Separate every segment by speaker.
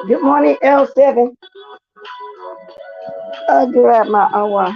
Speaker 1: Good morning, L7. I'll grab my hour.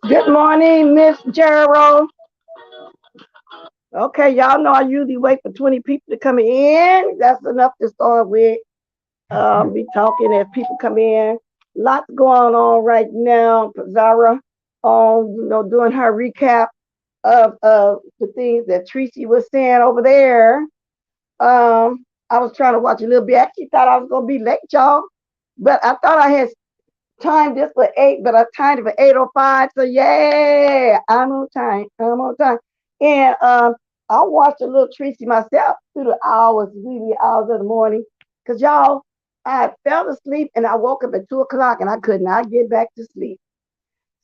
Speaker 1: Good morning, Miss Gerald. Okay, y'all know I usually wait for 20 people to come in. That's enough to start with. Be talking as people come in. Lots going on right now. Zara, doing her recap of the things that Tracy was saying over there. I was trying to watch a little bit. I actually thought I was gonna be late, y'all, but I thought I had timed this for 8, but I timed it for 8:05. So yeah, I'm on time. I'm on time. And I watched a little Tracy myself through the hours, wee hours of the morning, because y'all, I fell asleep and I woke up at 2 o'clock and I could not get back to sleep.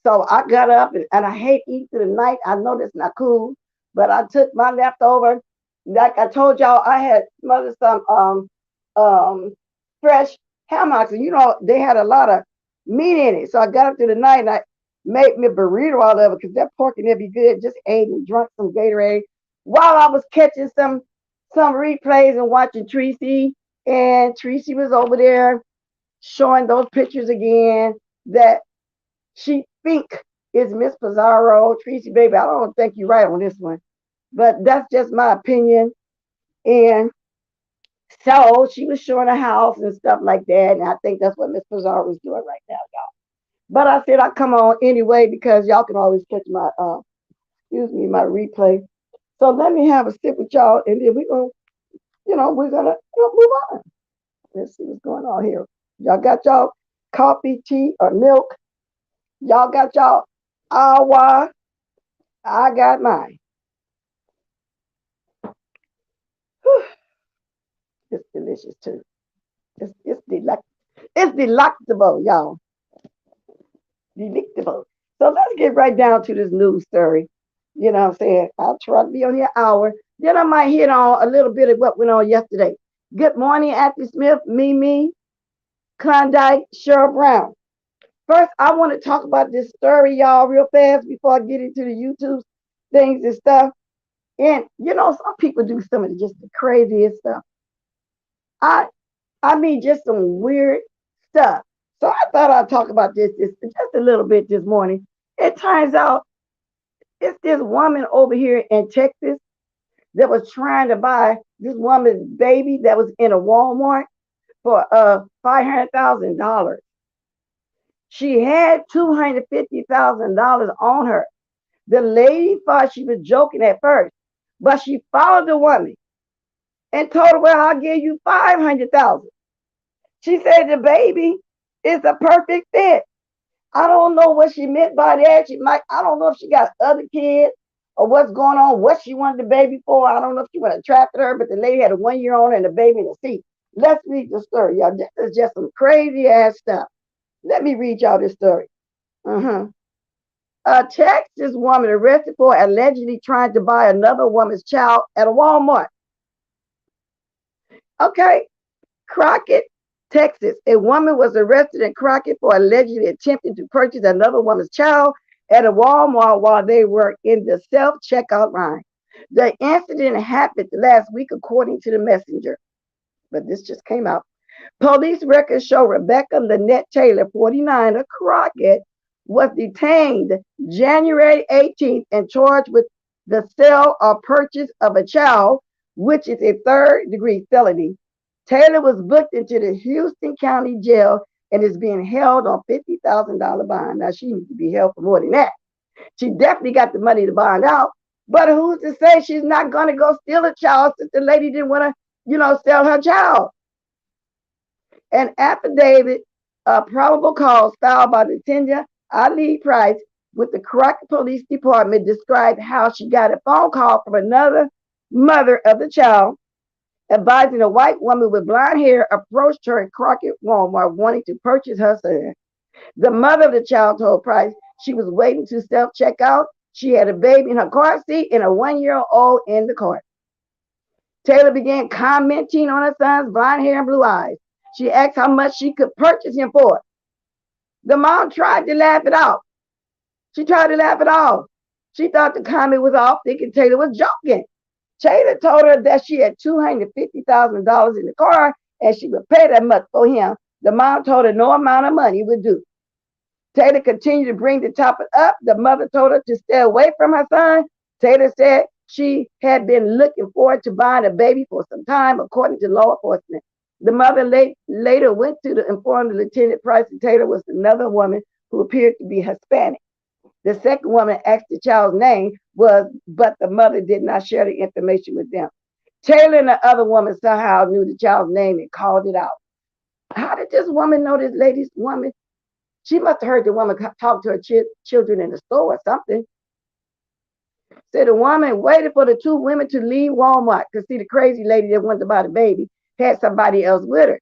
Speaker 1: So I got up and I hate eating through the night. I know that's not cool, but I took my leftover. Like I told y'all, I had smothered some um fresh hammocks, and they had a lot of meat in it. So I got up through the night and I made me a burrito out of it because that pork in there be good. Just ate and drunk some Gatorade while I was catching some replays and watching Tracy. And Tracy was over there showing those pictures again that she think is Miss Pizarro. Tracy, baby, I don't think you're right on this one, but that's just my opinion. And so she was showing a house and stuff like that, and I think that's what Miss Pizarro was doing right now, y'all. But I said I come on anyway because y'all can always catch my my replay. So let me have a sip with y'all, and then we're gonna move on. Let's see what's going on here. Y'all got y'all coffee, tea, or milk? Y'all got y'all awa. I got mine. Whew, it's delicious too. It's delectable, y'all. Delectable. So let's get right down to this news story. You know what I'm saying? I'll try to be on here an hour. Then I might hit on a little bit of what went on yesterday. Good morning, Ashley Smith, Mimi, Klondike, Cheryl Brown. First, I want to talk about this story, y'all, real fast before I get into the YouTube things and stuff. And some people do some of just the craziest stuff. I I mean, just some weird stuff. So I thought I'd talk about this just a little bit this morning. It turns out it's this woman over here in Texas that was trying to buy this woman's baby that was in a Walmart for $500,000. She had $250,000 on her. The lady thought she was joking at first, but she followed the woman and told her, "Well, I'll give you 500,000." She said the baby is a perfect fit. I don't know what she meant by that. I don't know if she got other kids or what's going on, what she wanted the baby for. I don't know if she wanted to trap her, but the lady had a 1 year on and the baby in the seat. Let's read the story, y'all. This is just some crazy ass stuff. Let me read y'all this story. A Texas woman arrested for allegedly trying to buy another woman's child at a Walmart. Okay, Crockett, Texas, a woman was arrested in Crockett for allegedly attempting to purchase another woman's child at a Walmart while they were in the self-checkout line. The incident happened last week, according to the messenger, but this just came out. Police records show Rebecca Lynette Taylor, 49, of Crockett, was detained January 18th and charged with the sale or purchase of a child, which is a third-degree felony. Taylor was booked into the Houston County Jail and is being held on $50,000 bond. Now, she needs to be held for more than that. She definitely got the money to bond out, but who's to say she's not going to go steal a child since the lady didn't want to, sell her child? An affidavit of probable cause filed by Latonya Ali Price with the Crockett Police Department described how she got a phone call from another mother of the child advising a white woman with blonde hair approached her in Crockett Walmart wanting to purchase her son. The mother of the child told Price she was waiting to self-check out. She had a baby in her car seat and a 1-year-old in the cart. Taylor began commenting on her son's blonde hair and blue eyes. She asked how much she could purchase him for. The mom tried to laugh it off. She tried to laugh it off. She thought the comment was off, thinking Taylor was joking. Taylor told her that she had $250,000 in the car and she would pay that much for him. The mom told her no amount of money would do. Taylor continued to bring the topic up. The mother told her to stay away from her son. Taylor said she had been looking forward to buying a baby for some time, according to law enforcement. The mother later went to inform the Lieutenant Price that Taylor was another woman who appeared to be Hispanic. The second woman asked the child's name, but the mother did not share the information with them. Taylor and the other woman somehow knew the child's name and called it out. How did this woman know this lady's woman? She must have heard the woman talk to her children in the store or something. Said the woman waited for the two women to leave Walmart because, see, the crazy lady that wanted to buy the baby had somebody else with her.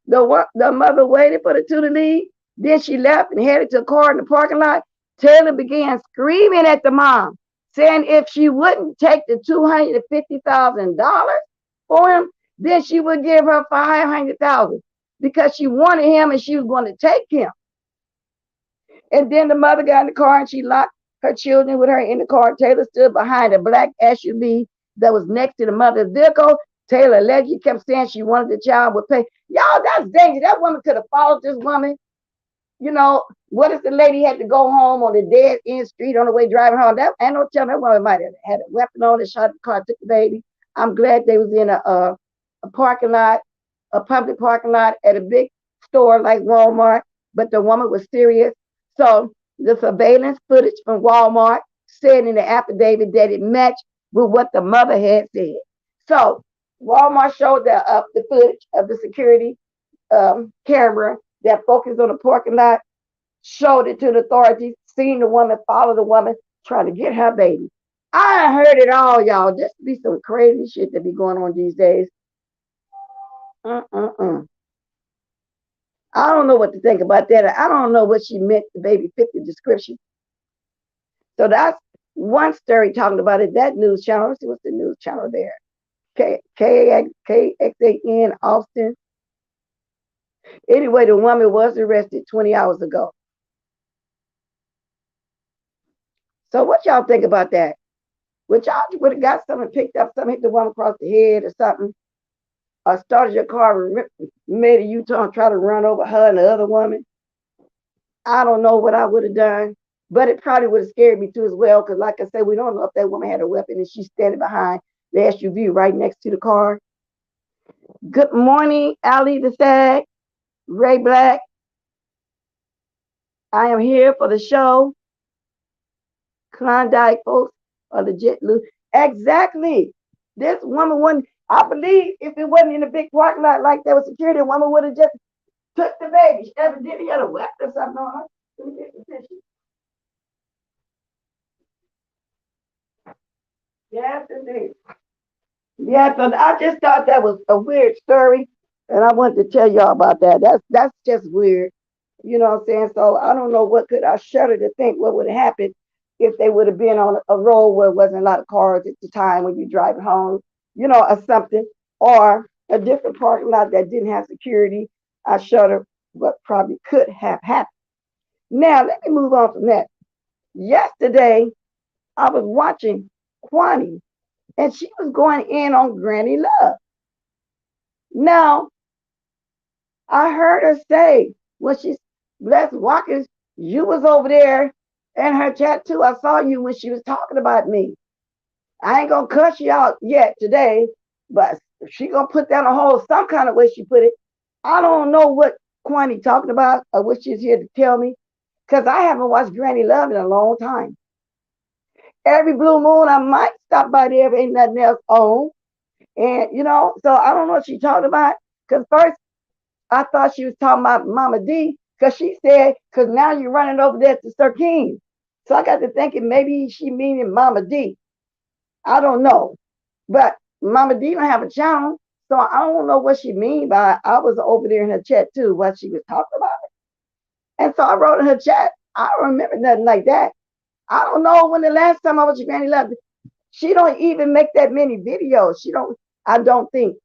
Speaker 1: The mother waited for the two to leave. Then she left and headed to a car in the parking lot. Taylor began screaming at the mom, saying if she wouldn't take the $250,000 for him, then she would give her $500,000 because she wanted him and she was going to take him. And then the mother got in the car and she locked her children with her in the car. Taylor stood behind a black SUV that was next to the mother's vehicle. Taylor allegedly kept saying she wanted the child would pay. Y'all, that's dangerous. That woman could have followed this woman. What if the lady had to go home on the dead end street on the way driving home? That ain't no telling. That woman might have had a weapon on and shot the car, took the baby. I'm glad they was in a parking lot, a public parking lot at a big store like Walmart, but the woman was serious. So the surveillance footage from Walmart said in the affidavit that it matched with what the mother had said. So Walmart showed the footage of the security camera that focused on the parking lot, showed it to the authorities, seen the woman, follow the woman, trying to get her baby. I heard it all, y'all. Just be some crazy shit that be going on these days. I don't know what to think about that. I don't know what she meant the baby fit the description. So that's one story talking about it. That news channel, let's see what's the news channel there. KXAN Austin. Anyway, the woman was arrested 20 hours ago. So what y'all think about that? Would y'all would have got something picked up, something hit the woman across the head or something? Or started your car, made a U-turn, try to run over her and the other woman? I don't know what I would have done, but it probably would have scared me too as well, because like I said, we don't know if that woman had a weapon and she's standing behind the SUV right next to the car. Good morning, Ali the Stag, Ray Black. I am here for the show. Klondike folks are legit loose. Exactly. This woman wouldn't, I believe if it wasn't in a big parking lot like that with security, the woman would have just took the baby. She evidently had a weapon or something on her. Let me get the picture. Yes, indeed. Yeah, so I just thought that was a weird story, and I wanted to tell y'all about that. That's just weird. You know what I'm saying? So I don't know what could I shudder to think what would have happened if they would have been on a road where there wasn't a lot of cars at the time when you're driving home, or something. Or a different parking lot that didn't have security. I showed her what probably could have happened. Now, let me move on from that. Yesterday, I was watching Kwani, and she was going in on Granny Love. Now, I heard her say, when she's Les Watkins, you was over there in her chat too. I saw you when she was talking about me. I ain't gonna cuss you out yet today, but she gonna put down a whole some kind of way she put it. I don't know what Kwani talking about or what she's here to tell me, because I haven't watched Granny Love in a long time. Every blue moon, I might stop by there if ain't nothing else on. And, so I don't know what she talking about. Because first, I thought she was talking about Mama D, because she said, because now you're running over there to Sir King. So I got to thinking maybe she meaning Mama D. I don't know. But Mama D don't have a channel, so I don't know what she mean by I was over there in her chat too, what she was talking about. And so I wrote in her chat, I don't remember nothing like that. I don't know when the last time I was with Granny Love. She don't even make that many videos. I don't think.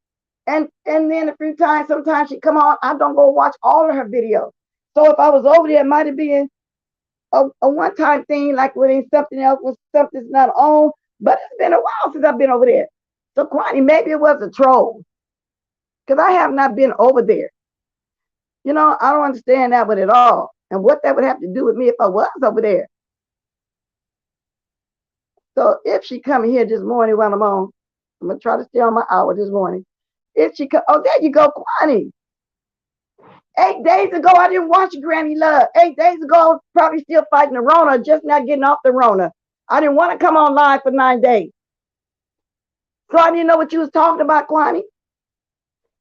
Speaker 1: And then a few times, sometimes she come on, I don't go watch all of her videos. So if I was over there, it might have been a one-time thing, like when something else was something's not on. But it's been a while since I've been over there. So Kwani, maybe it was a troll, because I have not been over there. I don't understand that one at all. And what that would have to do with me if I was over there. So if she coming here this morning while I'm on, I'm going to try to stay on my hour this morning. If she come, oh, there you go, Kwani. 8 days ago, I didn't watch Granny Love. 8 days ago, I was probably still fighting the Rona, just not getting off the Rona. I didn't want to come on live for 9 days. So I didn't know what you was talking about, Kwani.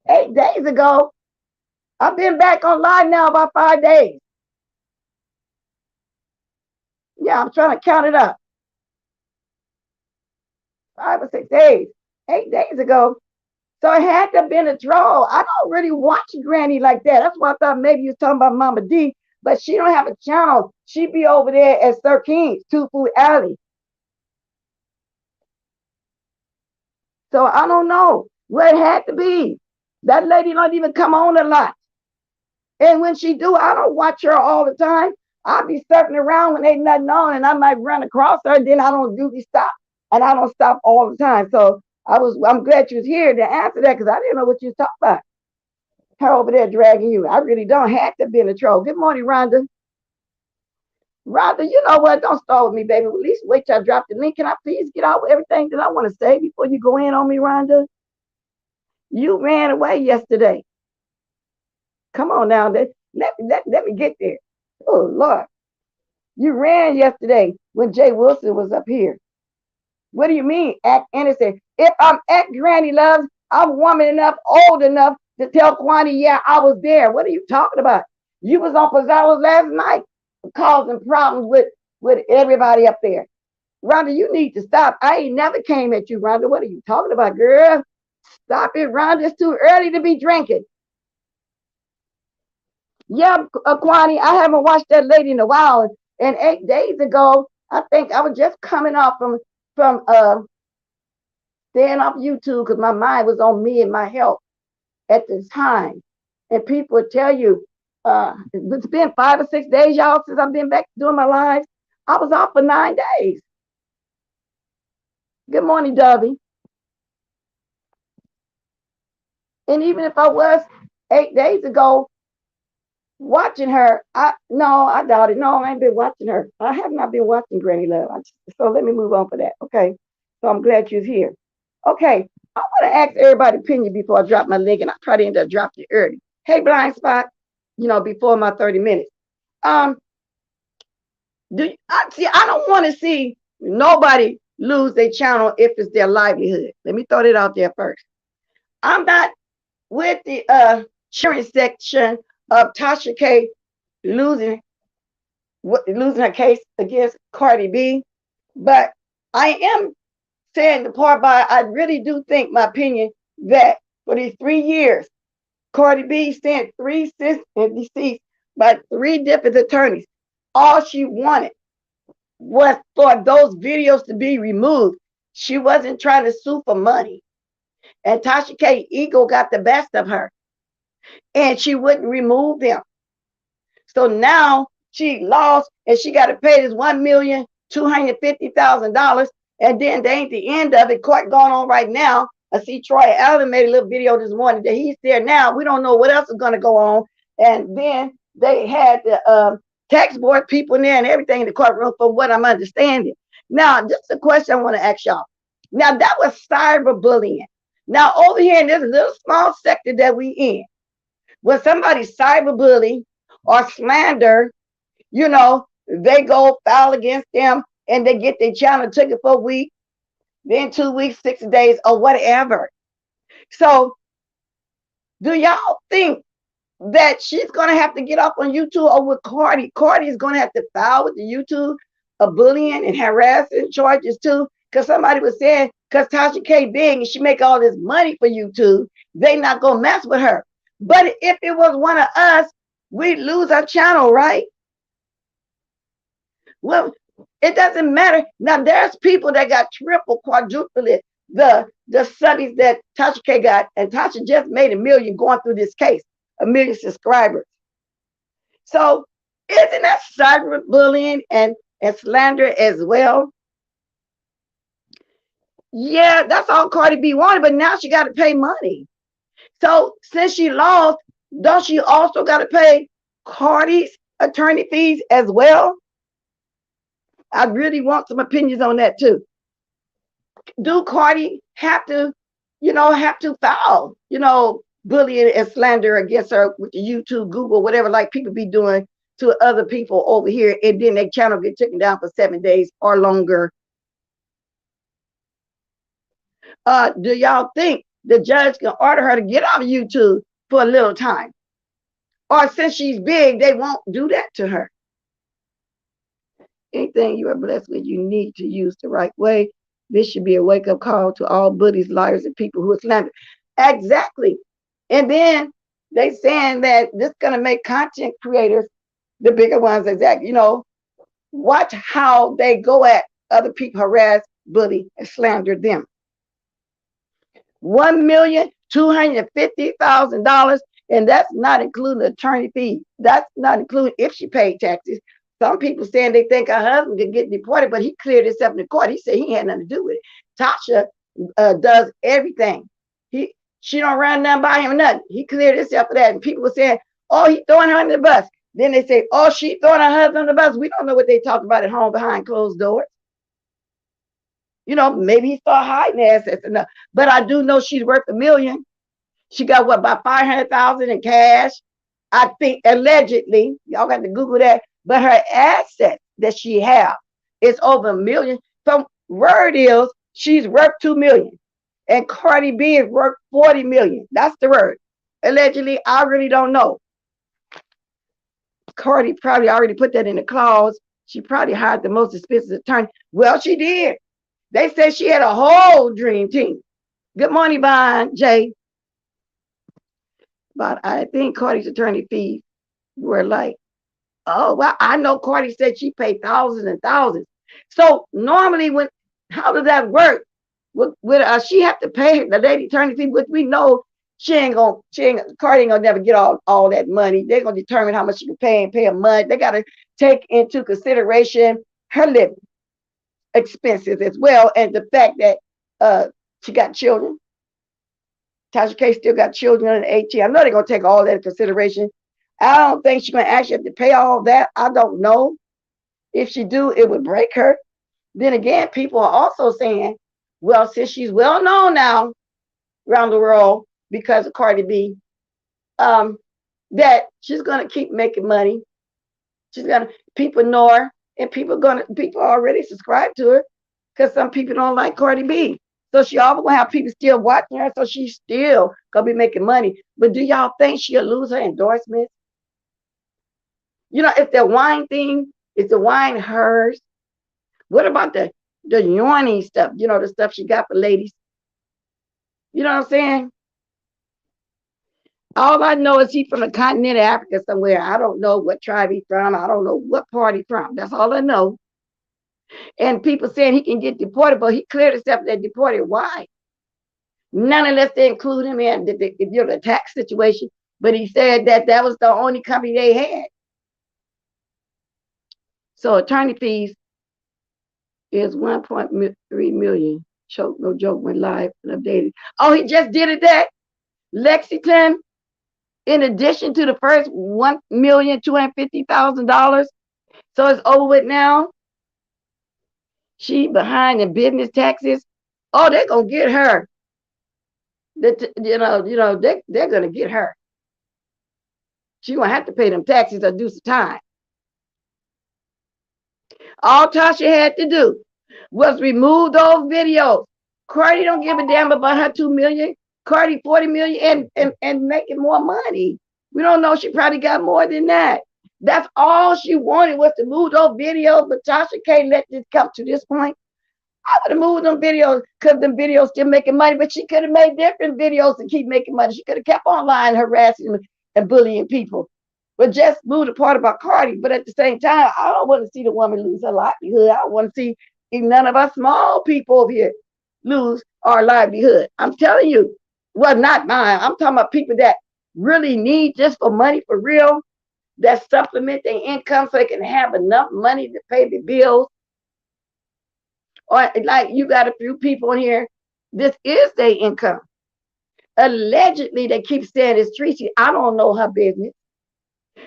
Speaker 1: 8 days ago, I've been back on live now about 5 days. Yeah, I'm trying to count it up. 5 or 6 days. 8 days ago. So it had to have been a troll. I don't really watch Granny like that. That's why I thought maybe you was talking about Mama D, but she don't have a channel. She be over there at Sir King's, Two Food Alley. So I don't know what it had to be. That lady don't even come on a lot. And when she do, I don't watch her all the time. I'll be surfing around when ain't nothing on, and I might run across her, and then I don't usually stop. And I don't stop all the time. So I'm glad you was here to answer that, because I didn't know what you was talking about. Her over there dragging you. I really don't have to be in a troll. Good morning, Rhonda. Rhonda, you know what? Don't start with me, baby. At least wait till I drop the link. Can I please get out with everything that I want to say before you go in on me, Rhonda? You ran away yesterday. Come on now. Let me get there. Oh, Lord. You ran yesterday when Jay Wilson was up here. What do you mean, act innocent? If I'm at Granny Love's, I'm woman enough, old enough to tell Kwani, yeah, I was there. What are you talking about? You was on Pizarro's last night causing problems with everybody up there. Rhonda, you need to stop. I ain't never came at you, Rhonda. What are you talking about, girl? Stop it, Rhonda. It's too early to be drinking. Yeah, Kwani, I haven't watched that lady in a while. And 8 days ago, I think I was just coming off from staying off YouTube, because my mind was on me and my health at the time. And people would tell you, it's been 5 or 6 days, y'all, since I've been back doing my lives. I was off for 9 days. Good morning, Dovey. And even if I was 8 days ago watching her, I doubt it. No, I ain't been watching her. I have not been watching Granny Love. So let me move on for that. Okay. So I'm glad you're here. Okay. I want to ask everybody opinion before I drop my link, and I probably end up dropping it early. Hey, Blind Spot, before my 30 minutes. I don't want to see nobody lose their channel if it's their livelihood. Let me throw that out there first. I'm not with the cheering section of Tasha K losing her case against Cardi B, but I am saying the part by I really do think, my opinion, that for these 3 years, Cardi B sent 3 sis and deceased by 3 different attorneys. All she wanted was for those videos to be removed. She wasn't trying to sue for money. And Tasha K ego got the best of her, and she wouldn't remove them. So now she lost, and she got to pay this $1,250,000. And then they ain't the end of it. Court going on right now. I see Troy Allen made a little video this morning that he's there now. We don't know what else is going to go on. And then they had the tax board people in there and everything in the courtroom, from what I'm understanding. Now, just a question I want to ask y'all. Now, that was cyberbullying. Now, over here in this little small sector that we in, when somebody cyberbully or slander, you know, they go file against them and they get their channel taken for a week, then 2 weeks, 6 days, or whatever. So do y'all think that she's going to have to get up on YouTube, or with Cardi? Cardi is going to have to file with the YouTube of bullying and harassing charges too, because somebody was saying, because Tasha K big and she make all this money for YouTube, they not going to mess with her. But if it was one of us, we'd lose our channel, right? Well, it doesn't matter. Now, there's people that got triple, quadruple it, the subbies that Tasha K got, and Tasha just made $1 million going through this case, 1 million subscribers. So isn't that cyberbullying and slander as well? Yeah, that's all Cardi B wanted, but now she got to pay money. So since she lost, don't she also got to pay Cardi's attorney fees as well? I really want some opinions on that too. Do Cardi have to file, bullying and slander against her with the YouTube, Google, whatever, like people be doing to other people over here, and then their channel get taken down for 7 days or longer? Do y'all think the judge can order her to get off of YouTube for a little time? Or since she's big, they won't do that to her? Anything you are blessed with, you need to use the right way. This should be a wake-up call to all bullies, liars, and people who are slandered. Exactly. And then they saying that this is going to make content creators, the bigger ones, exactly, watch how they go at other people, harass, bully, and slander them. $1,250,000, and that's not including attorney fees. That's not including if she paid taxes. Some people saying they think her husband could get deported, but he cleared himself in the court. He said he had nothing to do with it. Tasha does everything. She don't run nothing by him or nothing. He cleared himself for that. And people were saying, oh, he's throwing her under the bus. Then they say, oh, she throwing her husband under the bus. We don't know what they talk about at home behind closed doors. Maybe he started hiding assets enough. But I do know she's worth $1 million. She got what, about $500,000 in cash? I think allegedly. Y'all got to Google that. But her assets that she have is over $1 million. From word is she's worth $2 million. And Cardi B is worth $40 million. That's the word. Allegedly, I really don't know. Cardi probably already put that in the clause. She probably hired the most expensive attorney. Well, she did. They said she had a whole dream team. Good morning, Bond, Jay. But I think Cardi's attorney fees were like, oh, well, I know Cardi said she paid thousands and thousands. So normally, how does that work? She have to pay the lady attorney fee, which we know Cardi ain't gonna never get all that money. They're gonna determine how much she can pay and pay a month. They gotta take into consideration her living expenses as well, and the fact that she got children. Tasha K still got children under 18. I know they're gonna take all that into consideration. I don't think she's gonna actually have to pay all that. I don't know. If she do, it would break her. Then again, people are also saying, well, since she's well known now around the world because of Cardi B, that she's gonna keep making money. People know her, and people already subscribe to her, because some people don't like Cardi B. So she always gonna have people still watching her, so she's still gonna be making money. But do y'all think she'll lose her endorsement? If the wine thing, is the wine hers? What about the yawning stuff? The stuff she got for ladies. You know what I'm saying? All I know is he's from the continent of Africa somewhere. I don't know what tribe he's from. I don't know what part he's from. That's all I know. And people saying he can get deported, but he cleared himself that deported. Why? None unless they include him in the tax situation. But he said that that was the only company they had. So attorney fees is 1.3 million. Choke, no joke, went live and updated. Oh, he just did it that. Lexington, in addition to the first $1,250,000. So it's over with now. She behind in business taxes. Oh, they're gonna get her. They're gonna get her. She gonna have to pay them taxes or do some time. All Tasha had to do was remove those videos. Cardi don't give a damn about her 2 million. Cardi 40 million and making more money. We don't know, she probably got more than that. That's all she wanted was to move those videos, but Tasha can't let this come to this point. I would have moved them videos because them videos still making money, but she could have made different videos to keep making money. She could have kept on lying, harassing and bullying people. But just move the part about Cardi. But at the same time, I don't want to see the woman lose her livelihood. I don't want to see none of us small people over here lose our livelihood. I'm telling you, well, not mine. I'm talking about people that really need just for money for real, that supplement their income so they can have enough money to pay the bills. Or like you got a few people in here, this is their income. Allegedly, they keep saying it's Tracy. I don't know her business.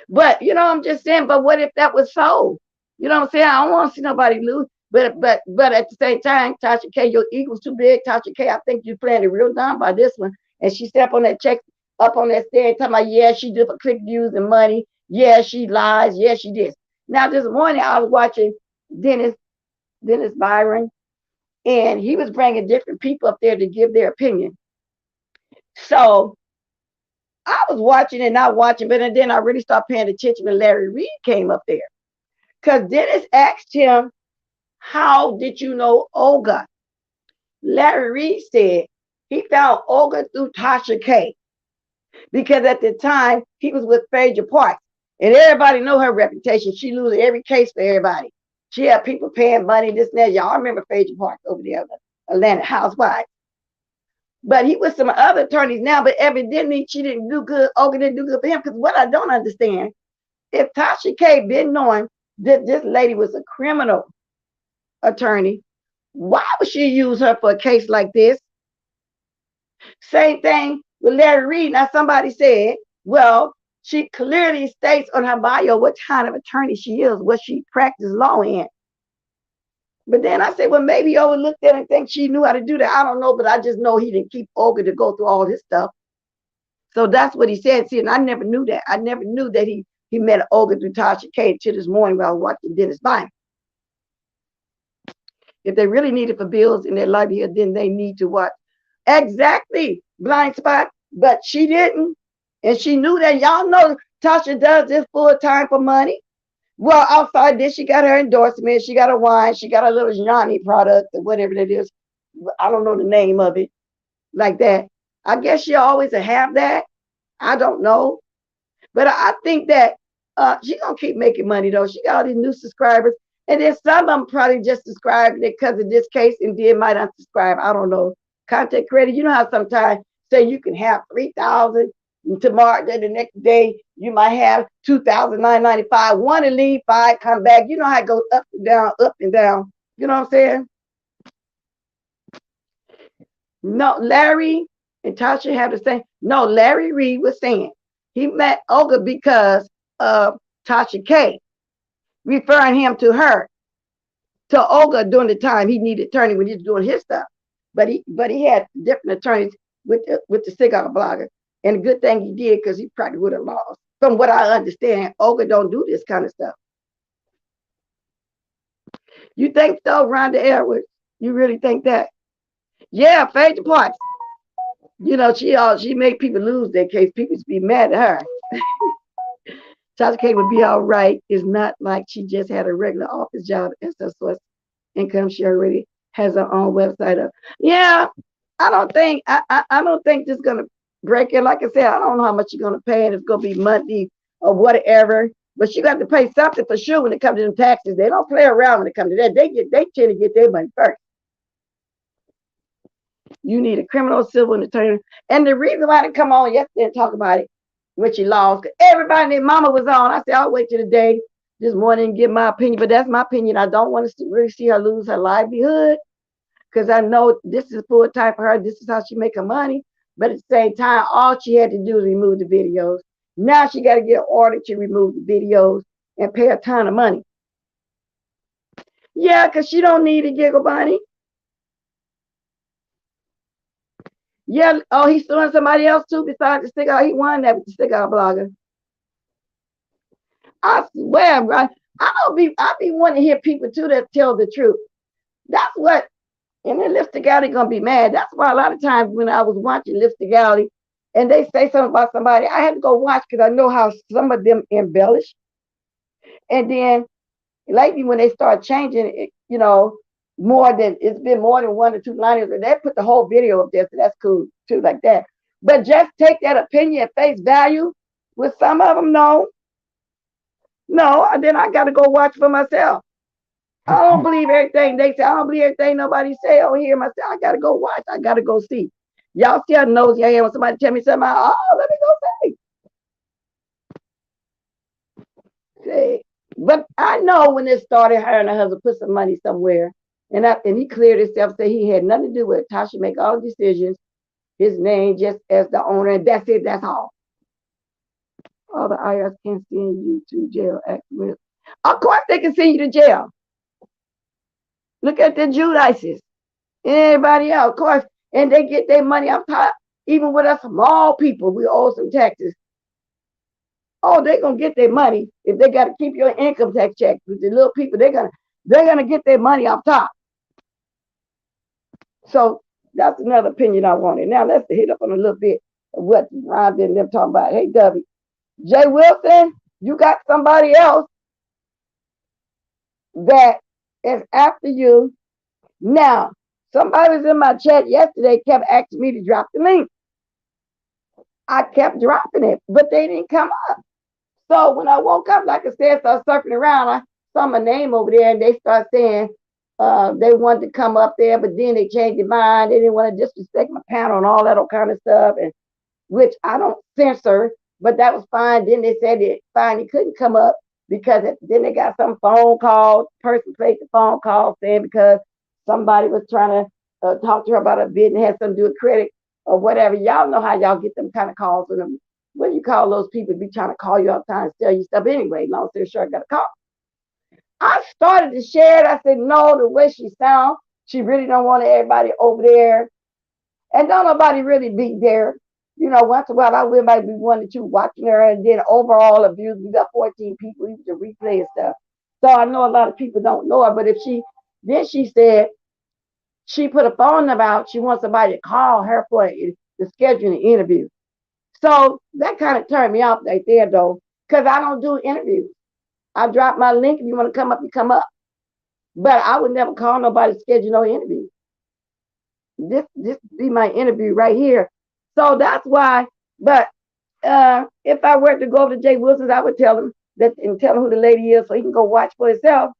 Speaker 1: But, I'm just saying, but what if that was so? You know what I'm saying? I don't want to see nobody lose. But at the same time, Tasha K, your ego's too big. Tasha K, I think you're playing it real dumb by this one. And she stepped on that check up on that stand talking about, yeah, she did for click views and money. Yeah, she lies. Yeah, she did. Now, this morning, I was watching Dennis Byron, and he was bringing different people up there to give their opinion. So I was watching and not watching, but then I really started paying attention when Larry Reed came up there. Because Dennis asked him, how did you know Olga? Larry Reed said he found Olga through Tasha K. Because at the time, he was with Phaedra Parks. And everybody know her reputation. She loses every case for everybody. She had people paying money, this and that. Y'all remember Phaedra Parks over there, the Atlanta Housewives. But he was some other attorneys now, but evidently she didn't do good. Olga didn't do good for him. Because what I don't understand, if Tasha K been knowing that this lady was a criminal attorney, why would she use her for a case like this? Same thing with Larry Reed. Now somebody said, well, she clearly states on her bio what kind of attorney she is, what she practiced law in. But then I said, well, maybe he overlooked that and think she knew how to do that. I don't know, but I just know he didn't keep Olga to go through all his stuff. So that's what he said. See, and I never knew that. I never knew that he met Olga through Tasha K until this morning while I was watching Dennis Byron. If they really need it for bills in their livelihood, then they need to watch. Exactly, blind spot. But she didn't. And she knew that. Y'all know Tasha does this full time for money. Well, outside this, she got her endorsement. She got a wine. She got a little Yanni product or whatever that is. I don't know the name of it like that. I guess she always have that. I don't know. But I think that she's going to keep making money, though. She got all these new subscribers. And then some of them probably just subscribed because of this case and then might unsubscribe. I don't know. Content credit. You know how sometimes say you can have 3,000. Tomorrow, then the next day, you might have 2,995. Want to leave, 5, come back. You know how it goes up and down, up and down. You know what I'm saying? No, Larry and Tasha have the same. No, Larry Reed was saying he met Olga because of Tasha K, referring him to her, to Olga during the time he needed attorney when he was doing his stuff. But he had different attorneys with the cigar blogger. And a good thing he did because he probably would have lost. From what I understand, Olga don't do this kind of stuff. You think so, Rhonda Edwards? You really think that? Yeah, Phaedra Parks. You know, she made people lose their case. People used to be mad at her. Tasha K would be all right. It's not like she just had a regular office job as her source income. She already has her own website up. Yeah, I don't think this is gonna break it. Like I said, I don't know how much you're gonna pay, and it's gonna be monthly or whatever. But you got to pay something for sure when it comes to them taxes. They don't play around when it comes to that. They tend to get their money first. You need a criminal civil and attorney. And the reason why I didn't come on yesterday and talk about it when she lost, because everybody and their mama was on. I said, I'll wait till the day this morning and give my opinion. But that's my opinion. I don't want to really see her lose her livelihood, because I know this is full time for her. This is how she make her money. But at the same time, all she had to do is remove the videos. Now she got to get an order to remove the videos and pay a ton of money. Yeah, because she don't need a giggle bunny. Yeah. Oh, he's suing somebody else too besides the stick out. He won that with the stick out blogger. I swear, bro. I be wanting to hear people too that tell the truth. That's what. And then Lipstick Alley gonna be mad. That's why a lot of times when I was watching Lipstick Alley and they say something about somebody, I had to go watch because I know how some of them embellish. And then lately when they start changing it, more than it's been more than 1 or 2 liners, and they put the whole video up there, so that's cool too, like that. But just take that opinion at face value. With some of them, no, and then I got to go watch for myself. I don't believe everything they say. I don't believe everything nobody say over here myself. I got to go watch. I got to go see. Y'all see how nosy I am when somebody tell me something. Oh, let me go say. But I know when this started, her and her husband put some money somewhere. And he cleared himself, said he had nothing to do with it. Tasha make all the decisions. His name just as the owner, and that's it. That's all. All the IRS can't send you to jail. Of course they can send you to jail. Look at the Judices and everybody else, of course, and they get their money up top. Even with us small people, we owe some taxes. Oh, they're gonna get their money if they got to keep your income tax check. With the little people, they're gonna get their money up top. So that's another opinion I wanted. Now let's hit up on a little bit of what Ron and them talking about. Hey, W. Jay Wilson, you got somebody else that is after you. Now, somebody was in my chat yesterday kept asking me to drop the link. I kept dropping it, but they didn't come up. So when I woke up, like I said, started surfing around, I saw my name over there, and they started saying they wanted to come up there, but then they changed their mind. They didn't want to disrespect my panel and all that kind of stuff, and which I don't censor, but that was fine. Then they said it fine, he couldn't come up because then they got some phone call. Person played the phone call saying because somebody was trying to talk to her about a bid and had something to do with credit or whatever. Y'all know how y'all get them kind of calls. And what do you call those people be trying to call you all the time and tell you stuff anyway? Long story short, I got a call. I started to share it. I said, no, the way she sounds, she really don't want everybody over there. And don't nobody really be there. Once in a while, I will might be 1 or 2 watching her, and then overall abuse. We got 14 people even to replay and stuff. So I know a lot of people don't know her, but she said she put a phone number out. She wants somebody to call her to schedule an interview. So that kind of turned me off right there, though, because I don't do interviews. I drop my link. If you want to come up, you come up. But I would never call nobody to schedule no interview. This be my interview right here. So that's why. But if I were to go over to Jay Wilson's, I would tell him who the lady is so he can go watch for himself.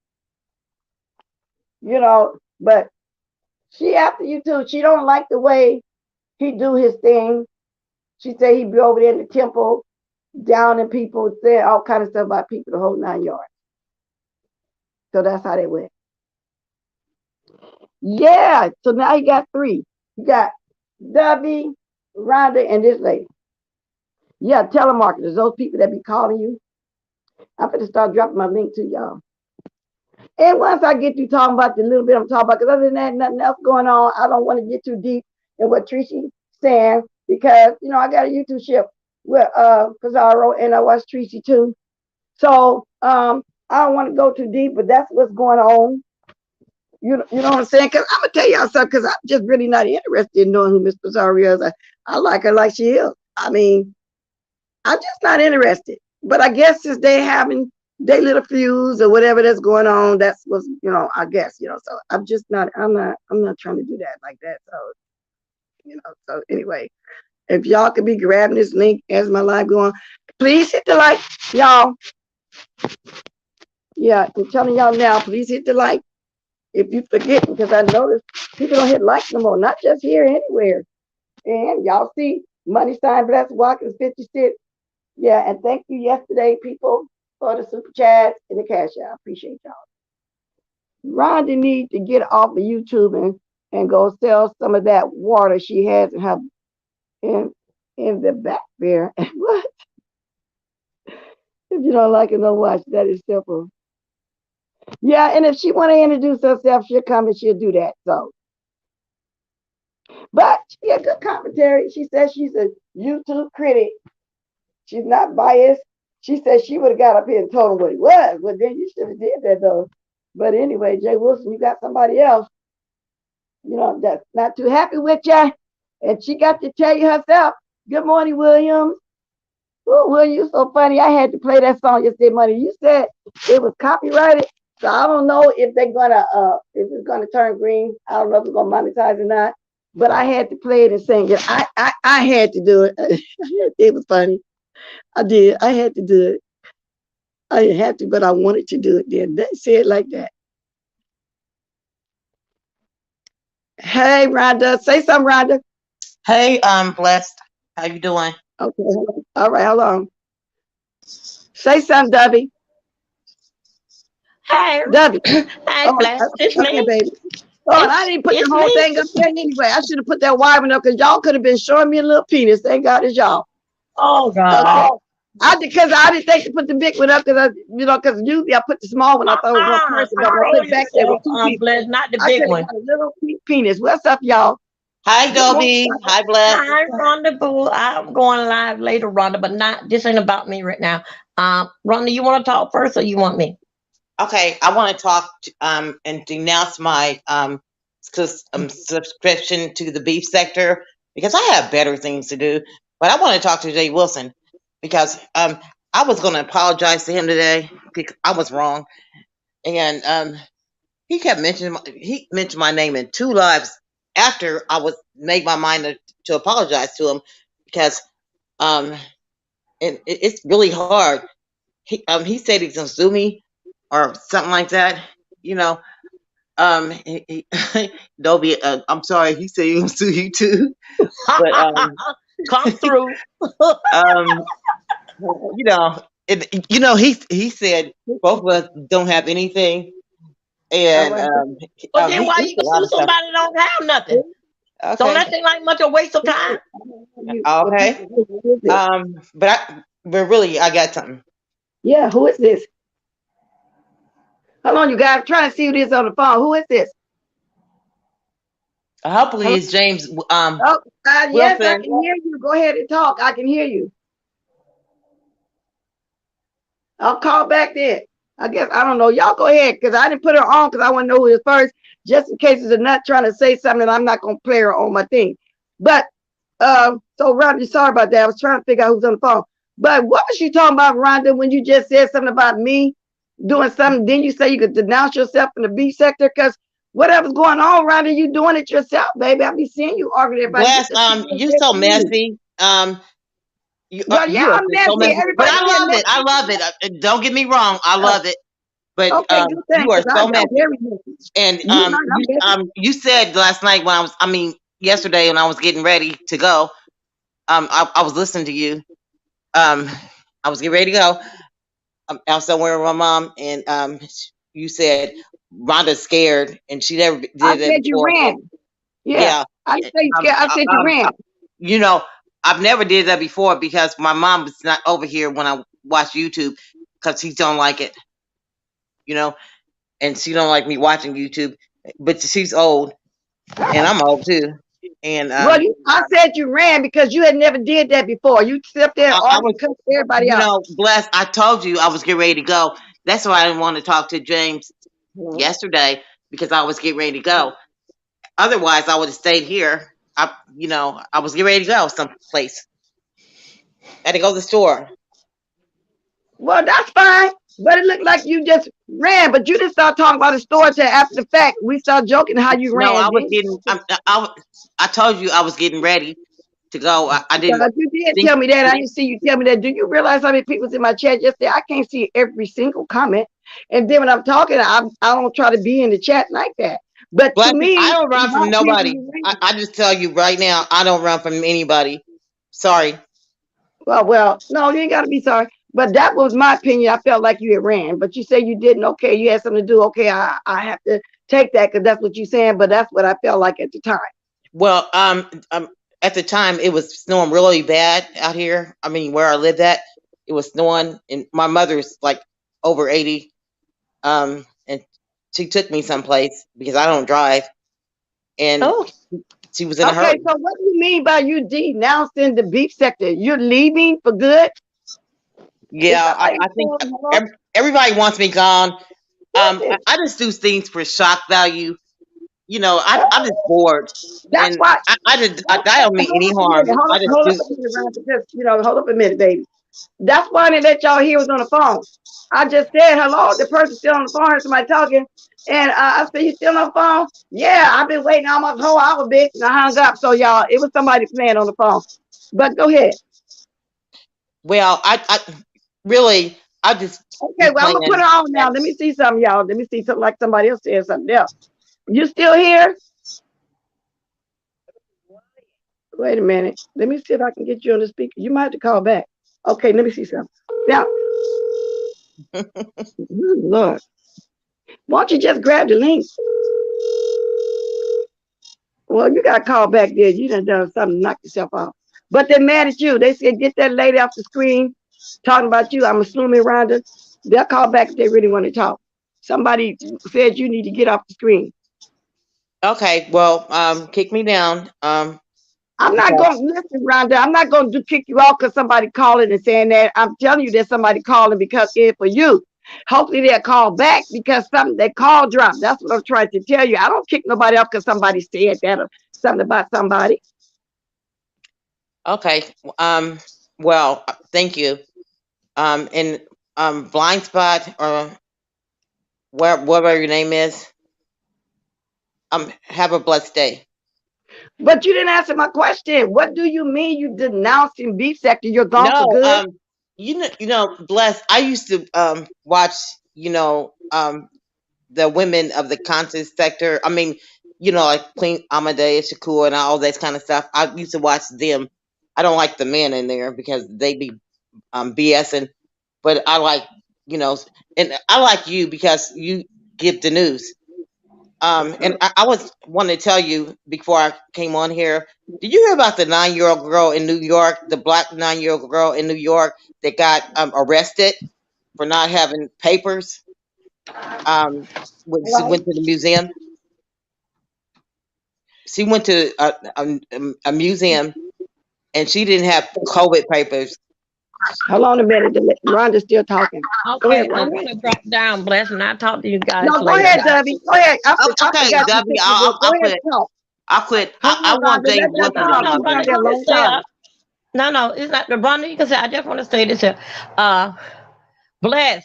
Speaker 1: But she after you too. She don't like the way he do his thing. She said he'd be over there in the temple, down in people, saying all kind of stuff about people the whole 9 yards. So that's how they went. Yeah. So now you got 3. You got Dubby, Rhonda, and this lady. Yeah, telemarketers, those people that be calling you. I'm going to start dropping my link to y'all. And once I get through talking about the little bit I'm talking about, because other than that, nothing else going on. I don't want to get too deep in what Tracy's saying, because, I got a YouTube ship with Pizarro, and I watch Tracy too. So I don't want to go too deep, but that's what's going on. You know what I'm saying? Because I'm going to tell y'all something, because I'm just really not interested in knowing who Miss Pizarro is. I like her like she is. I mean, I'm just not interested. But I guess since they having their little fuse or whatever that's going on, that's what's, I guess, so I'm just not, I'm not trying to do that like that. So, so anyway, if y'all could be grabbing this link as my live going, please hit the like, y'all. Yeah, I'm telling y'all now, please hit the like. If you forget, because I noticed People don't hit like no more, not just here, anywhere. And y'all see, money sign blessed Watkins 56. Yeah, and thank you yesterday, people, for the super chats and the cash out. Appreciate y'all. Rhonda need to get off of YouTube and go sell some of that water she has in her in in the back there. What? If you don't like it, no watch. That is simple. Yeah, and if she want to introduce herself, she'll come and she'll do that. So, but she had good commentary. She says she's a YouTube critic. She's not biased. She said she would have got up here and told him what he was. Well, then you should have did that though. But anyway, Jay Wilson, you got somebody else, that's not too happy with you. And she got to tell you herself, good morning, Williams. Oh, William, you so funny. I had to play that song yesterday morning. You said it was copyrighted. So I don't know if they're gonna if it's gonna turn green. I don't know if it's gonna monetize or not. But I had to play it and sing it. I had to do it. It was funny. I did. I had to do it. I didn't have to, but I wanted to do it then. Say it like that. Hey, Rhonda. Say something, Rhonda.
Speaker 2: Hey, Blessed. How you doing?
Speaker 1: Okay. All right, hold on. Say something, Dubby.
Speaker 3: Hey,
Speaker 1: Dubby.
Speaker 3: hey, Blessed. It's
Speaker 1: okay,
Speaker 3: me.
Speaker 1: baby. Oh, and I didn't put the whole thing up there anyway. I should have put that wide one up because y'all could have been showing me a little penis. Thank God it's y'all.
Speaker 3: Oh, God.
Speaker 1: Okay. Because I didn't think to put the big one up because because usually I put the small one. I thought it was one person, but I put it back there with two people.
Speaker 3: Blessed, not the big one.
Speaker 1: A little pink penis. What's up, y'all?
Speaker 2: Hi, Dobie. Hi, Blessed.
Speaker 3: Hi, Rhonda Boo. I'm going live later, Rhonda, but this ain't about me right now. Rhonda, you want to talk first or you want me?
Speaker 2: Okay, I want to talk and denounce my subscription to the beef sector because I have better things to do. But I want to talk to Jay Wilson because I was going to apologize to him today because I was wrong, and he kept mentioned my name in 2 lives after I was made my mind to apologize to him because and it's really hard. He said he's gonna sue me or something like that. Dobie, I'm sorry. He said he'll sue you too. But
Speaker 3: come through.
Speaker 2: He said both of us don't have anything, and
Speaker 3: well, then why you sue somebody that don't have nothing? Okay. Don't that seem like much a waste of time?
Speaker 2: Okay. But really, I got something.
Speaker 1: Yeah, who is this? Hold on, you guys. I'm trying to see who this is on the phone. Who is this?
Speaker 2: Hopefully, it's James.
Speaker 1: Yes, I can hear you. Go ahead and talk. I can hear you. I'll call back then. I guess I don't know. Y'all go ahead because I didn't put her on because I want to know who is first, just in case it's a nut trying to say something and I'm not gonna play her on my thing. But so Rhonda, sorry about that. I was trying to figure out who's on the phone. But what was you talking about, Rhonda, when you just said something about me doing something? Then you say you could denounce yourself in the B sector because whatever's going on, Rhonda, you doing it yourself, baby. I be seeing you arguing everybody.
Speaker 2: Yes, you so messy.
Speaker 1: I'm messy.
Speaker 2: So messy. But I love it. I love it. Don't get me wrong. I love it. But
Speaker 1: okay,
Speaker 2: you are so messy. And you said last night yesterday when I was getting ready to go, I was listening to you. I was getting ready to go. I was somewhere with my mom, and you said Rhonda's scared, and she never did that before.
Speaker 1: You ran. Yeah. I said you scared. I said you ran.
Speaker 2: I've never did that before because my mom was not over here when I watch YouTube because she don't like it. And she don't like me watching YouTube, but she's old, and I'm old too. And
Speaker 1: well, I said you ran because you had never did that before. You stepped there and cut everybody out.
Speaker 2: Bless. I told you I was getting ready to go. That's why I didn't want to talk to James yesterday because I was getting ready to go. Otherwise, I would have stayed here. I was getting ready to go someplace. I had to go to the store.
Speaker 1: Well, that's fine. But it looked like you just ran, but you didn't start talking about the store till after the fact. We started joking how you ran.
Speaker 2: No, I was getting. I told you I was getting ready to go. I didn't.
Speaker 1: But you did tell me that. I didn't see you tell me that. Do you realize how many people's in my chat yesterday? I can't see every single comment. And then when I'm talking, I don't try to be in the chat like that. But to
Speaker 2: Blessing, I
Speaker 1: me,
Speaker 2: don't
Speaker 1: in
Speaker 2: run
Speaker 1: my
Speaker 2: from
Speaker 1: opinion,
Speaker 2: nobody.
Speaker 1: you ran.
Speaker 2: I just tell you right now, I don't run from anybody. Sorry.
Speaker 1: Well, no, you ain't got to be sorry. But that was my opinion. I felt like you had ran, but you say you didn't. Okay, you had something to do. Okay, I have to take that because that's what you're saying. But that's what I felt like at the time.
Speaker 2: Well, at the time it was snowing really bad out here. I mean, where I lived at, it was snowing, and my mother's like over 80. And she took me someplace because I don't drive, and
Speaker 3: Oh,
Speaker 2: she was in a
Speaker 1: Okay,
Speaker 2: hurry.
Speaker 1: so what do you mean by you denouncing the beef sector? You're leaving for good? Is
Speaker 2: Yeah,
Speaker 1: somebody
Speaker 2: I think
Speaker 1: calling? Hello?
Speaker 2: everybody wants me gone.
Speaker 1: Who is this?
Speaker 2: I just do things for shock value. I'm just bored,
Speaker 1: That's
Speaker 2: and
Speaker 1: why.
Speaker 2: I don't mean
Speaker 1: Hold
Speaker 2: any
Speaker 1: up a
Speaker 2: harm.
Speaker 1: minute.
Speaker 2: I just
Speaker 1: Hold up
Speaker 2: do.
Speaker 1: a minute, Ron, because hold up a minute, baby. That's why they let y'all hear was on the phone. I just said hello. The person still on the phone, heard somebody talking, and I said, "You still on the phone?" Yeah, I've been waiting almost a whole hour, bitch, and I hung up. So y'all, it was somebody playing on the phone. But go ahead.
Speaker 2: Well, I really I just
Speaker 1: Okay,
Speaker 2: be
Speaker 1: well, I'm gonna put
Speaker 2: playing.
Speaker 1: her on now. Let me see something, y'all. Let me see something like somebody else said something else. You still here? Wait a minute. Let me see if I can get you on the speaker. You might have to call back. Okay, let me see something. Now, Lord, why don't you just grab the link? Well, you got to call back there. You done something to knock yourself off. But they're mad at you. They said, get that lady off the screen talking about you. I'm assuming, Rhonda. They'll call back if they really want to talk. Somebody said you need to get off the screen.
Speaker 2: Okay, well, kick me down.
Speaker 1: I'm not
Speaker 2: Because
Speaker 1: going to listen, Rhonda. I'm not going to kick you off because somebody calling and saying that. I'm telling you, there's somebody calling because it's for you. Hopefully they'll call back because something they call drop. That's what I'm trying to tell you. I don't kick nobody off because somebody said that or something about somebody.
Speaker 2: okay, well, thank you. And blind spot or whatever your name is. Have a blessed day.
Speaker 1: But you didn't answer my question. What do you mean you denouncing beef sector? You're gone for
Speaker 2: No,
Speaker 1: good?
Speaker 2: bless. I used to watch, the women of the content sector. I mean, like Queen Amadeus Shakur and all that kind of stuff. I used to watch them. I don't like the men in there because they be BSing, but I like, you know, and I like you because you give the news. And I was wanting to tell you before I came on here. Did you hear about the 9-year-old girl in New York, the black 9-year-old girl in New York that got arrested for not having papers when she
Speaker 1: Hello?
Speaker 2: went to the museum? She went to a museum and she didn't have COVID papers.
Speaker 1: Hold on a minute. Rhonda's still talking. Go ahead,
Speaker 3: okay. I'm
Speaker 1: Rhonda.
Speaker 3: gonna drop down, bless, and I'll talk to you guys
Speaker 1: No, go
Speaker 3: later.
Speaker 1: ahead, Debbie. Go ahead. I
Speaker 2: Okay,
Speaker 1: forgot you
Speaker 2: Debbie,
Speaker 1: sent me this. Go
Speaker 2: I'll
Speaker 1: ahead
Speaker 2: quit.
Speaker 1: and talk.
Speaker 2: I'll quit.
Speaker 1: Hold
Speaker 2: I
Speaker 1: on,
Speaker 2: want
Speaker 1: Rhonda.
Speaker 2: Dave
Speaker 1: Let
Speaker 2: Wilson
Speaker 1: Debbie
Speaker 2: to
Speaker 3: No,
Speaker 2: be
Speaker 1: talk.
Speaker 3: no,
Speaker 2: my
Speaker 1: She's been
Speaker 3: Rhonda,
Speaker 1: out
Speaker 2: buddy.
Speaker 1: there
Speaker 3: you
Speaker 1: a
Speaker 3: can
Speaker 1: long
Speaker 3: say
Speaker 1: time.
Speaker 3: no, it's not the Rhonda. You can say I just want to say this here. Uh, bless.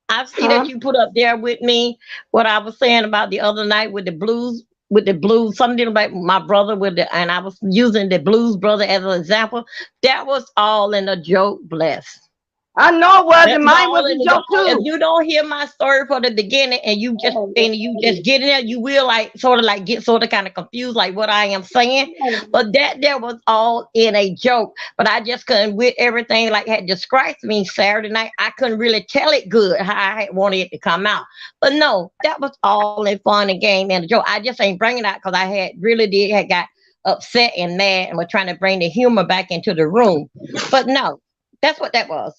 Speaker 3: I see
Speaker 1: Huh?
Speaker 3: that you put up there with me what I was saying about the other night with the blues. With the blues, something about my brother and I was using the blues brother as an example. That was all in a joke, bless.
Speaker 1: I know it was,
Speaker 3: That
Speaker 1: and
Speaker 3: was
Speaker 1: mine
Speaker 3: all
Speaker 1: was
Speaker 3: in
Speaker 1: a
Speaker 3: the
Speaker 1: joke
Speaker 3: joke. If
Speaker 1: too.
Speaker 3: you don't hear my story from the beginning and you just get in there, you will like sort of like get sort of kind of confused like what I am saying. But that there was all in a joke. But I just couldn't with everything like had described me Saturday night. I couldn't really tell it good how I had wanted it to come out. But no, that was all in fun and game and a joke. I just ain't bringing it out because I had really did had got upset and mad and was trying to bring the humor back into the room. But no, that's what that was.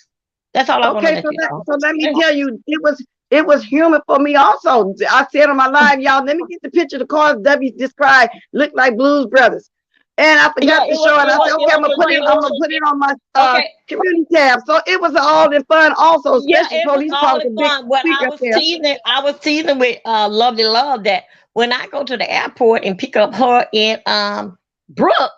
Speaker 3: That's all I want to
Speaker 1: Okay,
Speaker 3: let you know.
Speaker 1: so let me tell you, it was human for me also. I said on my live, y'all, let me get the picture of the cars W described look like Blues Brothers. And I
Speaker 3: Yeah,
Speaker 1: forgot to show it. I said, okay, I'm gonna put it on my
Speaker 3: okay.
Speaker 1: community tab. So it was all in fun also,
Speaker 3: Yeah,
Speaker 1: especially
Speaker 3: it was
Speaker 1: police
Speaker 3: all
Speaker 1: cars,
Speaker 3: in
Speaker 1: a big
Speaker 3: fun. What
Speaker 1: speaker up there.
Speaker 3: I was teasing with Lovely Love that when I go to the airport and pick up her in Brooke,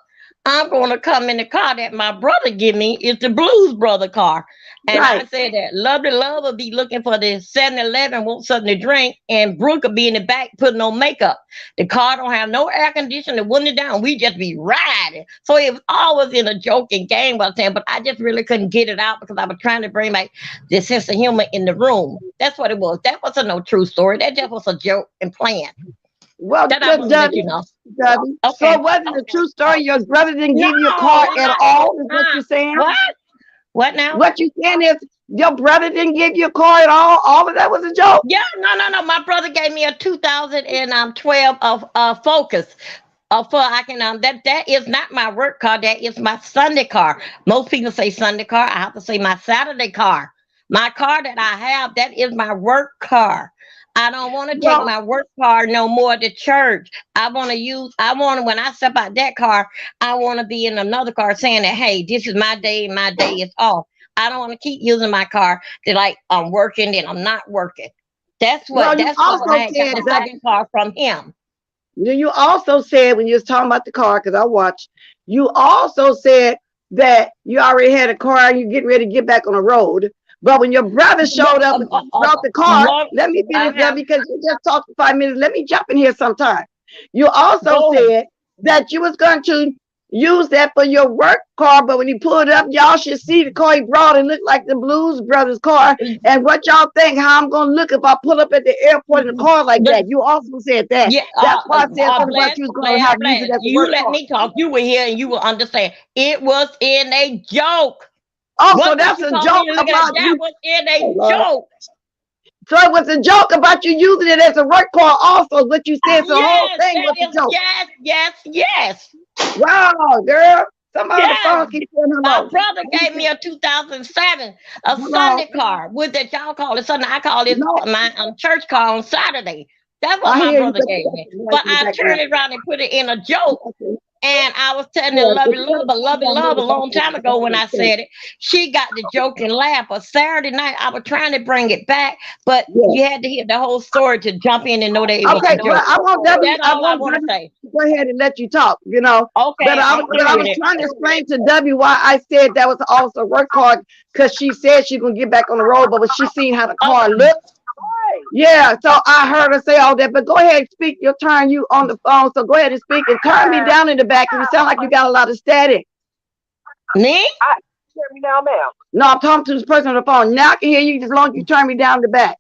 Speaker 3: I'm gonna come in the car that my brother give me. It's the Blues Brother car. And I
Speaker 1: Right.
Speaker 3: said that Lovely Love will be looking for the 7-Eleven, want something to drink, and Brooke will be in the back putting on makeup. The car don't have no air conditioning, the window down. We just be riding. So it was always in a joking game, I was saying, but I just really couldn't get it out because I was trying to bring like the sense of humor in the room. That's what it was. That wasn't no true story. That just was a joke and plan.
Speaker 1: Well,
Speaker 3: That I want to let you know.
Speaker 1: Debbie. So
Speaker 3: Okay.
Speaker 1: it wasn't a
Speaker 3: Okay.
Speaker 1: true story. Your brother didn't
Speaker 3: No,
Speaker 1: give you a car at all, is what
Speaker 3: uh,
Speaker 1: you're saying?
Speaker 3: what? What now?
Speaker 1: What you saying is your brother didn't give you a car at all? All of that was a joke?
Speaker 3: Yeah, no. My brother gave me a 2012 of Focus. For I can that is not my work car. That is my Sunday car. Most people say Sunday car. I have to say my Saturday car. My car that I have, that is my work car. I don't want to take
Speaker 1: Well,
Speaker 3: my work car no more to church. I want to use. I want to when I step out that car. I want to be in another car saying that, hey, this is my day. My day is off. I don't want to keep using my car to like I'm working and I'm not working. That's what.
Speaker 1: well, you
Speaker 3: That's why
Speaker 1: also
Speaker 3: I had got
Speaker 1: said
Speaker 3: the
Speaker 1: that
Speaker 3: second car from him.
Speaker 1: you also said when you was talking about the car, because I watched, you also said that you already had a car and you're getting ready to get back on the road. But when your brother showed up and brought the car,
Speaker 3: What
Speaker 1: let me
Speaker 3: I
Speaker 1: finish that
Speaker 3: have
Speaker 1: because you just talked for 5 minutes. Let me jump in here sometime. You also
Speaker 3: go ahead.
Speaker 1: said that you was going to use that for your work car, but when you pulled up, y'all should see the car he brought. It looked like the Blues Brothers car. And what y'all think, how I'm going to look if I pull up at the airport in a car like that? You also said that.
Speaker 3: Yeah,
Speaker 1: That's why I said something about
Speaker 3: bless,
Speaker 1: you was going to
Speaker 3: bless,
Speaker 1: have to use
Speaker 3: bless.
Speaker 1: it as a
Speaker 3: You
Speaker 1: work
Speaker 3: let
Speaker 1: car.
Speaker 3: me talk. You were here and you will understand. It was in a joke.
Speaker 1: Oh, so
Speaker 3: What
Speaker 1: that's
Speaker 3: you
Speaker 1: a
Speaker 3: told me
Speaker 1: joke
Speaker 3: to look at,
Speaker 1: about
Speaker 3: that
Speaker 1: you.
Speaker 3: was in
Speaker 1: Oh,
Speaker 3: a
Speaker 1: Lord.
Speaker 3: joke.
Speaker 1: So it was a joke about you using it as a work car also, what you said. So the whole
Speaker 3: Yes,
Speaker 1: thing
Speaker 3: that
Speaker 1: was a
Speaker 3: is,
Speaker 1: joke.
Speaker 3: yes.
Speaker 1: Wow, girl. Somebody on the
Speaker 3: Yes.
Speaker 1: phone keep saying
Speaker 3: My
Speaker 1: hello.
Speaker 3: brother gave me a 2007, a
Speaker 1: Hello.
Speaker 3: Sunday car. What that y'all call it Sunday? I call it
Speaker 1: No,
Speaker 3: my church car on Saturday. That's what
Speaker 1: I
Speaker 3: my
Speaker 1: hear you.
Speaker 3: brother gave me.
Speaker 1: Like
Speaker 3: But
Speaker 1: in the
Speaker 3: I turned
Speaker 1: background.
Speaker 3: it around and put it in a joke.
Speaker 1: Okay.
Speaker 3: And I was telling
Speaker 1: Yeah,
Speaker 3: Lovey
Speaker 1: it's
Speaker 3: Love, but Lovey
Speaker 1: down there
Speaker 3: Love
Speaker 1: in
Speaker 3: a
Speaker 1: the
Speaker 3: long time ago when I
Speaker 1: background.
Speaker 3: said it. She got the joke and laugh. But Saturday night, I was trying to bring it back, but
Speaker 1: Yeah.
Speaker 3: you had to hear the whole story to jump in and know that it was a
Speaker 1: Okay, well,
Speaker 3: joke.
Speaker 1: I want Debbie.
Speaker 3: That's
Speaker 1: I
Speaker 3: all I
Speaker 1: want
Speaker 3: want to
Speaker 1: Debbie
Speaker 3: say.
Speaker 1: to go ahead and let you talk. But
Speaker 3: Okay,
Speaker 1: I,
Speaker 3: I'm
Speaker 1: but I
Speaker 3: through with
Speaker 1: was
Speaker 3: it.
Speaker 1: trying to explain to Debbie why I said that was also work hard because she said she gonna get back on the road, but when she seen how the car
Speaker 3: Okay.
Speaker 1: looked, yeah. So I heard her say all that. But go ahead and speak. Your turn. You on the phone, so go ahead and speak and turn me down in the back. Cause it sound like you got a lot of static.
Speaker 3: Me?
Speaker 4: Hear me now, ma'am.
Speaker 1: No, I'm talking to this person on the phone. Now I can hear you as long as you turn me down in the back.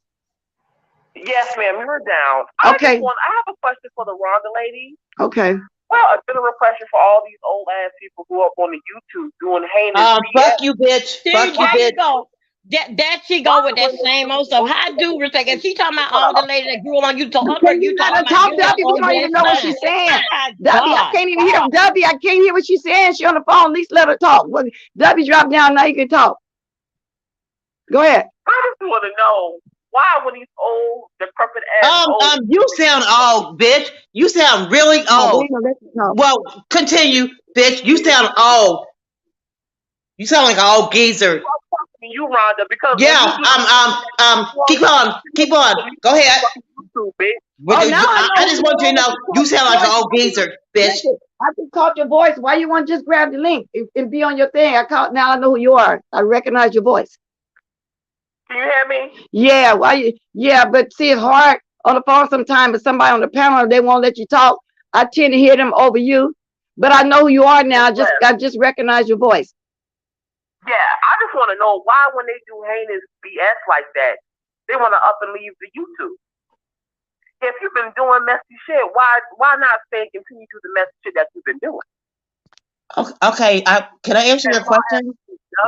Speaker 4: Yes, ma'am, you're down.
Speaker 1: Okay.
Speaker 4: I have a question for the Rhonda lady.
Speaker 1: Okay.
Speaker 4: Well, a general question for all these old ass people who up on the YouTube doing heinous
Speaker 2: Fuck
Speaker 4: BS.
Speaker 2: you, bitch.
Speaker 3: See,
Speaker 2: Fuck you,
Speaker 3: there you
Speaker 2: bitch.
Speaker 3: go. That she go with that same old stuff. I do respect. If she talking about all the ladies that grew on you, to her,
Speaker 1: Can
Speaker 3: you
Speaker 1: you let
Speaker 3: talking
Speaker 1: her
Speaker 3: about
Speaker 1: talk,
Speaker 3: you
Speaker 1: Debbie? We
Speaker 3: on
Speaker 1: don't
Speaker 3: this
Speaker 1: even know what
Speaker 3: line.
Speaker 1: she's saying.
Speaker 3: My
Speaker 1: Debbie, I
Speaker 3: God.
Speaker 1: can't even hear Debbie. I can't hear what she's saying. She on the phone. At least let her talk. Well, Debbie, drop down. Now you can talk. Go ahead.
Speaker 4: I just want to know why when these old, decrepit ass old.
Speaker 2: You sound old, bitch. You sound really
Speaker 1: No, we
Speaker 2: old.
Speaker 1: ain't gonna let you talk.
Speaker 2: Well, continue, bitch. You sound old. You sound like an old geezer.
Speaker 4: You, Rhonda, because when
Speaker 2: Yeah.
Speaker 4: you do
Speaker 2: Keep on. Go ahead.
Speaker 4: YouTube, bitch.
Speaker 1: Oh, now I know
Speaker 2: I
Speaker 1: who
Speaker 2: just
Speaker 1: you
Speaker 2: want you to
Speaker 1: are.
Speaker 2: know you sound like an old geezer, bitch.
Speaker 1: Listen, I just caught your voice. Why you want to just grab the link and be on your thing? Now I know who you are. I recognize your voice.
Speaker 4: Can you hear me?
Speaker 1: Yeah, why you? Yeah, but see, it's hard on the phone sometimes. But somebody on the panel, they won't let you talk. I tend to hear them over you, but I know who you are now. I just recognize your voice.
Speaker 4: Yeah, I just want to know why when they do heinous BS like that, they want to up and leave the YouTube. If you've been doing messy shit, why not stay and continue to do the messy shit that you've been doing?
Speaker 2: Okay. Can I answer your question?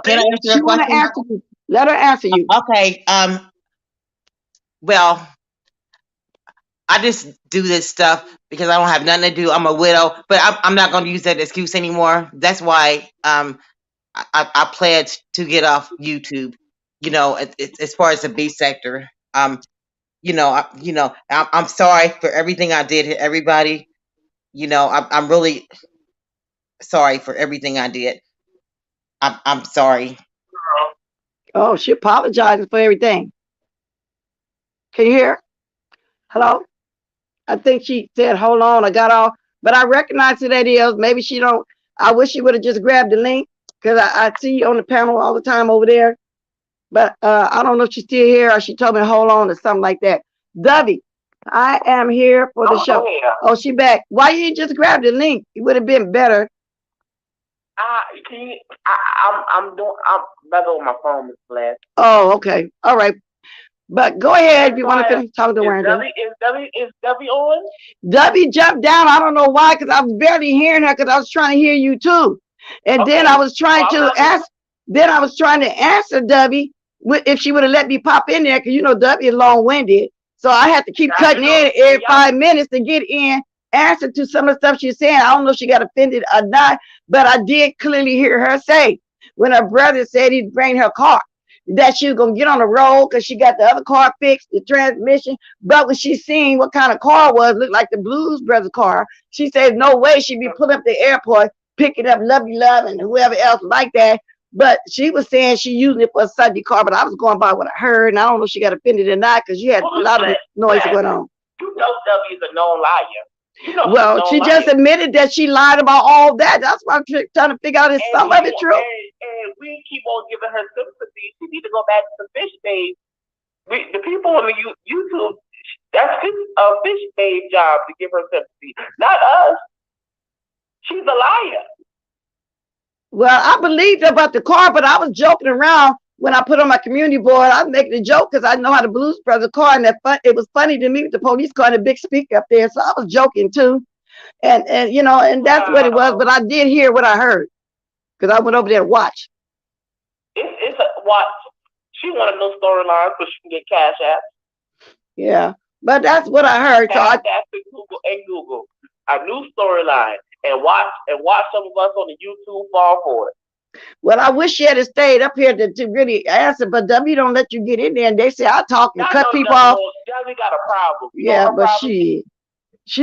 Speaker 2: Can I answer
Speaker 1: She
Speaker 2: your
Speaker 1: want to
Speaker 2: question?
Speaker 1: answer you. Let her answer you.
Speaker 2: Okay. Well, I just do this stuff because I don't have nothing to do. I'm a widow, but I'm not going to use that excuse anymore. That's why I pledged to get off YouTube. As far as the B sector, I'm sorry for everything I did to everybody. I'm really sorry for everything I did. I'm sorry.
Speaker 1: Oh, she apologizing for everything. Can you hear? Hello? I think she said, hold on, I got off. But I recognize who that is. Maybe she don't. I wish she would have just grabbed the link because I see you on the panel all the time over there. But I don't know if she's still here or she told me to hold on or something like that. Dovey, I am here for the show. Oh, she back. Why you didn't just grab the link? It would have been better.
Speaker 4: I'm better on my phone, Miss Blast.
Speaker 1: Oh, okay. All right. But go ahead if you want to finish talking to Randall.
Speaker 4: Is Debbie on?
Speaker 1: Debbie jumped down. I don't know why, because I was barely hearing her because I was trying to hear you too. And
Speaker 4: Okay.
Speaker 1: then I was trying to ask, then I was trying to answer Debbie if she would have let me pop in there, because you know Debbie is long-winded. So I had to keep cutting in every 5 minutes to get in answer to some of the stuff she's saying. I don't know if she got offended or not, but I did clearly hear her say when her brother said he'd bring her car, that she was going to get on the road because she got the other car fixed, the transmission. But when she seen what kind of car it was, looked like the Blues Brothers car, she said no way she'd be pulling up the airport, picking up Lovey Love and whoever else like that. But she was saying she using it for a Sunday car, but I was going by what I heard, and I don't know if she got offended or not because you had a lot of noise going on.
Speaker 4: You know Debbie is a known liar. You know
Speaker 1: well, she just admitted that she lied about all that. That's why I'm trying to figure out if some of it true.
Speaker 4: And we keep on giving her sympathy. She need to go back to Fish Babe. The people on the YouTube, that's Fish Babe job to give her sympathy, not us. She's a liar.
Speaker 1: Well, I believed about the car, but I was joking around when I put on my community board. I was making a joke because I know how the Blues Brothers car, and it was funny to me with the police car and the big speaker up there. So I was joking too, and you know, and that's what it was. But I did hear what I heard because I went over there to watch.
Speaker 4: It's a watch. She wanted no storylines so she can get cash apps.
Speaker 1: Yeah, but that's what I heard. So I
Speaker 4: Google a new storyline and watch some of us on the YouTube fall for it.
Speaker 1: Well, I wish she had stayed up here to really answer, but W don't let you get in there, and they say I talk and cut people off.
Speaker 4: W got a problem.
Speaker 1: Yeah, but she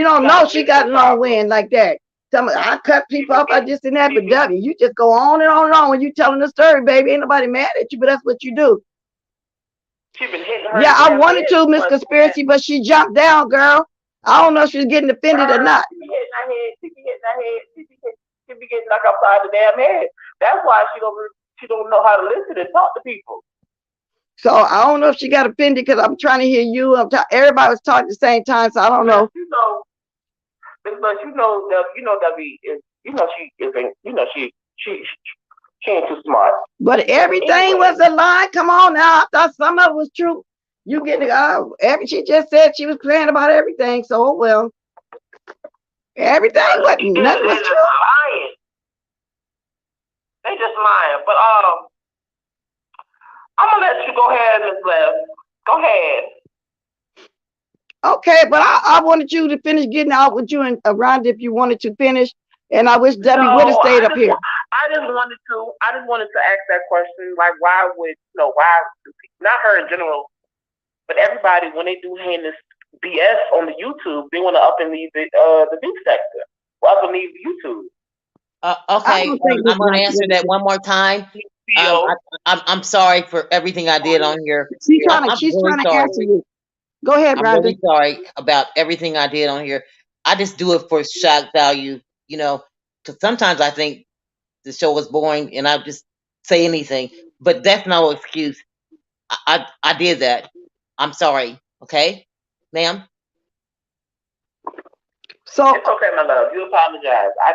Speaker 1: don't know she got long wind like that. Tell me, I cut people off. I just didn't have a W. You just go on and on and on when you telling the story, baby. Ain't nobody mad at you, but that's what you do.
Speaker 4: She been hitting her.
Speaker 1: Yeah, I wanted to, Miss Conspiracy, but she jumped down, girl. I don't know if she was getting offended or not.
Speaker 4: She be hitting her head. She be hitting her head. She be getting knocked upside the damn head. That's why she don't know how to listen and talk to people.
Speaker 1: So I don't know if she got offended because I'm trying to hear you. Everybody was talking at the same time, so I don't know.
Speaker 4: But Debbie is, she ain't too smart.
Speaker 1: But everything was a lie. Come on now, I thought some of it was true. You get she just said she was playing about everything. So well, everything wasn't nothing was true.
Speaker 4: Lying. They just lying. But I'm gonna let you go ahead, Miss Les. Go ahead.
Speaker 1: Okay, but I wanted you to finish getting out with you and around if you wanted to finish, and I wish Debbie would have stayed up here.
Speaker 4: I just wanted to ask that question, like why not her in general, but everybody when they do heinous BS on the YouTube, they want to up and leave the news sector. Well, up and leave YouTube.
Speaker 2: Okay, I'm going to answer that one more time. I'm sorry for everything I did on here.
Speaker 1: She's trying to answer you. Go ahead, Brandon.
Speaker 2: I'm really sorry about everything I did on here. I just do it for shock value, because sometimes I think the show was boring and I just say anything, but that's no excuse. I did that. I'm sorry. Okay, ma'am.
Speaker 1: So
Speaker 4: it's okay, my love. You apologize. I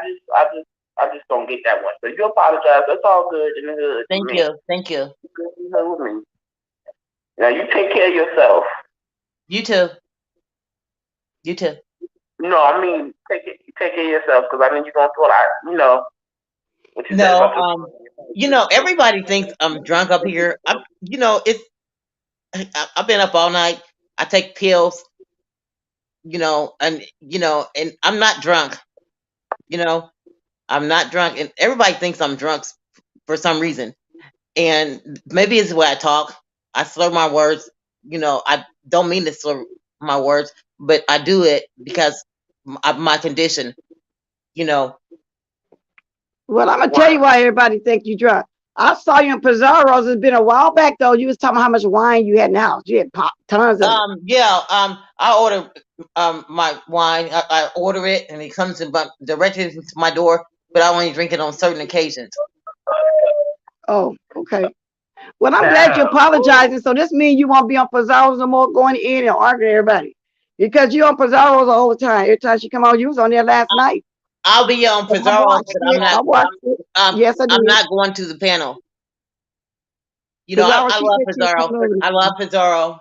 Speaker 4: just don't get that one. So you apologize. That's all good in the hood.
Speaker 2: Thank you. Thank you.
Speaker 4: Good in the hood with me. Now you take care of yourself.
Speaker 2: You too. You too.
Speaker 4: No, I mean take care of yourself because I mean you're gonna feel like
Speaker 2: No, everybody thinks I'm drunk up here. I've been up all night. I take pills. And I'm not drunk. I'm not drunk, and everybody thinks I'm drunk for some reason. And maybe it's the way I talk. I slur my words. I don't mean to slur my words, but I do it because of my condition.
Speaker 1: Well, I'm gonna tell you why everybody think you drunk. I saw you in Pizarro's. It's been a while back though. You was talking about how much wine you had in the house. You had tons of it.
Speaker 2: Yeah. I order my wine. I order it, and it comes directly to my door. But I only drink it on certain occasions.
Speaker 1: Oh, okay. Well, I'm glad you're apologizing. So this means you won't be on Pizarro's no more, going in and arguing everybody, because you're on Pizarro's all the time. Every time she come on, you was on there last night.
Speaker 2: I'll be on Pizarro's, but
Speaker 1: yes, I do.
Speaker 2: I'm not going to the panel. I love Pizarro. I love Pizarro.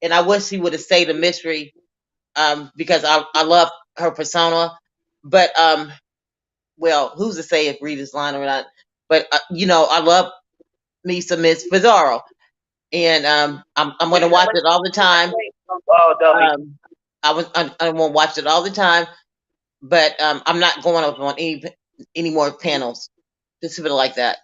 Speaker 2: and I wish she would have stayed a mystery, because I love her persona. But well, who's to say if Rita's lying or not? But I love me some Miss Pizarro, and I'm going to watch it all the time. I'm going to watch it all the time, but I'm not going up on any more panels. Just put it like that.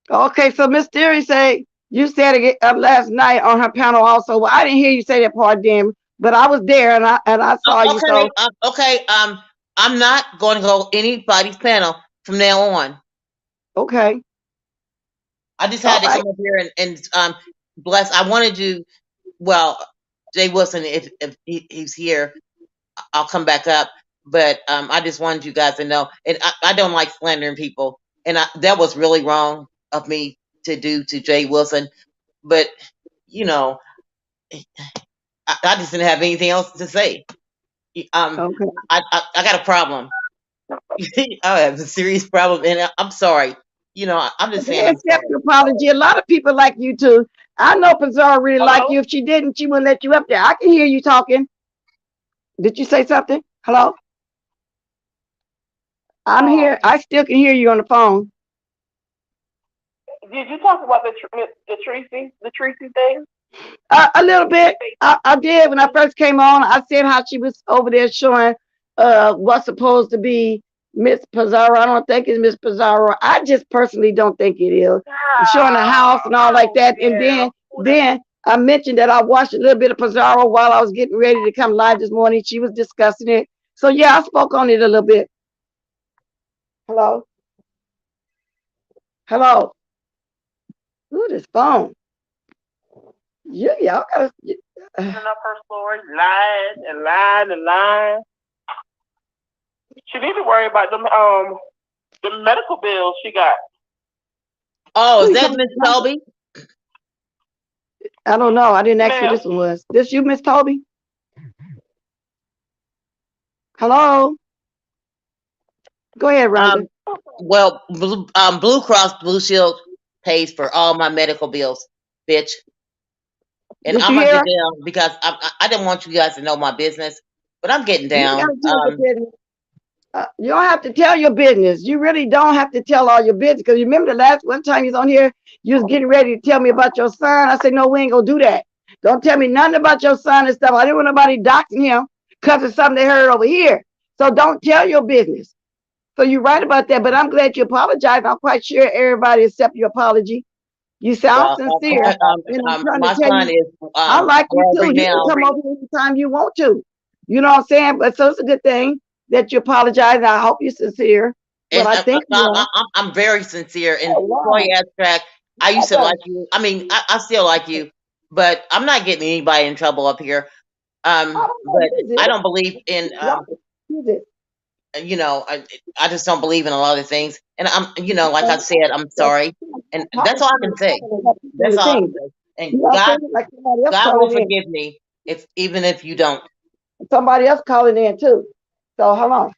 Speaker 1: Okay, so Miss Theory say you said it last night on her panel also. Well, I didn't hear you say that part, then, but I was there and I saw you. So
Speaker 2: Okay, I'm not going to go anybody's panel from now on.
Speaker 1: Okay.
Speaker 2: I just had to come up here and bless. I wanted to. Well, Jay Wilson, if he's here, I'll come back up. But I just wanted you guys to know, and I don't like slandering people, and that was really wrong of me to do to Jay Wilson. But I just didn't have anything else to say.
Speaker 1: Okay.
Speaker 2: I got a problem. I have a serious problem, and I'm sorry. I'm just saying. I'm
Speaker 1: Accept
Speaker 2: sorry.
Speaker 1: your apology. A lot of people like you too. I know Pizarro really like you. If she didn't, she wouldn't let you up there. I can hear you talking. Did you say something? Hello? I'm here. I still can hear you on the phone.
Speaker 4: Did you talk about the Tracy thing?
Speaker 1: A little bit. I did when I first came on. I said how she was over there showing what's supposed to be Miss Pizarro. I don't think it's Miss Pizarro. I just personally don't think it is. Showing the house and all like that. And then I mentioned that I watched a little bit of Pizarro while I was getting ready to come live this morning. She was discussing it. So yeah, I spoke on it a little bit. Hello? Hello? Ooh, this phone. Y'all gotta
Speaker 4: up her story, lying. She needs to worry about them the medical bills she got.
Speaker 2: Oh, is that Miss Toby?
Speaker 1: I don't know. I didn't ask who this one was. This you, Miss Toby? Hello? Go ahead, Rhonda.
Speaker 2: Well, Blue Cross Blue Shield pays for all my medical bills, bitch. And I'm gonna get down because I didn't want you guys to know my business, but I'm getting down.
Speaker 1: You don't have to tell your business. You really don't have to tell all your business. Because you remember the last one time you was on here, you was getting ready to tell me about your son. I said, no, we ain't gonna do that. Don't tell me nothing about your son and stuff. I didn't want nobody doxing him because of something they heard over here. So don't tell your business. So you're right about that, but I'm glad you apologized. I'm quite sure everybody accept your apology. You sound sincere.
Speaker 2: My son is
Speaker 1: I like you too. You can come over anytime you want to. You know what I'm saying? But so it's a good thing that you apologize. I hope you're sincere. But I think
Speaker 2: I'm very sincere. And Troy Abstract, I used to like you. I mean, I still like you, but I'm not getting anybody in trouble up here. But I don't believe in I just don't believe in a lot of things. And I'm like I said, I'm sorry. And that's all I can say. That's all I can say. And God will forgive me even if you don't.
Speaker 1: Somebody else calling in too. So hold on.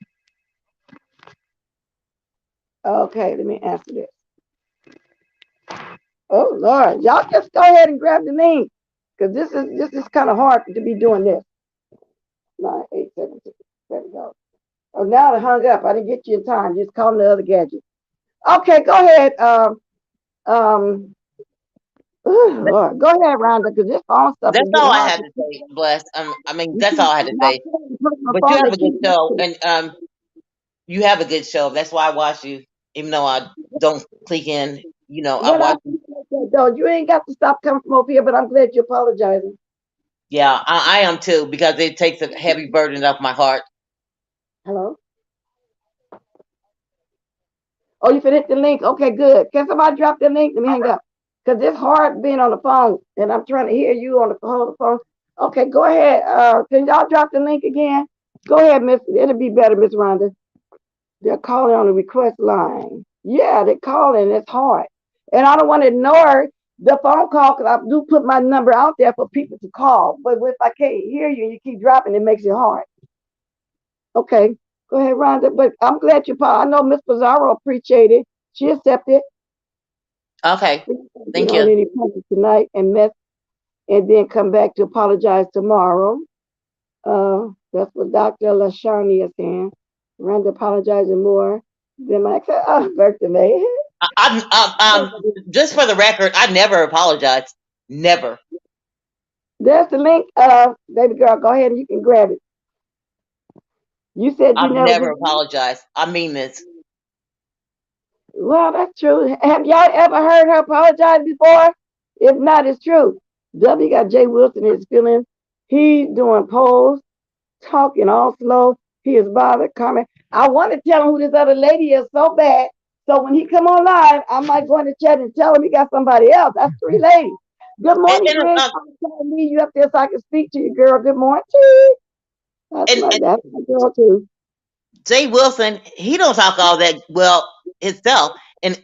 Speaker 1: Okay, let me answer this. Oh Lord, y'all just go ahead and grab the link. Because this is kind of hard to be doing this. 9876. There we go. Oh, now it hung up. I didn't get you in time. Just calling the other gadget. Okay, go ahead. Lord. Go ahead, Rhonda, because this phone stuff.
Speaker 2: That's all I had to say, Bless. I mean, that's all I had to say. But you have a good show, and you have a good show. That's why I watch you, even though I don't click in. I watch you.
Speaker 1: You ain't got to stop coming from over here, but I'm glad you're apologizing.
Speaker 2: Yeah, I am too, because it takes a heavy burden off my heart.
Speaker 1: Hello? Oh, you can hit the link. Okay, good. Can somebody drop the link? Let me hang up. Because it's hard being on the phone, and I'm trying to hear you on the phone. Okay, go ahead. Can y'all drop the link again? Go ahead, Miss. It'll be better, Miss Rhonda. They're calling on the request line. Yeah, they're calling. It's hard. And I don't want to ignore the phone call because I do put my number out there for people to call. But if I can't hear you and you keep dropping, it makes it hard. Okay, go ahead, Rhonda. But I'm glad you I know Miss Pizarro appreciated it. She accepted.
Speaker 2: Okay, thank you.
Speaker 1: Any tonight and Miss and then come back to apologize tomorrow. That's what Dr. Lashani is saying. Randa apologizing more than my ex. Oh, birthday man.
Speaker 2: I'm just for the record, I never apologize. Never.
Speaker 1: There's the link. Baby girl, go ahead and you can grab it. You said you
Speaker 2: I've
Speaker 1: never
Speaker 2: never
Speaker 1: did.
Speaker 2: apologized. I mean this.
Speaker 1: Well, that's true. Have y'all ever heard her apologize before? If not, it's true. W got Jay Wilson in his feelings. He's doing polls, talking all slow. He is bothered, comment. I want to tell him who this other lady is so bad. So when he come on live, I might go in the chat and tell him he got somebody else. That's 3 ladies. Good morning,
Speaker 2: And,
Speaker 1: Gwen.
Speaker 2: um,
Speaker 1: I'm trying to leave you up there so I can speak to you, girl. Good morning. That's
Speaker 2: and
Speaker 1: my girl too.
Speaker 2: Jay Wilson, he don't talk all that well himself and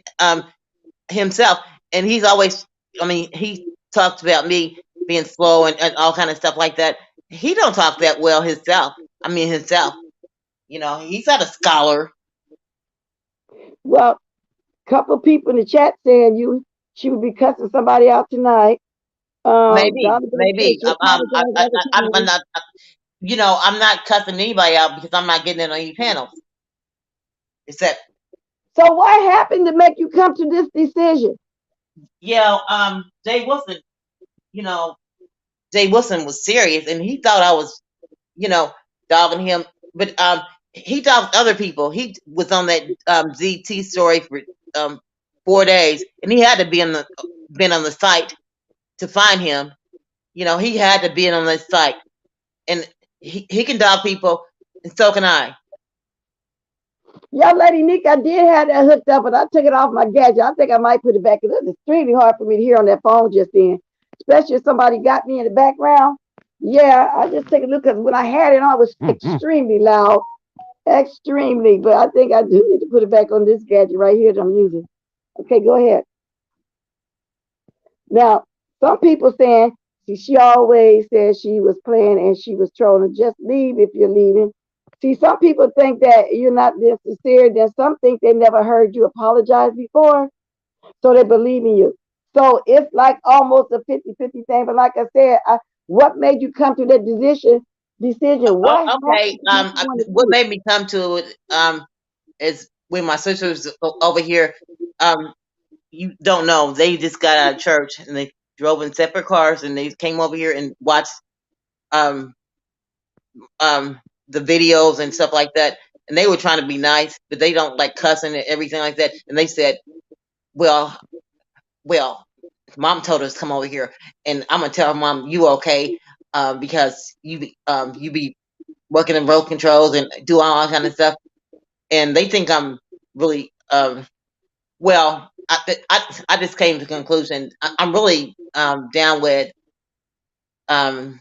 Speaker 2: himself, and he's always. I mean, he talks about me being slow and all kind of stuff like that. He don't talk that well himself. I mean, himself. You know, he's not a scholar.
Speaker 1: Well, couple people in the chat saying she would be cussing somebody out tonight.
Speaker 2: Maybe,
Speaker 1: Donna
Speaker 2: maybe.
Speaker 1: she apologized all the
Speaker 2: I'm
Speaker 1: time.
Speaker 2: not. You know, I'm not cussing anybody out because I'm not getting in on any panels. Except,
Speaker 1: So what happened to make you come to this decision?
Speaker 2: yeah, Jay Wilson. You know, Jay Wilson was serious, and he thought I was, you know, dogging him. But he dogged other people. He was on that ZT story for 4 days, and he had to be been on the site to find him. You know, he had to be on the site, and he can dog people, and so can I.
Speaker 1: Young lady Nick, I did have that hooked up, but I took it off my gadget. I think I might put it back. It's extremely hard for me to hear on that phone just then, especially if somebody got me in the background. Yeah, I just take a look because when I had it on, it was extremely loud, extremely. But I think I do need to put it back on this gadget right here that I'm using. Okay, go ahead. Now, some people saying she always said she was playing and she was trolling. Just leave if you're leaving. See, some people think that you're not being sincere. Then some think they never heard you apologize before, so they believe in you. So it's like almost a 50-50 thing. But like I said, what made you come to that decision? What
Speaker 2: Okay.
Speaker 1: happened to make you want to
Speaker 2: What
Speaker 1: do it?
Speaker 2: made me come to it is when my sisters over here. You don't know. They just got out of church and they drove in separate cars and they came over here and watched um the videos and stuff like that. And they were trying to be nice, but they don't like cussing and everything like that. And they said, "Well, well, mom told us to come over here, and I'm gonna tell her, mom, you okay? Because you be working in road controls and do all that kind of stuff." And they think I'm really well. I just came to the conclusion I'm really down with um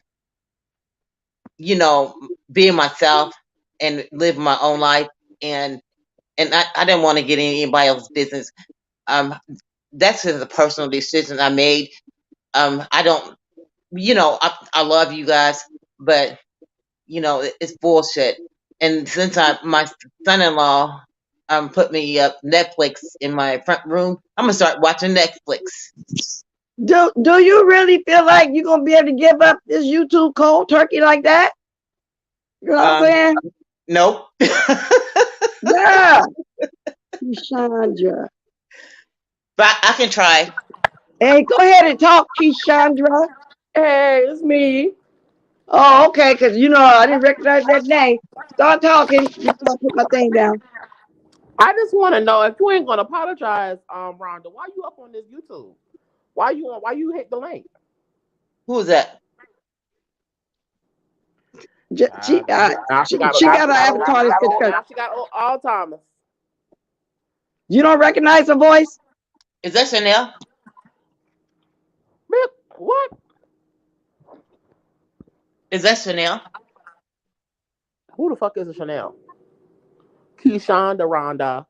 Speaker 2: you know, being myself and live my own life, and I didn't want to get in anybody else's business. Um, that's just a personal decision I made. I don't, you know, I love you guys, but you know, it's bullshit. And since my son-in-law put me up Netflix in my front room, I'm gonna start watching Netflix.
Speaker 1: Do you really feel like you're gonna be able to give up this YouTube cold turkey like that? You know what I'm
Speaker 2: Um,
Speaker 1: saying?
Speaker 2: nope.
Speaker 1: Yeah. Keyshandra.
Speaker 2: But I can try.
Speaker 1: Hey, go ahead and talk, Keyshandra.
Speaker 5: Hey, it's me.
Speaker 1: Oh, okay, because you know I didn't recognize that name. Start talking before I put my thing down.
Speaker 5: I just want to know if you ain't gonna apologize, Rhonda. Why you up on this YouTube? Why you hit the link?
Speaker 2: Who is that?
Speaker 1: She
Speaker 5: Now she got
Speaker 1: got her avatar that's picture.
Speaker 5: now she got Alzheimer's.
Speaker 1: You don't recognize her voice?
Speaker 2: Is that Chanel?
Speaker 5: What?
Speaker 2: Is that Chanel?
Speaker 5: Who the fuck is a Chanel? Keyshawnda Rhonda.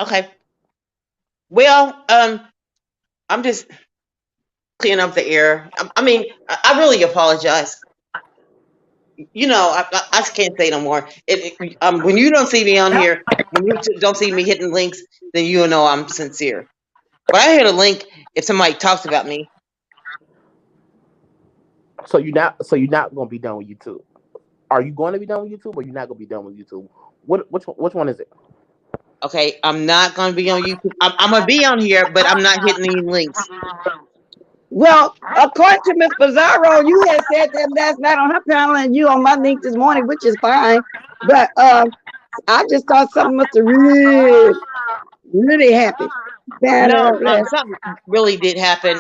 Speaker 2: Okay. Well, I'm just cleaning up the air. I mean, I really apologize. You know, I can't say no more. When you don't see me on here, when you don't see me hitting links, then you know I'm sincere. But I hit a link if somebody talks about me,
Speaker 5: So you're not gonna be done with YouTube. Are you going to be done with YouTube, or you're not gonna be done with YouTube? Which one is it?
Speaker 2: Okay, I'm not gonna be on YouTube. I'm gonna be on here, but I'm not hitting any links.
Speaker 1: Well, according to Miss Pizarro, you had said that last night on her panel, and you on my link this morning, which is fine. But I just thought something must have really happened.
Speaker 2: No,
Speaker 1: Banner, bless.
Speaker 2: something really did happen.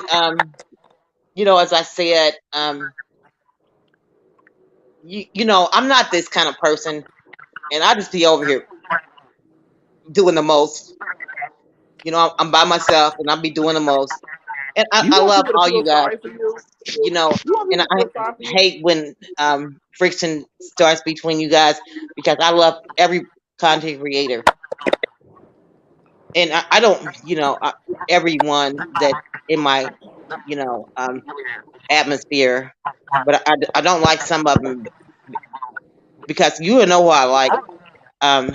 Speaker 2: As I said, I'm not this kind of person, and I just be over here doing the most. I'm by myself, and I'll be doing the most. And
Speaker 5: You
Speaker 2: I
Speaker 5: want
Speaker 2: love
Speaker 5: people to
Speaker 2: all you
Speaker 5: feel
Speaker 2: guys.
Speaker 5: sorry for you? You want
Speaker 2: And
Speaker 5: people to
Speaker 2: I
Speaker 5: feel sorry for you?
Speaker 2: hate when friction starts between you guys because I love every content creator, and I don't, everyone that in my, atmosphere, but I don't like some of them because you will know who I like. Um,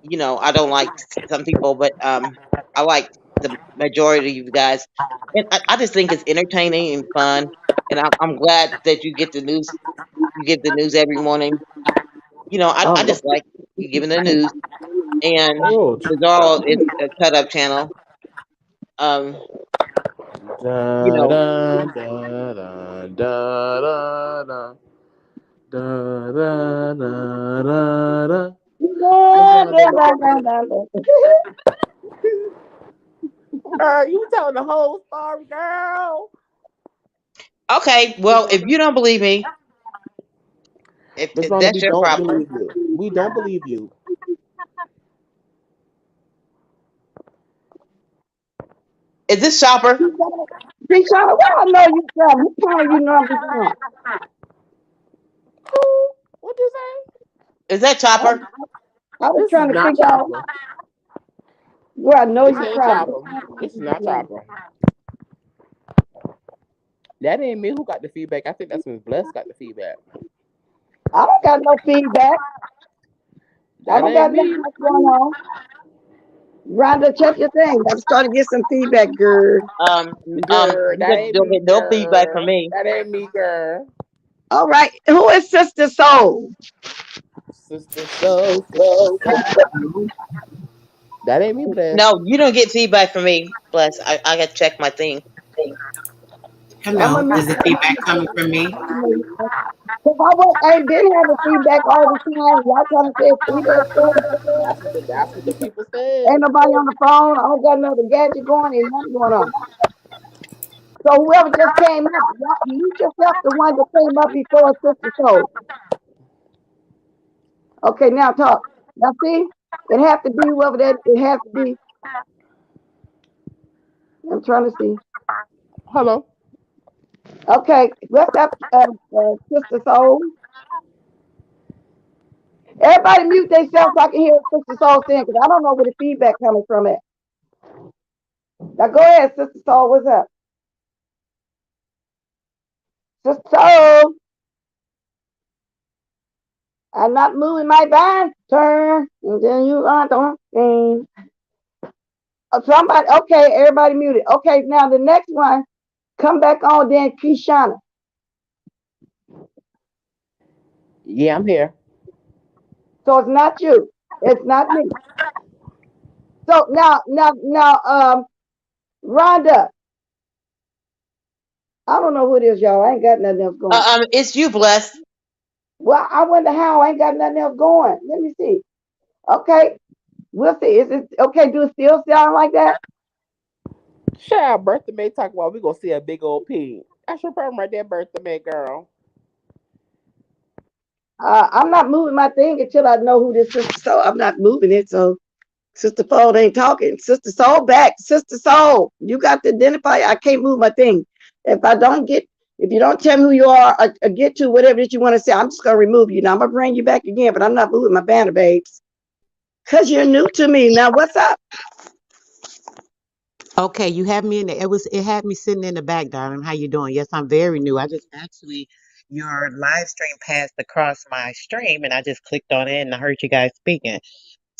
Speaker 2: I don't like some people, but I like the majority of you guys, and I just think it's entertaining and fun, and I'm glad that you get the news. You get the news every morning. I
Speaker 1: Oh,
Speaker 2: just like you giving the news, and
Speaker 5: Oh,
Speaker 2: Bizarro is a cut up channel. Um, you
Speaker 5: da
Speaker 2: know,
Speaker 5: da da da da da da da da da da.
Speaker 1: da, da, da, da, da.
Speaker 5: Girl, you telling the whole story, girl.
Speaker 2: okay, well, if you don't believe me,
Speaker 5: Miss
Speaker 2: if
Speaker 5: Ronda,
Speaker 2: that's
Speaker 5: we
Speaker 2: your
Speaker 5: don't
Speaker 2: problem,
Speaker 5: believe you. We don't believe you.
Speaker 2: is this Shopper?
Speaker 1: Krishana, where I know you from? What town you know I'm from?
Speaker 5: Who? What you say?
Speaker 2: Is that
Speaker 1: I,
Speaker 2: Chopper?
Speaker 1: I was
Speaker 5: This is
Speaker 1: trying to
Speaker 5: not
Speaker 1: figure out
Speaker 5: Chopper.
Speaker 1: where I know
Speaker 5: This
Speaker 1: you
Speaker 5: ain't
Speaker 1: from.
Speaker 5: Chopper. This is not Chopper. That ain't me who got the feedback. I think that's Miss Bless got the feedback.
Speaker 1: I don't got no feedback. I
Speaker 5: That
Speaker 1: don't
Speaker 5: ain't
Speaker 1: got
Speaker 5: me.
Speaker 1: nothing else going on. Rhonda, check your thing. I'm starting to get some feedback, girl.
Speaker 5: Girl, that
Speaker 2: You
Speaker 5: ain't
Speaker 2: don't
Speaker 5: me,
Speaker 2: get no feedback from
Speaker 5: girl.
Speaker 2: me.
Speaker 5: That ain't me, girl.
Speaker 1: All right. Who is Sister Soul?
Speaker 5: Sister Soul, Sister Soul. That ain't me, Bless.
Speaker 2: No, you don't get feedback from me. Bless. I got to check my thing.
Speaker 1: I'm
Speaker 6: Hello,
Speaker 1: gonna
Speaker 6: is the feedback coming from me?
Speaker 1: because I ain't been having feedback all the time. Y'all trying to say feedback stuff.
Speaker 5: That's what the people said.
Speaker 1: Ain't nobody on the phone. I don't got another gadget going. Ain't nothing going on. So whoever just came up, you yourself the one that came up before Sister Soul. Okay, now talk. Now see, it has to be whoever that. It has to be. I'm trying to see.
Speaker 5: Hello.
Speaker 1: Okay, what's up, Sister Soul? Everybody mute themselves so I can hear what Sister Soul saying because I don't know where the feedback coming from at. Now go ahead, Sister Soul. What's up, Sister Soul? I'm not moving my band. Turn until you are done. Somebody, okay, everybody muted. Okay, now the next one, come back on then, Kishana.
Speaker 5: Yeah, I'm here.
Speaker 1: So it's not you. It's not me. So now, Rhonda. I don't know who it is, y'all. I ain't got nothing else going.
Speaker 2: It's you, Bless.
Speaker 1: Well, I wonder how I ain't got nothing else going. Let me see. Okay, we'll see. Is it okay? Do it still sound like that?
Speaker 5: Child, Bertha May talk about we gonna see a big old pig. That's your problem right there, Bertha May girl.
Speaker 1: I'm not moving my thing until I know who this is. So I'm not moving it. So Sister Paul ain't talking. Sister Soul back. Sister Soul, you got to identify. I can't move my thing. If you don't tell me who you are or get to whatever that you want to say, I'm just going to remove you. Now I'm going to bring you back again, but I'm not moving my banner, babes. Because you're new to me. Now, what's up?
Speaker 6: Okay, you have me in there. It had me sitting in the back, darling. How you doing? Yes, I'm very new. I just actually your live stream passed across my stream and I just clicked on it and I heard you guys speaking.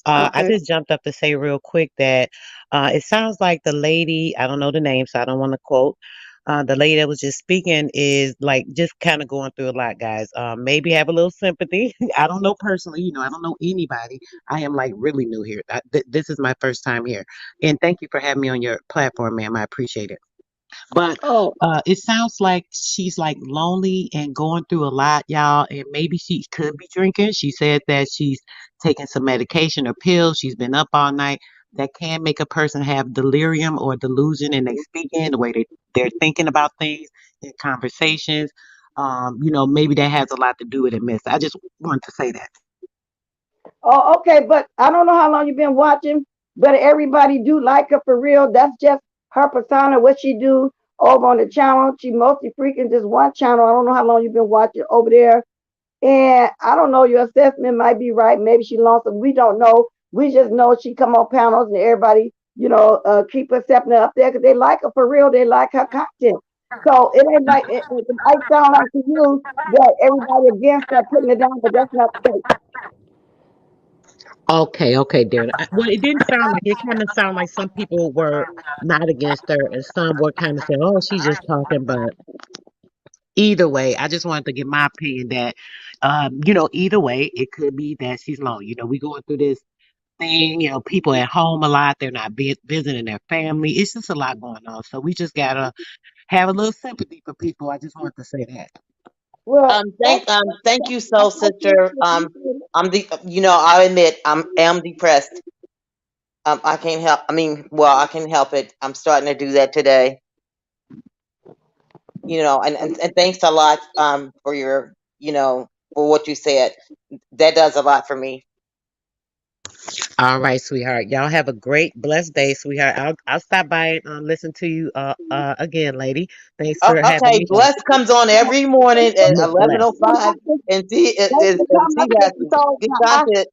Speaker 6: I
Speaker 1: Okay.
Speaker 6: just jumped up to say real quick that it sounds like the lady, I don't know the name, so I don't want to quote, The lady that was just speaking is like just kind of going through a lot, guys. Maybe have a little sympathy. I don't know personally, I don't know anybody. I am like really new here. This is my first time here, and thank you for having me on your platform, ma'am. I appreciate it. But
Speaker 1: Oh,
Speaker 6: it sounds like she's like lonely and going through a lot, y'all. And maybe she could be drinking. She said that she's taking some medication or pills. She's been up all night. That can make a person have delirium or delusion, and they speaking the way they're thinking about things in conversations. Maybe that has a lot to do with it, miss. I just wanted to say that.
Speaker 1: oh, okay, but I don't know how long you've been watching, but everybody do like her for real. That's just her persona, what she do over on the channel. She mostly freaking just one channel. I don't know how long you've been watching over there. And I don't know, your assessment might be right. Maybe she lost them. We don't know. We just know she come on panels and everybody, keep accepting her up there because they like her for real. They like her content. So it ain't like it might sound like to you that everybody against her putting it down, but that's not the case.
Speaker 6: Okay, okay, Darren. Well, it didn't sound like it. Kind of sound like some people were not against her, and some were kind of saying, "Oh, she's just talking." But either way, I just wanted to give my opinion that, either way, it could be that she's lonely. We going through this thing. People at home a lot. They're not visiting their family. It's just a lot going on. So we just gotta have a little sympathy for people. I just wanted to say that.
Speaker 1: Well,
Speaker 2: Thank you,
Speaker 1: I
Speaker 2: soul sister.
Speaker 1: appreciate it.
Speaker 2: I'm I admit am depressed. I can't help. I mean, well, I can help it. I'm starting to do that today. And thanks a lot for your for what you said. That does a lot for me.
Speaker 6: All right, sweetheart. Y'all have a great, blessed day, sweetheart. I'll stop by and listen to you again, lady. Thanks for having
Speaker 2: Okay,
Speaker 6: me on.
Speaker 2: Bless comes on every morning at
Speaker 6: Miss Bless.
Speaker 2: 11:05, and
Speaker 1: Thanks for
Speaker 2: and
Speaker 1: coming
Speaker 2: see
Speaker 1: up here.
Speaker 2: that
Speaker 1: So
Speaker 2: get content.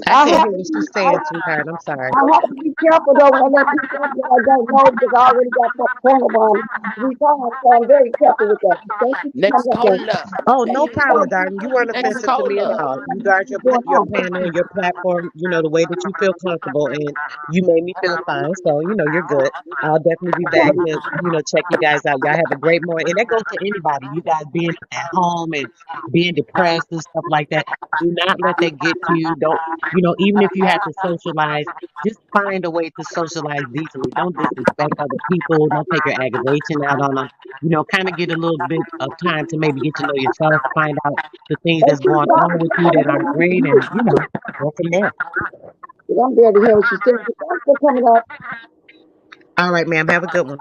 Speaker 6: I
Speaker 1: I
Speaker 6: can't
Speaker 1: have
Speaker 6: hear
Speaker 1: to
Speaker 6: what
Speaker 1: be,
Speaker 6: she's saying, sweetheart. I'm sorry.
Speaker 1: I have to be careful though when I let people up that I don't know because I already got that corner on 3 times. So I'm very careful with that. Thank you for
Speaker 5: Next
Speaker 1: coming up there.
Speaker 5: caller.
Speaker 6: Oh, no
Speaker 5: Hey,
Speaker 1: So,
Speaker 6: problem, darling. You weren't
Speaker 5: next
Speaker 6: offensive to me at
Speaker 5: caller.
Speaker 6: all. You guard
Speaker 1: what's
Speaker 6: your
Speaker 1: going on?
Speaker 6: panel and your platform, the way that you feel comfortable, and you made me feel fine. So, you're good. I'll definitely be back to, check you guys out. Y'all have a great morning. And that goes to anybody. You guys being at home and being depressed and stuff like that. Do not let that get to you. Don't, even if you have to socialize, just find a way to socialize decently. Don't disrespect other people. Don't take your aggravation out on them. Kind of get a little bit of time to maybe get to know yourself, find out the things
Speaker 1: Hey,
Speaker 6: that's
Speaker 1: keep
Speaker 6: going on
Speaker 1: talking.
Speaker 6: with
Speaker 1: I
Speaker 6: you
Speaker 1: gotta
Speaker 6: that
Speaker 1: get
Speaker 6: aren't
Speaker 1: off of
Speaker 6: great
Speaker 1: you.
Speaker 6: and, go from there.
Speaker 1: 'Cause I'm there to hear what she said. But thanks for coming up.
Speaker 6: All right, ma'am. Have a good one.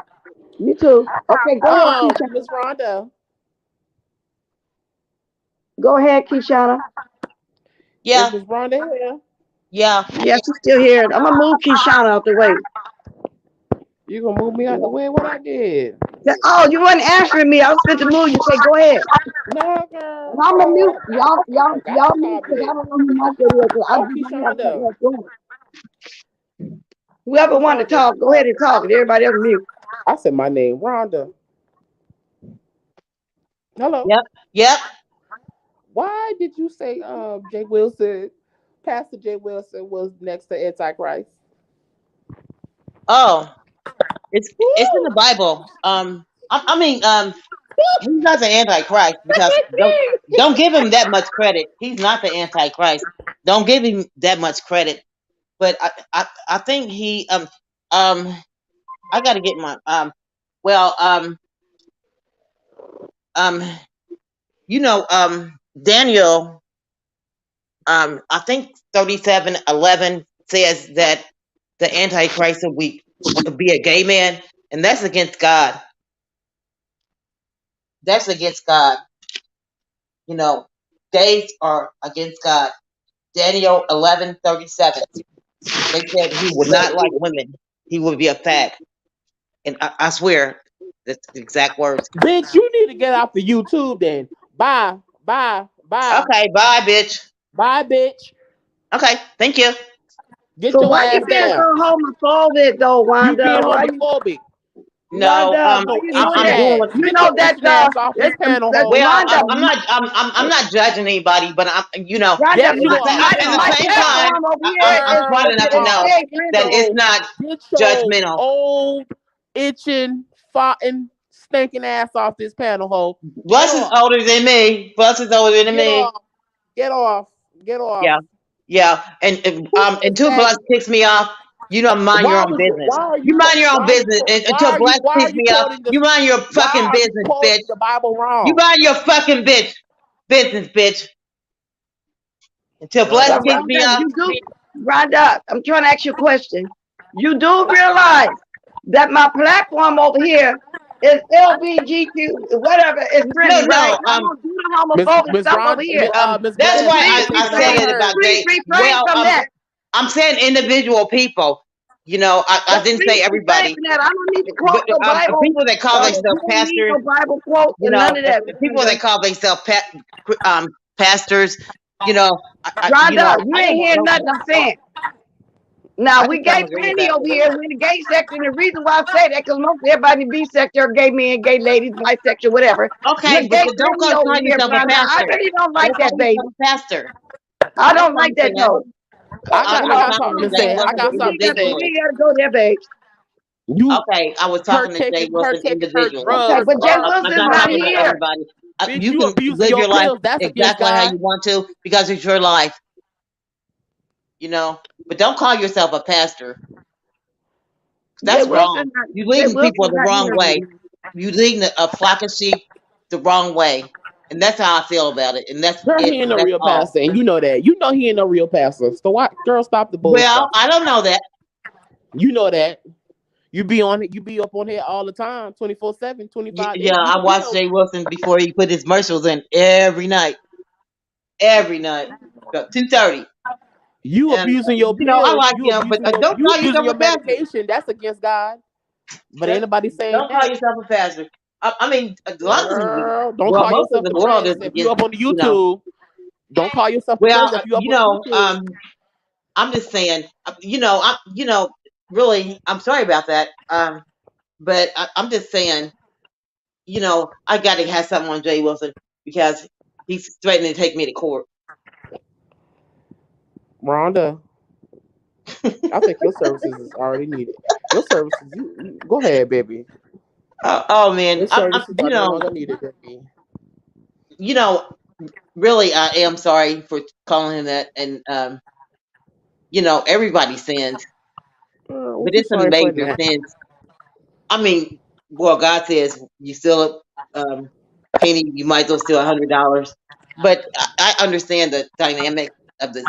Speaker 1: You too. Okay, go ahead, Keisha.
Speaker 5: Miss Rhonda,
Speaker 1: Go ahead, Keishana.
Speaker 5: is
Speaker 2: Yeah,
Speaker 5: Miss Rhonda here?
Speaker 2: yeah.
Speaker 1: Yes, she's still here. I'm gonna move Keishana out the way.
Speaker 5: You gonna move me out the way? What I did?
Speaker 1: Oh, you wasn't answering me. I was fit to move you. Say, go ahead.
Speaker 5: No,
Speaker 1: And
Speaker 5: girl.
Speaker 1: I'm gonna mute y'all. Y'all,
Speaker 5: I got the
Speaker 1: y'all mute because I
Speaker 5: comment.
Speaker 1: don't know who mic it is. 'Cause I
Speaker 5: Oh,
Speaker 1: do not have something
Speaker 5: Keyshawnda.
Speaker 1: else going. Whoever wanted to
Speaker 5: Keyshawnda.
Speaker 1: talk, go ahead and talk. And everybody else mute.
Speaker 5: I said my name, Rhonda. Hello.
Speaker 2: Yep, yep.
Speaker 5: Why did you say Jay Wilson, Pastor Jay Wilson was next to Antichrist?
Speaker 2: Oh, it's in the
Speaker 5: Woo!
Speaker 2: Bible. I mean, he's not the Antichrist because don't give him that much credit. He's not the Antichrist. Don't give him that much credit. But I think he um I got to get my well um Daniel I think 37:11 says that the Antichrist will be a gay man, and that's against God. That's against God. You know, gays are against God. Daniel 11:37. They said he would not like women. He would be a fag. And I swear, that's the exact words.
Speaker 5: Bitch, you need to get off the YouTube then. Bye. Bye. Bye.
Speaker 2: Okay, bye, bitch.
Speaker 5: Bye, bitch.
Speaker 2: Okay, thank you.
Speaker 5: Get
Speaker 1: So
Speaker 5: your
Speaker 1: why you
Speaker 5: ass
Speaker 1: being
Speaker 5: down.
Speaker 1: so homophobic though,
Speaker 5: You
Speaker 1: Wanda?
Speaker 5: being
Speaker 1: Why you,
Speaker 5: homophobic.
Speaker 2: No,
Speaker 1: Wanda? Why
Speaker 5: Yo,
Speaker 1: you doing
Speaker 5: itching
Speaker 2: I'm
Speaker 1: that?
Speaker 2: doing
Speaker 5: ass.
Speaker 2: what.
Speaker 1: You
Speaker 5: Get
Speaker 1: know
Speaker 5: your
Speaker 1: that
Speaker 5: itching ass off this panel, hoe.
Speaker 2: Well,
Speaker 1: Wanda,
Speaker 2: I'm not judging anybody, but
Speaker 1: Wanda,
Speaker 5: Yes,
Speaker 2: at
Speaker 5: you
Speaker 2: the
Speaker 5: are.
Speaker 1: my
Speaker 2: at the
Speaker 5: Yes,
Speaker 2: same
Speaker 5: you are.
Speaker 2: time,
Speaker 1: platform over here
Speaker 2: I'm
Speaker 1: is
Speaker 2: smart
Speaker 5: Yes,
Speaker 2: enough
Speaker 5: you
Speaker 2: to
Speaker 1: considered
Speaker 2: know
Speaker 5: are.
Speaker 1: gay
Speaker 5: Get
Speaker 2: that
Speaker 1: friendly.
Speaker 2: it's
Speaker 5: your
Speaker 2: not
Speaker 5: get your
Speaker 2: judgmental.
Speaker 5: old itching, farting, stinking ass off this panel, ho.
Speaker 2: Bless is older than me. Bless is older than
Speaker 5: Get
Speaker 2: me.
Speaker 5: off. Get off. Get off.
Speaker 2: Yeah. Yeah. And until Bless kicks me off, you don't mind your own business. You mind your own business. And until Bless kicks me off, you mind your fucking business, bitch.
Speaker 5: The Bible wrong.
Speaker 2: You mind your fucking business, bitch. Until Bless kicks me off.
Speaker 1: Rhonda, I'm trying to ask you a question. You do realize that my platform over here is LBGQ, whatever, is friendly, right? I don't do the homophobic stuff over here.
Speaker 2: That's why I said it about Jay. Well, I'm saying individual people. You know, I didn't say everybody.
Speaker 1: I don't need to quote the Bible.
Speaker 2: People that call themselves pastors,
Speaker 1: no Bible quote,
Speaker 2: you know,
Speaker 1: none of that.
Speaker 2: people that call themselves pastors, you know.
Speaker 1: Rhonda, you ain't hearing nothing I'm saying. Now, we gay plenty over here. We're in the gay sector, and the reason why I say that, because most everybody in the B sector are gay men, gay ladies, bisexual, whatever.
Speaker 2: Okay, but don't call yourself a pastor.
Speaker 1: I really don't like that, baby.
Speaker 2: Pastor.
Speaker 1: I don't like that, though.
Speaker 5: I got something to say. I got something to say.
Speaker 1: We gotta go there, babe.
Speaker 2: Okay, I was talking to Jay Wilson individually.
Speaker 1: Okay, but Jay Wilson's not here.
Speaker 2: You can live your life exactly how you want to because it's your life. You know, but don't call yourself a pastor. That's wrong. You leading people the wrong way. You leading a flock of sheep the wrong way, and that's how I feel about it. And that's
Speaker 5: he ain't no real pastor, and you know that. You know he ain't no real pastor. So why, girl, stop the bullshit.
Speaker 2: Well, I don't know that.
Speaker 5: You know that. You be on it. You be up on here all the time, 24/7, 25.
Speaker 2: Yeah, I watch Jay Wilson before he put his commercials in every night. Every night, 2:30.
Speaker 5: You abusing your pills.
Speaker 2: You know, I like him, but don't call yourself a pastor.
Speaker 5: Medication. That's against God. But ain't nobody saying
Speaker 2: don't call yourself a pastor. I mean, a lot of
Speaker 5: people. Don't call yourself the world if you up on the YouTube. You know, don't call yourself.
Speaker 2: Well, if you up on YouTube. I'm just saying. Really, I'm sorry about that. But I'm just saying. You know, I got to have something on Jay Wilson because he's threatening to take me to court.
Speaker 5: Rhonda, I think your services is already needed. Your services, go ahead, baby.
Speaker 2: Oh man, you know, really, I am sorry for calling him that, and you know, everybody sins, but it's some major sins. I mean, well, God says you steal a penny, you might as well steal $100. But I understand the dynamic of the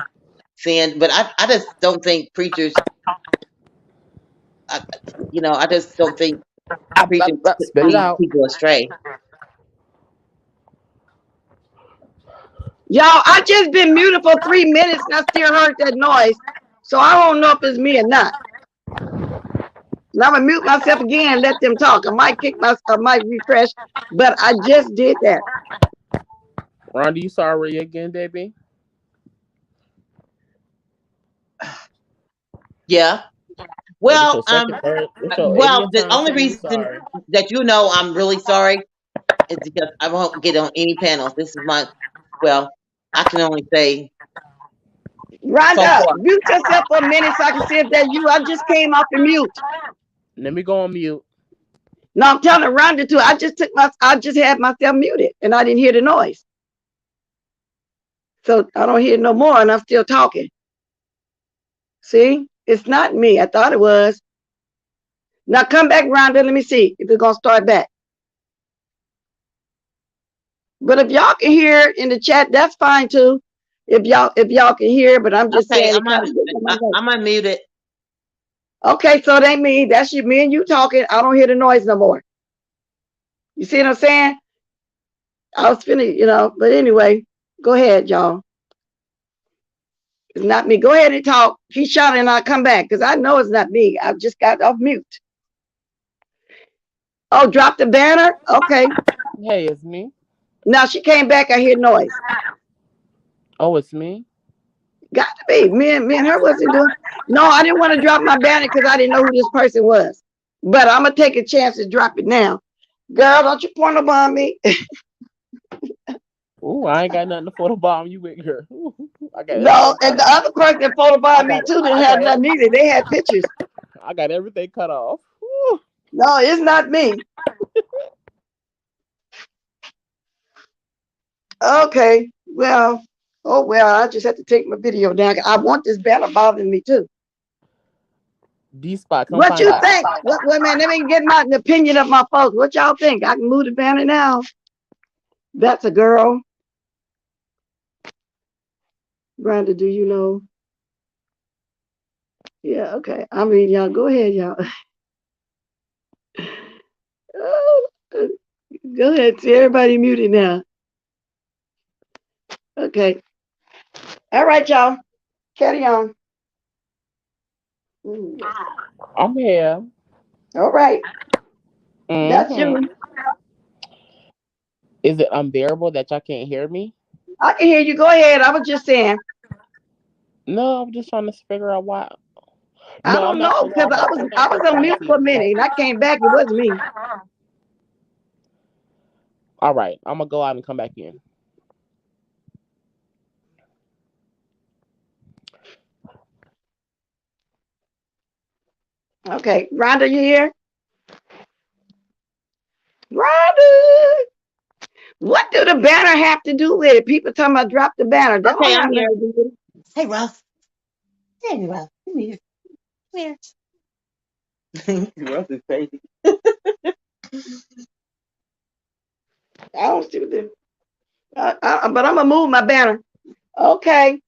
Speaker 2: sin, but I just don't think preachers. I just don't think preachers lead people astray.
Speaker 1: Y'all, I just been muted for 3 minutes and I still heard that noise. So I don't know if it's me or not. And I'm gonna mute myself again and let them talk. I might might refresh, but I just did that.
Speaker 5: Rhonda, you sorry again, baby?
Speaker 2: Yeah. Well, the only reason that you know I'm really sorry is because I won't get on any panels. This is I can only say.
Speaker 1: Rhonda, mute yourself for a minute so I can see if that's you. I just came off the mute.
Speaker 5: Let me go on mute.
Speaker 1: No, I'm telling Rhonda too. I just had myself muted and I didn't hear the noise. So I don't hear no more and I'm still talking. See? It's not me. I thought it was. Now come back, Rhonda. Let me see if it's gonna start back. But if y'all can hear in the chat, that's fine too. If y'all can hear, but I'm just saying.
Speaker 2: I'm unmuted.
Speaker 1: Okay, so it ain't me. That's me and you talking. I don't hear the noise no more. You see what I'm saying? I was finna, but anyway, go ahead, y'all. It's not me. Go ahead and talk. Keep shouting and I'll come back because I know it's not me. I just got off mute. Oh, drop the banner? Okay.
Speaker 5: Hey, it's me.
Speaker 1: Now she came back. I hear noise.
Speaker 5: Oh, it's me?
Speaker 1: Got to be. Me and her wasn't doing. No, I didn't want to drop my banner because I didn't know who this person was. But I'm going to take a chance to drop it now. Girl, don't you point upon me.
Speaker 5: Ooh, I ain't got nothing to photobomb you with her.
Speaker 1: No, and the other person that photobombed me too didn't have nothing either. They had pictures.
Speaker 5: I got everything cut off. Ooh.
Speaker 1: No, it's not me. Okay. Well, oh well, I just have to take my video down. I want this banner bothering me too.
Speaker 5: D-Spot, come
Speaker 1: What
Speaker 5: find
Speaker 1: you
Speaker 5: out.
Speaker 1: think? What man? Let me get my opinion of my folks. What y'all think? I can move the banner now. That's a girl. Brenda, do you know? Yeah, okay. I mean, y'all go ahead, y'all. Oh, go ahead. See, everybody muted now. Okay. All right, y'all. Carry on.
Speaker 5: I'm here.
Speaker 1: All right. That's
Speaker 5: Hmm.
Speaker 1: you.
Speaker 5: Is it unbearable that y'all can't hear me?
Speaker 1: I can hear you. Go ahead. I was just saying.
Speaker 5: No, I'm just trying to figure out why.
Speaker 1: I
Speaker 5: No, I'm
Speaker 1: don't
Speaker 5: not
Speaker 1: know
Speaker 5: sure why,
Speaker 1: because
Speaker 5: but I think I'm
Speaker 1: I was
Speaker 5: just
Speaker 1: on
Speaker 5: trying to
Speaker 1: mute
Speaker 5: see
Speaker 1: for a
Speaker 5: what.
Speaker 1: minute and I came back. It wasn't me.
Speaker 5: All right, I'm gonna go out and come back in.
Speaker 1: Okay, Rhonda, you here? Rhonda, what do the banner have to do with it? People talking about drop the banner. That don't
Speaker 2: Okay, I'm
Speaker 1: have
Speaker 2: here.
Speaker 1: nothing to do with it.
Speaker 2: Hey, Ralph. Hey, Ralph. Come here. Come here. Ralph is crazy.
Speaker 1: I don't see what the. But I'm gonna move my banner. Okay,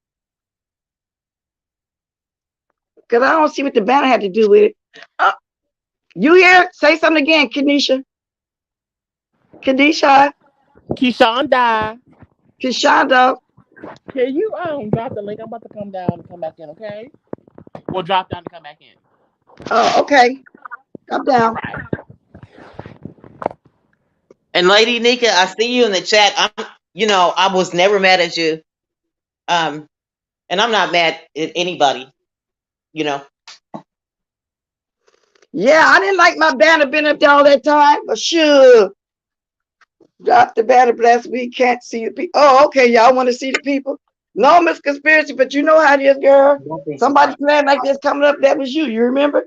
Speaker 1: because I don't see what the banner had to do with it. Uh, you here? Say something again, Kenesha. Kenesha.
Speaker 5: Kishonda,
Speaker 1: Kishonda.
Speaker 5: can you drop the link? I'm about to come down and come back in. Okay, we'll drop down and come back in.
Speaker 1: Oh, okay. I'm
Speaker 5: All
Speaker 1: down.
Speaker 5: right.
Speaker 2: And Lady Nika, I see you in the chat. I was never mad at you. Um, and I'm not mad at anybody. You know.
Speaker 1: Yeah, I didn't like my banner been up there all that time, but sure. Drop the banner blast. We can't see the people. Oh, okay. Y'all want to see the people? No, Miss Conspiracy, but you know how it is, girl. Somebody playing like this coming up, that was you. You remember?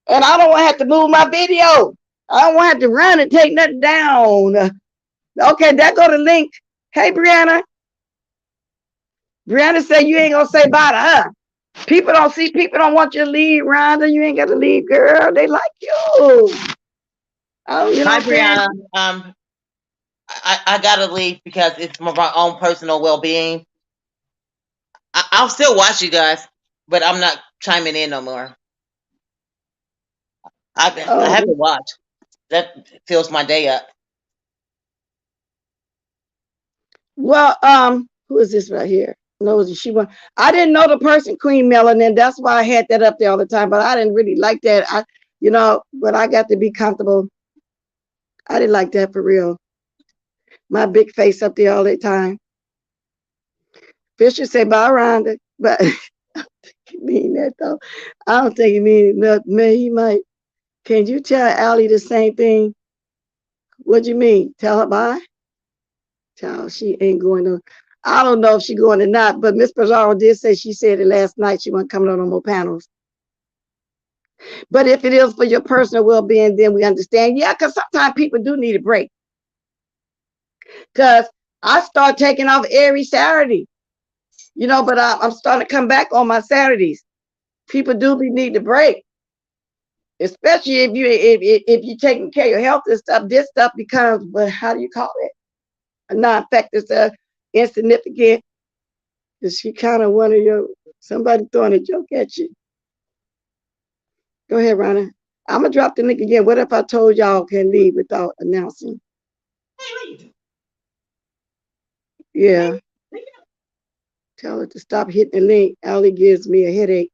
Speaker 1: And I don't want to have to move my video. I don't want to have to run and take nothing down. Okay, that go to link. Hey, Brianna. Brianna said you ain't gonna say bye to her. People don't see. People don't want you to leave, Rhonda. You ain't got to leave, girl. They like you. Oh, you know
Speaker 2: Hi,
Speaker 1: what I'm saying?
Speaker 2: Brianna. I gotta leave because it's for my own personal well being. I'll still watch you guys, but I'm not chiming in no more. I
Speaker 1: Oh,
Speaker 2: have to watch. That fills my day up.
Speaker 1: well, who is this right here? No, she won. I didn't know the person, Queen Melanin. That's why I had that up there all the time. But I didn't really like that. But I got to be comfortable. I didn't like that for real. My big face up there all the time. Fisher said, "Bye, Rhonda," but I don't think he mean that though. I don't think he mean that. Man, he might. Can you tell Allie the same thing? What do you mean? Tell her bye. Child, she ain't going to. I don't know if she going or not, but Miss Pizarro did say she said it last night. She wasn't coming on no more panels. But if it is for your personal well-being, then we understand. Yeah, because sometimes people do need a break. Because I start taking off every Saturday, but I'm starting to come back on my Saturdays. People do need a break, especially if you're taking care of your health and stuff. This stuff becomes, but how do you call it? A non-effective, insignificant. Is she kind of one of your somebody throwing a joke at you? Go ahead, Rhonda. I'm gonna drop the link again. What if I told y'all can leave without announcing? Yeah. Tell her to stop hitting the link. Allie gives me a headache.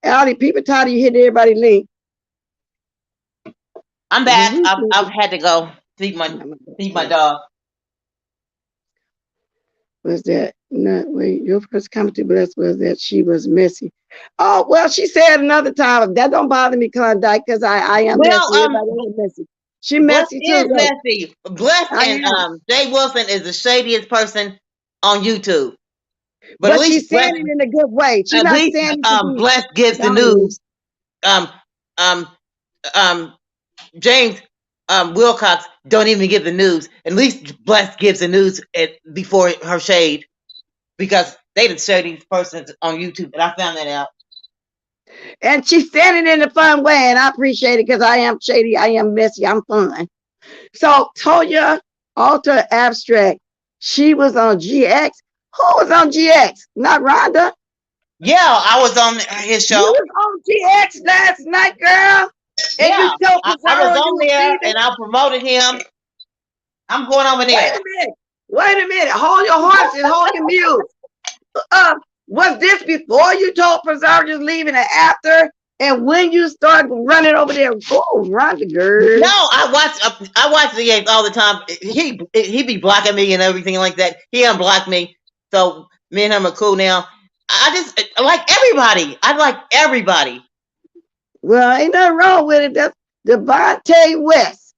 Speaker 1: Allie, people tired of you hitting everybody's link.
Speaker 2: I'm back. I've had to go feed my dog.
Speaker 1: Was that not wait? Your first comment to Bless was that she was messy. Oh well, she said another time that don't bother me, Klondike, because I am
Speaker 2: Well,
Speaker 1: messy. Everybody is messy. She
Speaker 2: Bless
Speaker 1: messy too,
Speaker 2: is
Speaker 1: though.
Speaker 2: messy. Bless
Speaker 1: I
Speaker 2: and
Speaker 1: am.
Speaker 2: Jay Wilson is the shadiest person on YouTube. But
Speaker 1: But she's saying it in a good way. She's
Speaker 2: at
Speaker 1: not
Speaker 2: least
Speaker 1: saying it to be.
Speaker 2: Bless gives the
Speaker 1: Dominant.
Speaker 2: news. Um, um, James Wilcox don't even give the news. At least Bless gives the news before her shade, because they the shadiest persons on YouTube, and I found that out.
Speaker 1: And she's standing in a fun way, and I appreciate it because I am shady, I am messy, I'm fun. So Toya Alter Abstract, she was on GX. Who was on GX? Not Rhonda.
Speaker 2: Yeah, I was on his show.
Speaker 1: You was on GX last night, girl. And
Speaker 2: Yeah,
Speaker 1: you told
Speaker 2: I
Speaker 1: Pizarro
Speaker 2: was
Speaker 1: you
Speaker 2: on
Speaker 1: was
Speaker 2: there,
Speaker 1: leaving.
Speaker 2: and I promoted him. I'm going over there.
Speaker 1: Wait a minute. Hold your horse and hold your mule. Was this before you told Pizarro you was leaving, and after? And when you started running over there, oh, Rhonda, girl.
Speaker 2: No, I watch the games all the time. He be blocking me and everything like that. He unblocked me, so me and him are cool now. I just like everybody. I like everybody.
Speaker 1: Well, ain't nothing wrong with it. That's Devontae West.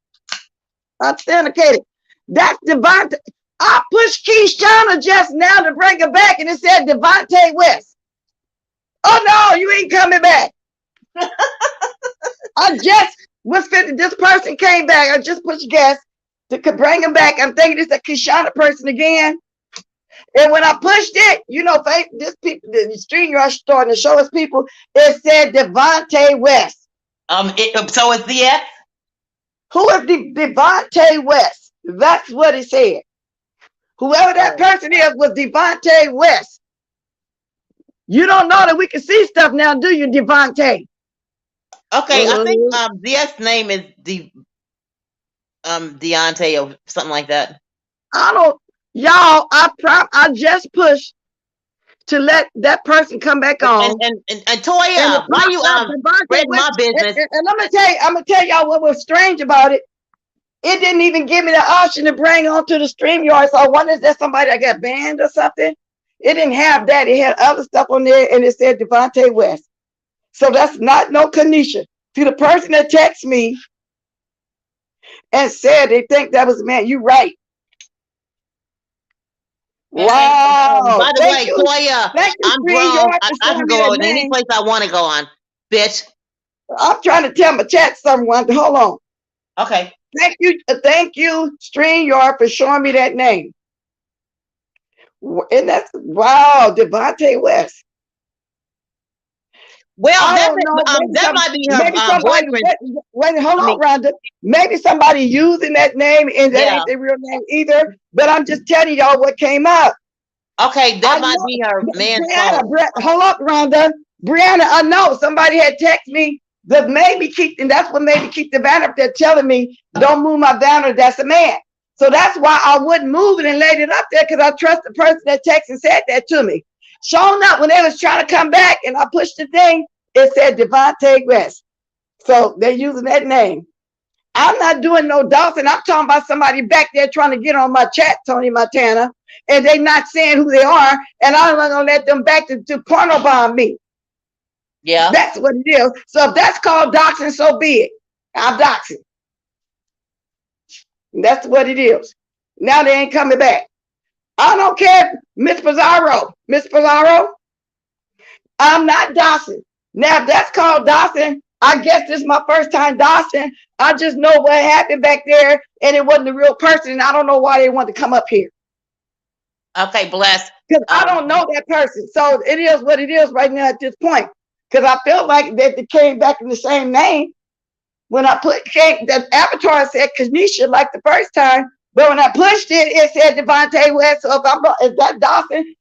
Speaker 1: Authenticated. That's Devontae. I pushed Keishana just now to bring her back, and it said Devontae West. Oh no, you ain't coming back. I just was fit. This person came back. I just pushed guest to bring him back. I'm thinking it's a Keishana person again. And when I pushed it, you know, this people, the stream you're starting to show us people, it said Devontae West.
Speaker 2: So it's the X?
Speaker 1: Who is Devontae West? That's what it said. Whoever that person is was Devontae West. You don't know that we can see stuff now, do you, Devontae?
Speaker 2: Okay, I think the X name is Deontay or something like that. I
Speaker 1: don't, y'all. I just pushed to let that person come back on.
Speaker 2: And Toya, why you spreading my business?
Speaker 1: And I'm gonna tell y'all what was strange about it. It didn't even give me the option to bring onto the StreamYard. So I wonder if there's somebody that got banned or something. It didn't have that. It had other stuff on there, and it said Devontae West. So that's not no Kanisha. See, the person that texted me and said they think that was a man. You right. Wow.
Speaker 2: By the way, Toya, I'm grown. I can go on any place I want to go on, bitch.
Speaker 1: I'm trying to tell my chat someone. Hold on.
Speaker 2: Okay.
Speaker 1: Thank you, StreamYard, for showing me that name. And that's wow, Devontae West.
Speaker 2: Well, that might be her boyfriend.
Speaker 1: Wait, hold on, Rhonda. Maybe somebody using that name and that ain't their real name either. But I'm just telling y'all what came up.
Speaker 2: Okay, that might be her man's phone.
Speaker 1: Hold up, Rhonda. Brianna, I know somebody had texted me that made me keep, and that's what made me keep the banner up there telling me, don't move my banner, that's a man. So that's why I wouldn't move it and laid it up there, because I trust the person that texted and said that to me. Showing up when they was trying to come back and I pushed the thing, it said Devontae West. So they're using that name. I'm not doing no Dawson. I'm talking about somebody back there trying to get on my chat, Tony Montana, and they not saying who they are, and I'm not gonna let them back to porno bomb me.
Speaker 2: Yeah.
Speaker 1: That's what it is. So if that's called doxing, so be it. I'm doxing. That's what it is. Now they ain't coming back. I don't care, Miss Pizarro. Miss Pizarro, I'm not doxing. Now if that's called doxing, I guess this is my first time doxing. I just know what happened back there, and it wasn't the real person, and I don't know why they want to come up here.
Speaker 2: Okay, bless.
Speaker 1: Because I don't know that person. So it is what it is right now at this point. Because I felt like that they came back in the same name. When I the avatar said Kanisha like the first time, but when I pushed it, it said Devontae West. So if that Dawson,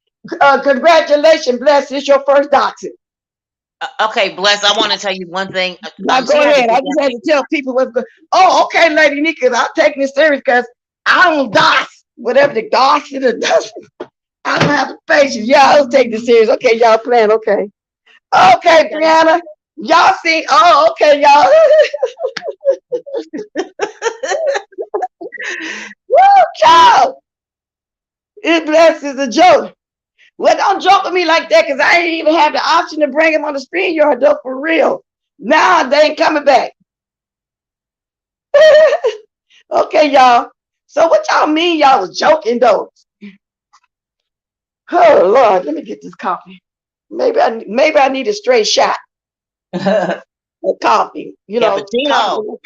Speaker 1: congratulations, Bless, it's your first doxing.
Speaker 2: Okay, Bless, I want to tell you one thing.
Speaker 1: Now go ahead. I just had to tell people what's good. Oh, okay, Lady Nika, I'm taking this serious because I don't dox, whatever the dox is. I don't have the patience. Y'all take this serious. Okay, y'all playing. Okay. Okay, Brianna. Y'all see? Oh, okay, y'all. Woo, child. It blesses a joke. Well, don't joke with me like that, because I ain't even have the option to bring him on the StreamYard though, for real. Nah, they ain't coming back. Okay, y'all. So what y'all mean y'all was joking though? Oh Lord, let me get this coffee. Maybe I need a straight shot of coffee. You know,
Speaker 2: cappuccino.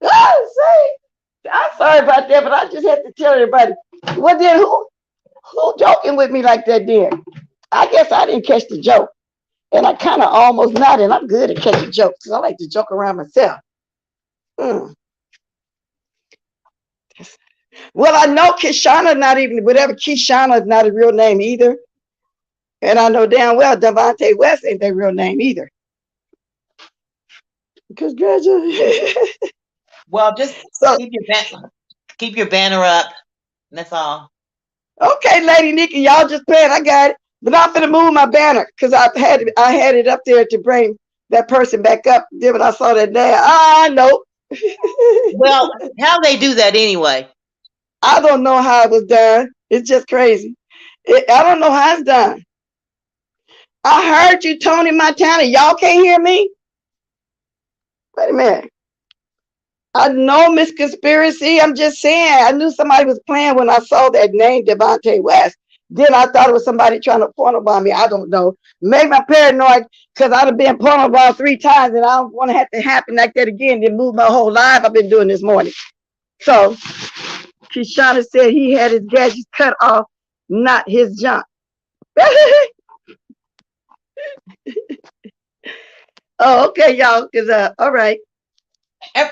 Speaker 1: See, I'm sorry about that, but I just had to tell everybody. Well, then who joking with me like that then? I guess I didn't catch the joke. And I kind of almost nodded. I'm good at catching jokes because I like to joke around myself. Mm. Well, I know Kishana not even, whatever Kishana is not a real name either. And I know damn well Devontae West ain't their real name either. Congratulations.
Speaker 2: Well, just
Speaker 1: So,
Speaker 2: keep your banner up. That's all.
Speaker 1: okay, Lady Nikki, y'all just playing. I got it. But I'm finna move my banner because I had it up there to bring that person back up. Then when I saw that name, I know.
Speaker 2: Well, how they do that anyway?
Speaker 1: I don't know how it was done. It's just crazy. I don't know how it's done. I heard you, Tony Montana. Y'all can't hear me? Wait a minute. I know Miss Conspiracy. I'm just saying. I knew somebody was playing when I saw that name, Devontae West. Then I thought it was somebody trying to porno bomb me. I don't know. Maybe I'm paranoid because I'd have been porno bombed 3 times and I don't want to have to happen like that again. Then move my whole life I've been doing this morning. So Kishana said he had his gadgets cut off, not his junk. Oh, okay, y'all. Cause all right.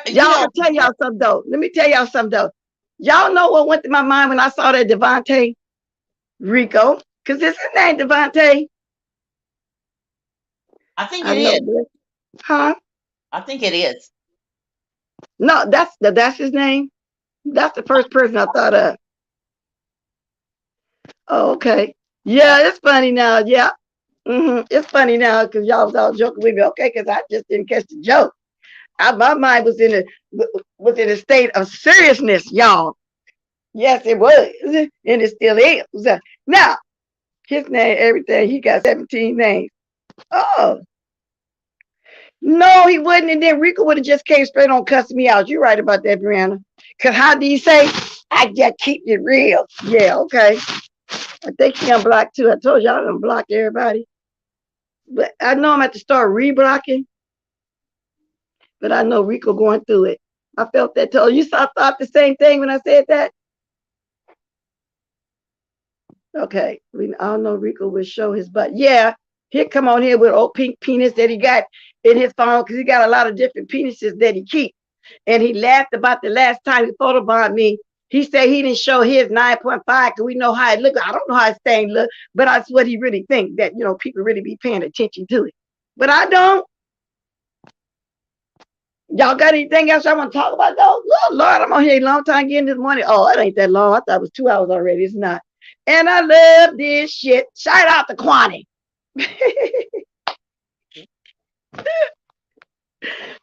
Speaker 1: Y'all, I'll tell y'all something though. Let me tell y'all something though. Y'all know what went through my mind when I saw that Devontae Rico? Cause this is his name, Devontae.
Speaker 2: I think it is.
Speaker 1: Huh?
Speaker 2: I think it is.
Speaker 1: No, that's his name. That's the first person I thought of. Oh, okay. Yeah, it's funny now. Yeah. It's funny now because y'all was all joking with me. Okay, because I just didn't catch the joke. My mind was in a state of seriousness, y'all. Yes, it was, and it still is. Now, his name, everything, he got 17 names. Oh, no, he wouldn't. And then Rico would have just came straight on cussing me out. You're right about that, Brianna. Because how do you say, I just keep it real? Yeah, okay. I think he unblocked too. I told y'all I'm blocked everybody. But I know I'm at to start reblocking. But I know Rico going through it. I felt that. You thought the same thing when I said that? Okay. I don't know Rico will show his butt. Yeah. He'll come on here with old pink penis that he got in his phone because he got a lot of different penises that he keeps. And he laughed about the last time he photobombed me. He said he didn't show his 9.5 because we know how it look. I don't know how his thing look, but that's what he really thinks, that, people really be paying attention to it. But I don't. Y'all got anything else I want to talk about, though? Oh, Lord, I'm on here a long time getting this money. Oh, it ain't that long. I thought it was 2 hours already. It's not. And I love this shit. Shout out to Kwani.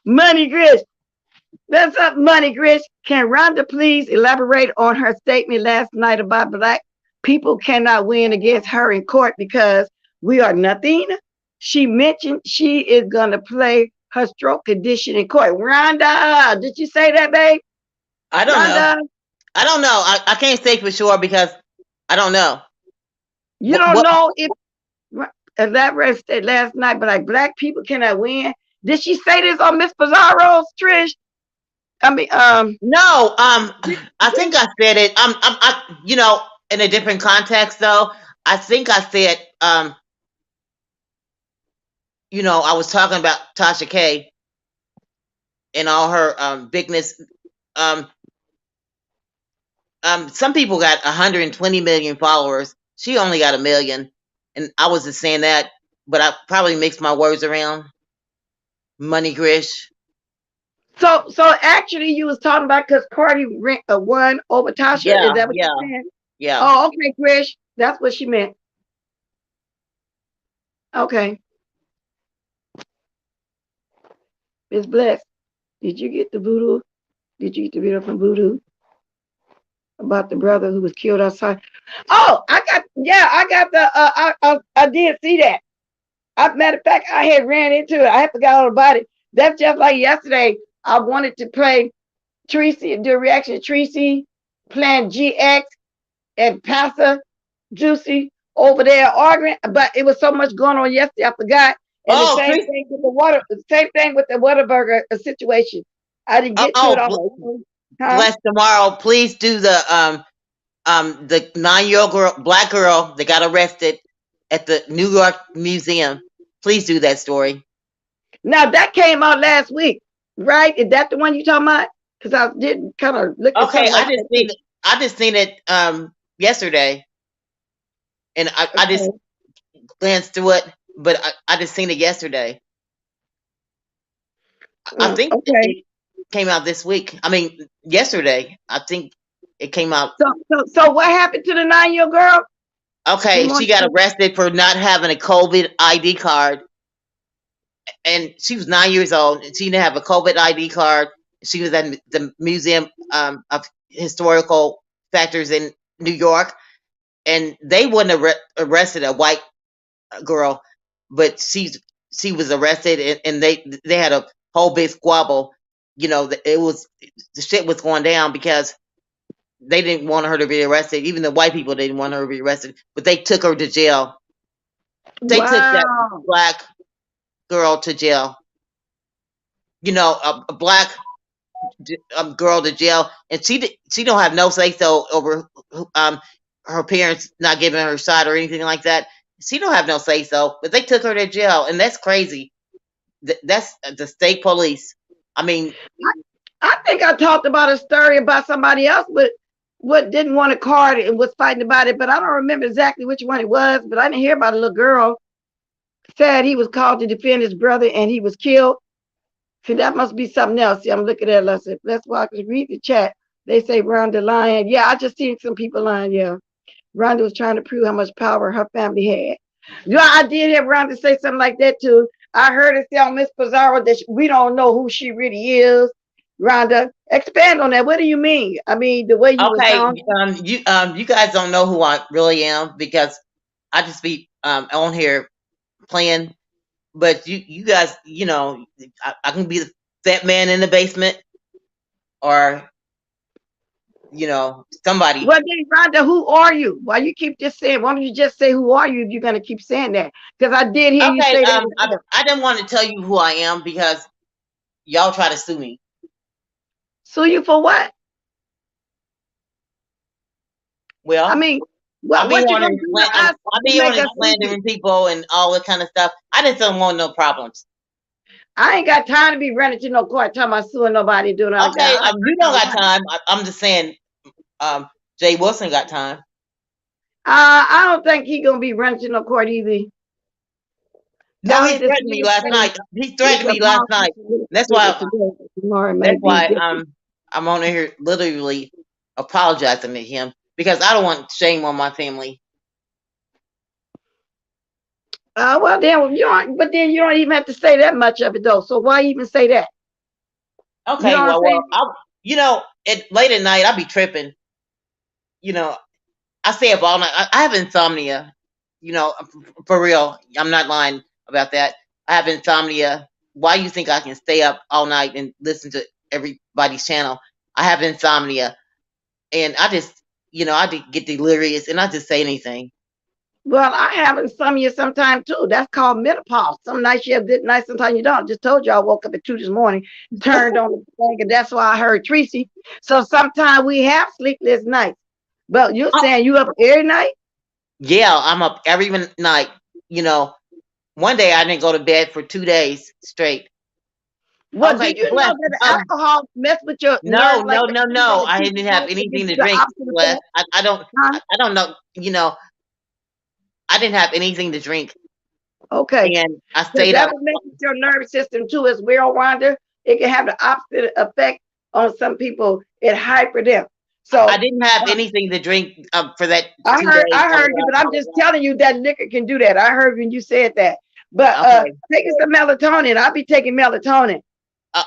Speaker 1: Money Gris. What's up, Money Gris? Can Rhonda please elaborate on her statement last night about Black people cannot win against her in court because we are nothing? She mentioned she is going to play her stroke condition in court. Rhonda, did you say that, babe?
Speaker 2: I don't know. I don't know. I can't say for sure because I don't know.
Speaker 1: You don't know if elaborate said last night, but like Black people cannot win. Did she say this on Miss Pizarro's, Trish? I mean,
Speaker 2: no. I think I said it. In a different context though. I think I said, I was talking about Tasha K and all her bigness. Some people got 120 million followers. She only got 1 million. And I was just saying that, but I probably mixed my words around. Money Grish.
Speaker 1: So actually you was talking about because Cardi won over Tasha.
Speaker 2: Yeah,
Speaker 1: is that what you're saying?
Speaker 2: Yeah.
Speaker 1: Oh, okay, Grish. That's what she meant. Okay. Miss Bless, did you get the voodoo? Did you get the video from Voodoo about the brother who was killed outside? Oh, I got the I did see that. Matter of fact, I had ran into it. I forgot all about it. That's just like yesterday. I wanted to play Tracy, do a reaction to Tracy playing GX and Pastor Juicy over there arguing, but it was so much going on yesterday, I forgot. And the same thing with the Whataburger situation. I didn't get to it all. Huh?
Speaker 2: Bless tomorrow. Please do the 9-year-old girl, black girl that got arrested at the New York Museum. Please do that story.
Speaker 1: Now that came out last week, right? Is that the one you talking about? Because I did kind of look at
Speaker 2: Okay,
Speaker 1: something like that.
Speaker 2: I just seen it yesterday, and I just
Speaker 1: Okay.
Speaker 2: glanced through it, but I just seen it yesterday. I think
Speaker 1: Okay.
Speaker 2: it came out this week. I mean, yesterday. I think it came out.
Speaker 1: So what happened to the 9-year-old girl?
Speaker 2: Okay, she got arrested for not having a COVID ID card, and she was 9 years old, and she didn't have a COVID ID card. She was at the Museum of Historical Factors in New York, and they wouldn't have arrested a white girl, but she was arrested, and they had a whole big squabble. You know, the shit was going down because they didn't want her to be arrested. Even the white people didn't want her to be arrested, but they took her to jail. They took that
Speaker 1: Wow.
Speaker 2: black girl to jail. You know, a black girl to jail, and she don't have no say so over her parents not giving her a shot or anything like that. She don't have no say so, but they took her to jail, and that's crazy. That's the state police. I mean,
Speaker 1: I think I talked about a story about somebody else, but what didn't want a card and was fighting about it, but I don't remember exactly which one it was. But I didn't hear about a little girl said he was called to defend his brother and he was killed. See, that must be something else. See, I'm looking at it. That's why I could read the chat. They say Rhonda lying. Yeah, I just seen some people lying. Yeah, Rhonda was trying to prove how much power her family had. You know, I did hear Rhonda say something like that too. I heard her say on Miss Pizarro that we don't know who she really is. Rhonda, expand on that. What do you mean? I mean, the way you were
Speaker 2: okay,
Speaker 1: sounding.
Speaker 2: you guys don't know who I really am because I just be on here playing. But you guys, you know, I can be the fat man in the basement, or you know, somebody.
Speaker 1: Well, then, Rhonda, who are you? Why you keep just saying? Why don't you just say who are you if you're gonna keep saying that? Because I did hear you
Speaker 2: Okay,
Speaker 1: say that.
Speaker 2: I didn't want to tell you who I am because y'all try to sue me.
Speaker 1: Sue you for what?
Speaker 2: Well,
Speaker 1: I mean,
Speaker 2: I be
Speaker 1: what you
Speaker 2: on
Speaker 1: gonna do to us
Speaker 2: I
Speaker 1: to
Speaker 2: be on
Speaker 1: make
Speaker 2: and
Speaker 1: us sue you?
Speaker 2: slandering people and all that kind of stuff. I just don't want no problems.
Speaker 1: I ain't got time to be running to no court talking about suing nobody doing all
Speaker 2: Okay,
Speaker 1: that.
Speaker 2: you don't got time. I'm just saying, Jay Wilson got time.
Speaker 1: I don't think he gonna be running to no court either.
Speaker 2: No, he threatened me last night. He threatened me last night. That's why. That's why I'm on here literally apologizing to him because I don't want shame on my family.
Speaker 1: Well, then you don't. But then you don't even have to say that much of it though. So why even say that?
Speaker 2: Okay,
Speaker 1: You know what I'm saying?
Speaker 2: you know, late at night I'll be tripping. You know, I stay up all night. I have insomnia. You know, for real. I'm not lying about that. I have insomnia. Why you think I can stay up all night and listen to everybody's channel? I have insomnia, and I just, you know, I get delirious, and I just say anything.
Speaker 1: Well, I have insomnia sometimes too. That's called menopause. Some nights you have good nights, sometimes you don't. Just told you I woke up at 2 this morning, turned on the thing, and that's why I heard Tracy. So sometimes we have sleepless nights. But you're saying you up every night?
Speaker 2: Yeah, I'm up every night. You know, one day I didn't go to bed for 2 days straight.
Speaker 1: Well,
Speaker 2: Okay,
Speaker 1: do you
Speaker 2: Bless.
Speaker 1: know that the alcohol mess with your
Speaker 2: No,
Speaker 1: nerves like that?
Speaker 2: no. I didn't have anything to drink, Bless. I don't know. You know, I didn't have anything to drink,
Speaker 1: Okay.
Speaker 2: and I
Speaker 1: Because
Speaker 2: stayed
Speaker 1: that
Speaker 2: up.
Speaker 1: would make your nervous system too as well, Wanda. It can have the opposite effect on some people. It hyper them. So
Speaker 2: I didn't have anything to drink for that 2 days.
Speaker 1: I heard you, but I'm just telling you that liquor can do that. I heard when you said that. But
Speaker 2: Okay.
Speaker 1: taking some melatonin. I'll be taking melatonin.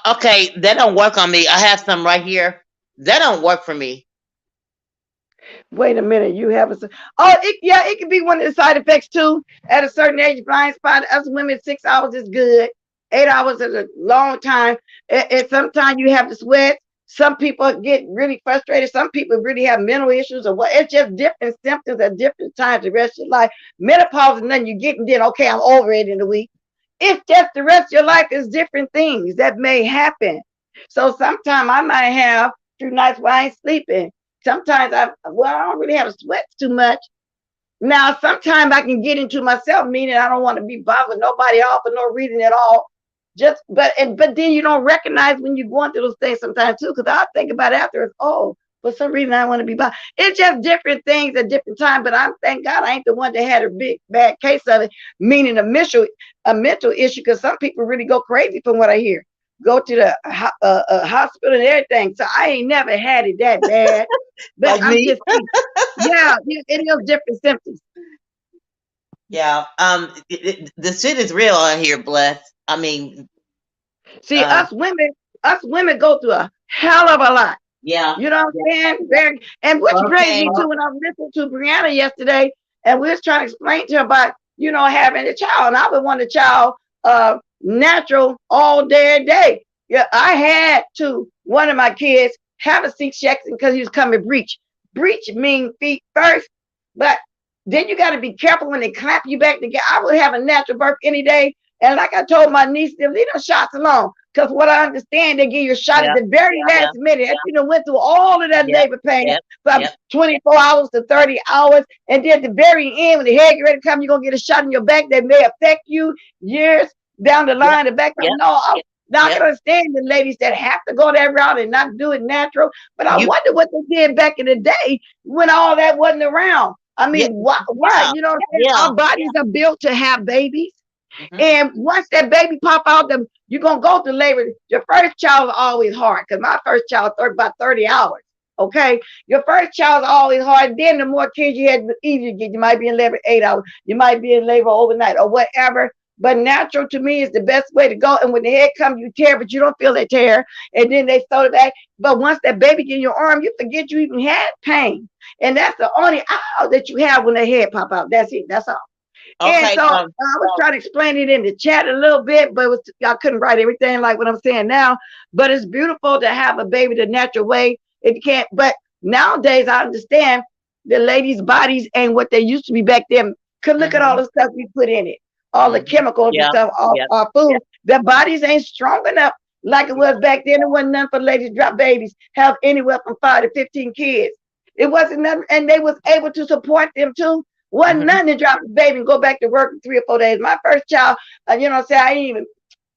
Speaker 2: Okay, that don't work on me. I have some right here. That don't work for me.
Speaker 1: Wait a minute, you have it can be one of the side effects too. At a certain age, blind spot. Us women, 6 hours is good. 8 hours is a long time. And sometimes you have the sweat. Some people get really frustrated. Some people really have mental issues or what. It's just different symptoms at different times the rest of your life. Menopause is nothing you get and then okay, I'm over it in a week. It's just the rest of your life is different things that may happen. So sometimes I might have through nights where I ain't sleeping. Sometimes I don't really have sweats too much. Now, sometimes I can get into myself, meaning I don't want to be bothering nobody off for no reason at all. But then you don't recognize when you're going through those things sometimes too, because I think about it after, oh, for some reason I want to be bothered. It's just different things at different times. But I'm thank God I ain't the one that had a big bad case of it, meaning a mental issue. Because some people really go crazy from what I hear. Go to the hospital and everything. So I ain't never had it that bad. But
Speaker 2: Like
Speaker 1: I'm
Speaker 2: me.
Speaker 1: just yeah, it is different symptoms.
Speaker 2: Yeah. The shit is real out here, bless. I mean,
Speaker 1: See,
Speaker 2: um,
Speaker 1: us women go through a hell of a lot.
Speaker 2: yeah.
Speaker 1: You know what
Speaker 2: Yeah.
Speaker 1: I'm saying? And which brings
Speaker 2: Okay.
Speaker 1: me to when I was listening to Brianna yesterday, and we was trying to explain to her about, having a child. And I would want a child natural all day a day. Yeah, I had to one of my kids have a C-section because he was coming breech. Breech means feet first, but then you got to be careful when they clap you back together. I would have a natural birth any day. And like I told my niece, leave them shots alone. Because what I understand, they give you a shot at
Speaker 2: Yeah.
Speaker 1: the very
Speaker 2: Yeah.
Speaker 1: last minute. After you went through all of that
Speaker 2: Yep.
Speaker 1: labor pain
Speaker 2: Yep.
Speaker 1: from
Speaker 2: Yep.
Speaker 1: 24 hours to 30 hours. And then at the very end, when the head get ready to come, you're going to get a shot in your back that may affect you years down the
Speaker 2: Yep.
Speaker 1: line. The back,
Speaker 2: Yep.
Speaker 1: no, now I
Speaker 2: Yep.
Speaker 1: can understand the ladies that have to go that route and not do it natural. But I
Speaker 2: You.
Speaker 1: wonder what they did back in the day when all that wasn't around. I
Speaker 2: Yeah.
Speaker 1: mean, why?
Speaker 2: Yeah.
Speaker 1: You know what I'm saying?
Speaker 2: Yeah.
Speaker 1: Our bodies are built to have babies.
Speaker 2: Hmm.
Speaker 1: And once that baby pop out, you're going to go through labor. Your first child is always hard because my first child took about 30 hours. Okay. Your first child is always hard. Then the more kids you had, the easier you get. You might be in labor 8 hours. You might be in labor overnight or whatever. But natural to me is the best way to go. And when the head comes, you tear, but you don't feel that tear. And then they sew it back. But once that baby get in your arm, you forget you even had pain. And that's the only out that you have when the head pop out. That's it. That's all. And
Speaker 2: Okay.
Speaker 1: so I was trying to explain it in the chat a little bit, but I couldn't write everything like what I'm saying now. But it's beautiful to have a baby the natural way. If you can't, but nowadays I understand the ladies' bodies ain't what they used to be back then. Cause look at all
Speaker 2: Hmm.
Speaker 1: the stuff we put in it, all the
Speaker 2: Hmm.
Speaker 1: chemicals and
Speaker 2: Yeah.
Speaker 1: stuff,
Speaker 2: Yep.
Speaker 1: our food. Their bodies ain't strong enough like it was back then. It wasn't nothing for ladies to drop babies, have anywhere from 5 to 15 kids. It wasn't nothing, and they was able to support them too. Wasn't
Speaker 2: Hmm.
Speaker 1: nothing to drop the baby and go back to work in 3 or 4 days. My first child, say I ain't even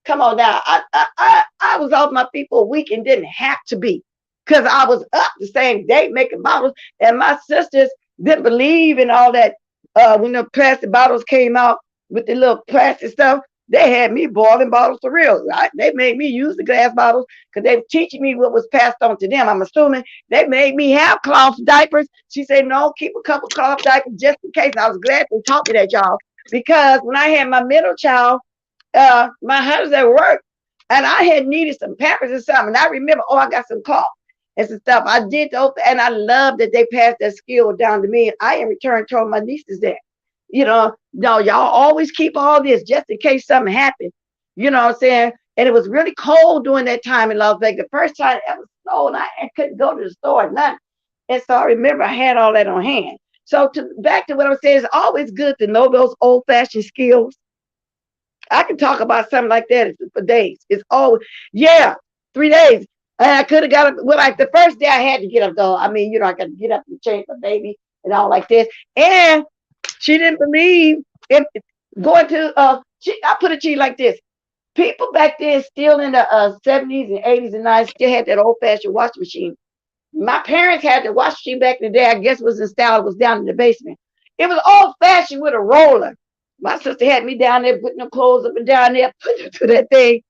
Speaker 1: come on now. I was off my feet for a week and didn't have to be because I was up the same day making bottles, and my sisters didn't believe in all that. When the plastic bottles came out with the little plastic stuff, they had me boiling bottles for real. They made me use the glass bottles because they were teaching me what was passed on to them. I'm assuming they made me have cloth diapers. She said, no, keep a couple cloth diapers just in case. And I was glad they taught me that, y'all, because when I had my middle child, my husband at work, and I had needed some Pampers or something. And I remember, I got some cloth and some stuff. I did those, and I love that they passed that skill down to me. And I, in return, told my nieces that, no, y'all always keep all this just in case something happened. You know what I'm saying? And it was really cold during that time in Las Vegas. The first time it ever snowed, and I couldn't go to the store or nothing. And so I remember I had all that on hand. So back to what I'm saying, it's always good to know those old-fashioned skills. I can talk about something like that for days. It's always, yeah, 3 days. And I could have got up. Well, like the first day I had to get up though. I mean, I got to get up and change my baby and all like this. And she didn't believe in going to. I put it to you like this: people back then, still in the 70s and 80s and 90s, still had that old-fashioned washing machine. My parents had the washing machine back in the day. I guess was installed. It was down in the basement. It was old-fashioned with a roller. My sister had me down there putting them clothes up and down there, putting them to that thing.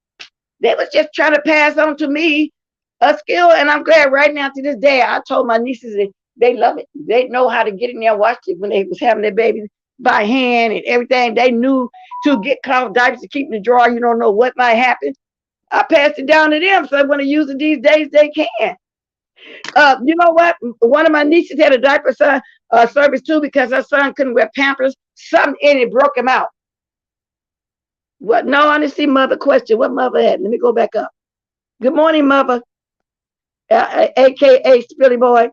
Speaker 1: They was just trying to pass on to me a skill, and I'm glad right now to this day. I told my nieces that they love it. They know how to get in there and watch it when they was having their babies by hand and everything. They knew to get cloth diapers to keep in the drawer. You don't know what might happen. I passed it down to them, so when they use it these days, they can. You know what? One of my nieces had a diaper service too because her son couldn't wear Pampers. Something in it broke him out. What? No, I didn't see mother question. What mother had? Let me go back up. Good morning, mother, aka Spilly Boy.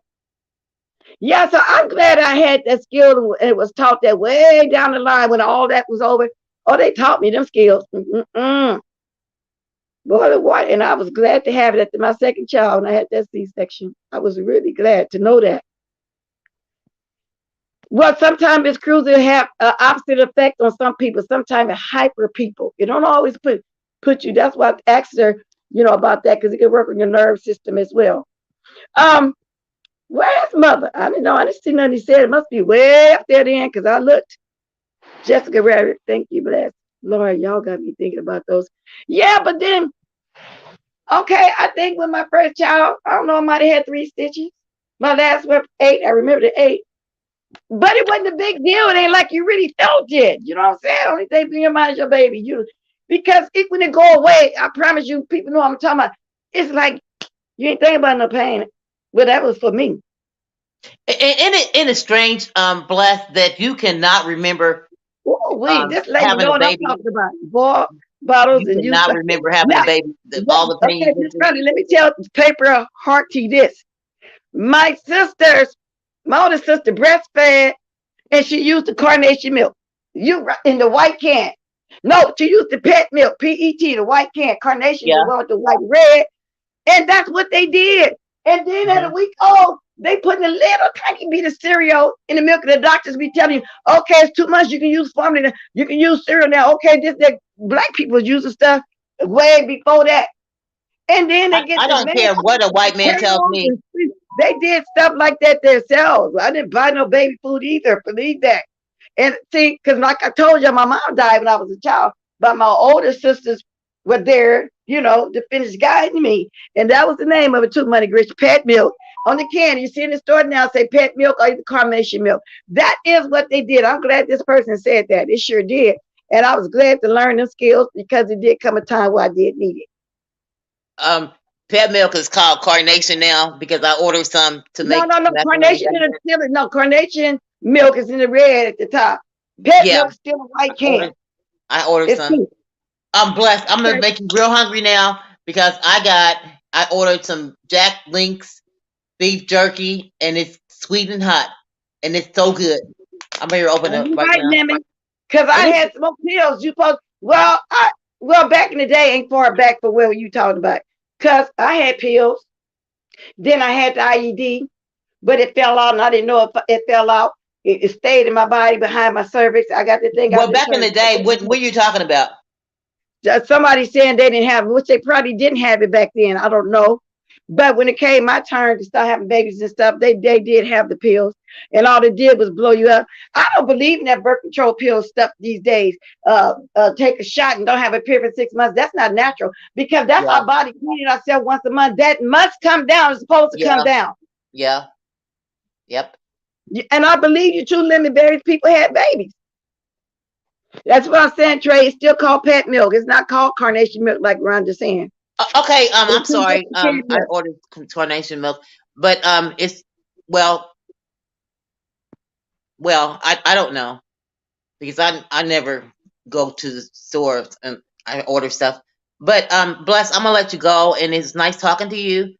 Speaker 1: Yeah, so I'm glad I had that skill and it was taught that way down the line when all that was over. Oh, they taught me them skills. Mm-mm. Boy, what? And I was glad to have it after my second child, and I had that C-section. I was really glad to know that. Well, sometimes it's crucial to have an opposite effect on some people. Sometimes it's hyper people. It don't always put you. That's why I asked her, about that because it can work on your nerve system as well. Um, where's mother? I didn't know. I didn't see nothing he said. It must be way up there then because I looked. Jessica Rabbit, thank you, bless. Lord, y'all got me thinking about those. Yeah, but then, okay, I think when my first child, I don't know, I might have had 3 stitches. My last one, 8. I remember the 8. But it wasn't a big deal. It ain't like you really felt it. You know what I'm saying? Only thing in your mind is your baby. Because when it go away, I promise you, people know what I'm talking about. It's like you ain't thinking about no pain. Well, that was for me.
Speaker 2: And it's strange, blessed that you cannot remember
Speaker 1: Oh, wait, just let you
Speaker 2: having
Speaker 1: know
Speaker 2: a
Speaker 1: what I'm
Speaker 2: baby.
Speaker 1: talking about. Ball bottles
Speaker 2: You
Speaker 1: and you.
Speaker 2: cannot remember having a
Speaker 1: Now,
Speaker 2: baby. All the pain
Speaker 1: okay,
Speaker 2: you went
Speaker 1: Miss
Speaker 2: through.
Speaker 1: Brother, let me tell paper heart to this. My older sister breastfed, and she used the carnation milk. You in the white can. No, she used the pet milk, PET, the white can. Carnation, the
Speaker 2: Yeah.
Speaker 1: one with the white red. And that's what they did. And then at a week old, they put in a little tiny bit of cereal in the milk. And the doctors be telling you, okay, it's too much. You can use formula. You can use cereal now. Okay, that black people was using stuff way before that. And then they get
Speaker 2: I
Speaker 1: the
Speaker 2: don't
Speaker 1: man
Speaker 2: care what a white man tells me.
Speaker 1: they did stuff like that themselves. I didn't buy no baby food either. Believe that. And see, because like I told you, my mom died when I was a child, but my older sisters were there, to finish guiding me. And that was the name of it too, Money Rich, pet milk. On the can, you see in the store now, say pet milk or the carnation milk. That is what they did. I'm glad this person said that. It sure did. And I was glad to learn them skills because it did come a time where I did need it.
Speaker 2: Pet milk is called carnation now because I ordered some to
Speaker 1: No,
Speaker 2: make
Speaker 1: no, no.
Speaker 2: macaroni.
Speaker 1: Carnation milk is in the red at the top. Pet
Speaker 2: Yeah,
Speaker 1: milk is still a white can.
Speaker 2: I ordered
Speaker 1: It's
Speaker 2: some.
Speaker 1: pink.
Speaker 2: I'm blessed. I'm gonna
Speaker 1: Okay.
Speaker 2: make you real hungry now because I ordered some Jack Link's beef jerky and it's sweet and hot and it's so good. I'm here to open it up
Speaker 1: You
Speaker 2: right
Speaker 1: right,
Speaker 2: now.
Speaker 1: Lemon. Because
Speaker 2: And
Speaker 1: I
Speaker 2: it's
Speaker 1: had some pills. Well, back in the day, ain't far back for where you talking about. Because I had pills. Then I had the IED, but it fell out, and I didn't know if it fell out. It stayed in my body behind my cervix. I got the thing
Speaker 2: well
Speaker 1: out the
Speaker 2: back in the
Speaker 1: cervix.
Speaker 2: day, what are you talking about?
Speaker 1: Somebody saying they didn't have it, which they probably didn't have it back then. I don't know. But when it came my turn to start having babies and stuff, they did have the pills, and all they did was blow you up. I don't believe in that birth control pill stuff these days. Take a shot and don't have a period for 6 months. That's not natural because that's
Speaker 2: Yeah,
Speaker 1: our body cleaning ourselves once a month. That must come down. It's supposed to come
Speaker 2: yeah,
Speaker 1: down.
Speaker 2: yeah, yep.
Speaker 1: And I believe you too, Lemon Berries. People had babies. That's what I'm saying, Trey. It's still called pet milk. It's not called carnation milk like Rhonda's saying.
Speaker 2: Okay, I'm
Speaker 1: It's still
Speaker 2: sorry.
Speaker 1: pet
Speaker 2: I
Speaker 1: milk.
Speaker 2: ordered carnation milk, but it's well, I don't know because I never go to the stores and I order stuff. But bless, I'm gonna let you go, and it's nice talking to you.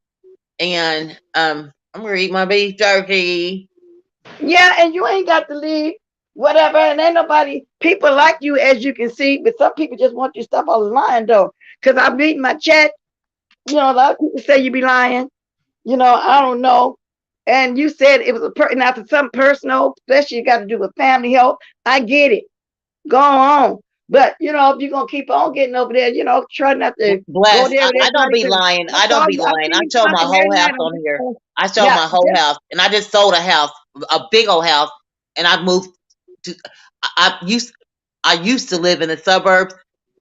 Speaker 2: And I'm gonna eat my beef jerky.
Speaker 1: Yeah, and you ain't got to leave, whatever. And ain't nobody, people like you, as you can see, but some people just want you to stop all lying, though. Because I read my chat, a lot of people say you be lying. I don't know. And you said it was now for something personal, especially you got to do with family health. I get it. Go on. But, if you're going to keep on getting over there, try not to go
Speaker 2: Bless,
Speaker 1: there with
Speaker 2: I don't
Speaker 1: everybody.
Speaker 2: be
Speaker 1: Because
Speaker 2: lying.
Speaker 1: I
Speaker 2: I
Speaker 1: saw
Speaker 2: don't be
Speaker 1: you, I
Speaker 2: lying.
Speaker 1: see
Speaker 2: I
Speaker 1: you
Speaker 2: show my
Speaker 1: talking
Speaker 2: whole
Speaker 1: every
Speaker 2: house
Speaker 1: night on
Speaker 2: on
Speaker 1: this
Speaker 2: here.
Speaker 1: phone.
Speaker 2: I show
Speaker 1: Yeah,
Speaker 2: my whole
Speaker 1: just,
Speaker 2: house, and I just sold a house, a big old house, and I moved to. I used to live in the suburbs,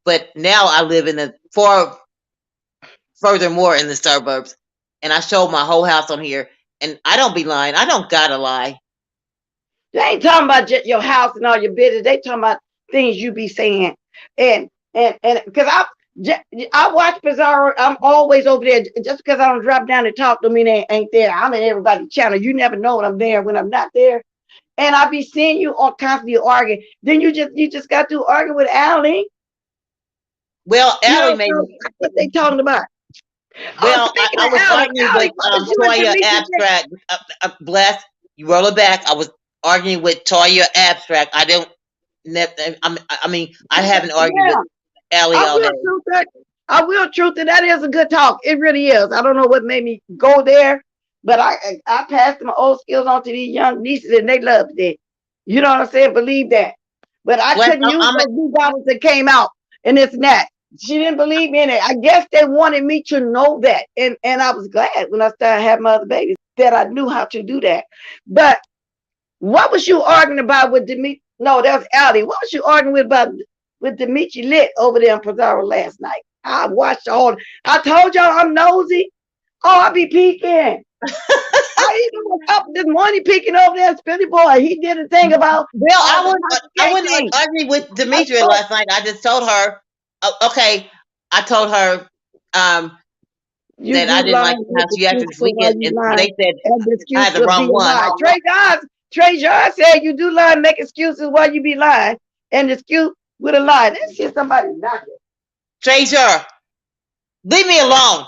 Speaker 2: but now I live in the furthermore in the suburbs, and I showed my whole house on here. And I don't be lying. I don't gotta lie.
Speaker 1: they ain't talking about just your house and all your business. They talking about things you be saying. And because I watch Pizarro, I'm always over there. Just because I don't drop down and talk to me, they ain't there. I'm in everybody's channel. You never know when I'm there, when I'm not there. And I be seeing you all constantly arguing. Then you just got to argue with Allie.
Speaker 2: Well, Allie made
Speaker 1: So
Speaker 2: me.
Speaker 1: that's what they talking about. Oh,
Speaker 2: Well,
Speaker 1: speaking
Speaker 2: I
Speaker 1: of
Speaker 2: was arguing with
Speaker 1: Allie, what was you and
Speaker 2: Toya
Speaker 1: Delisa saying?
Speaker 2: Abstract. Bless you, roll it back. I was arguing with Toya Abstract. I don't. I mean, I haven't argued
Speaker 1: Yeah,
Speaker 2: with Allie
Speaker 1: I
Speaker 2: all day.
Speaker 1: will too, sir. I will truth it. That is a good talk. It really is. I don't know what made me go there, but I passed my old skills on to these young nieces and they loved it. You know what I'm saying? Believe that. But I
Speaker 2: Well,
Speaker 1: couldn't use those new bottles that came out and this and that. She didn't believe me in it. I guess they wanted me to know that. And I was glad when I started having my other babies that I knew how to do that. But what was you arguing about with Dimitri? No, that was Allie. What was you arguing with Dimitri Lit over there in Pizarro last night? I watched all. I told y'all I'm nosy. Oh, I be peeking. I even was up this morning peeking over there, Spilly Boy. He did a thing about.
Speaker 2: Well, I wouldn't argue with Demetria last night. I just told her, okay, I told her that I didn't like how she acted this weekend, and they said I had the wrong one.
Speaker 1: Trey John said you do lie and make excuses while you be lying, and excuse with a lie. Let's see somebody knocking.
Speaker 2: Treasure, leave me alone.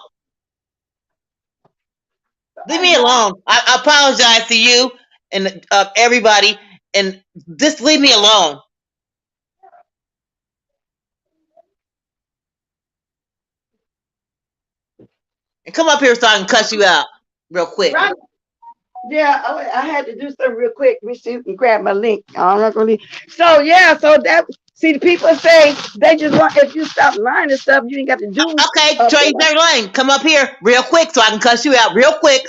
Speaker 2: Leave me alone. I apologize to you and everybody, and just leave me alone. And come up here so I can cuss you out real quick.
Speaker 1: Right. Yeah, I had to do something real quick. Let me see if we can grab my link. I'm not gonna leave. So yeah, so that see the people say they just want if you stop lying and stuff, you ain't got to do.
Speaker 2: Okay, Treasure Lane, come up here real quick so I can cuss you out real quick.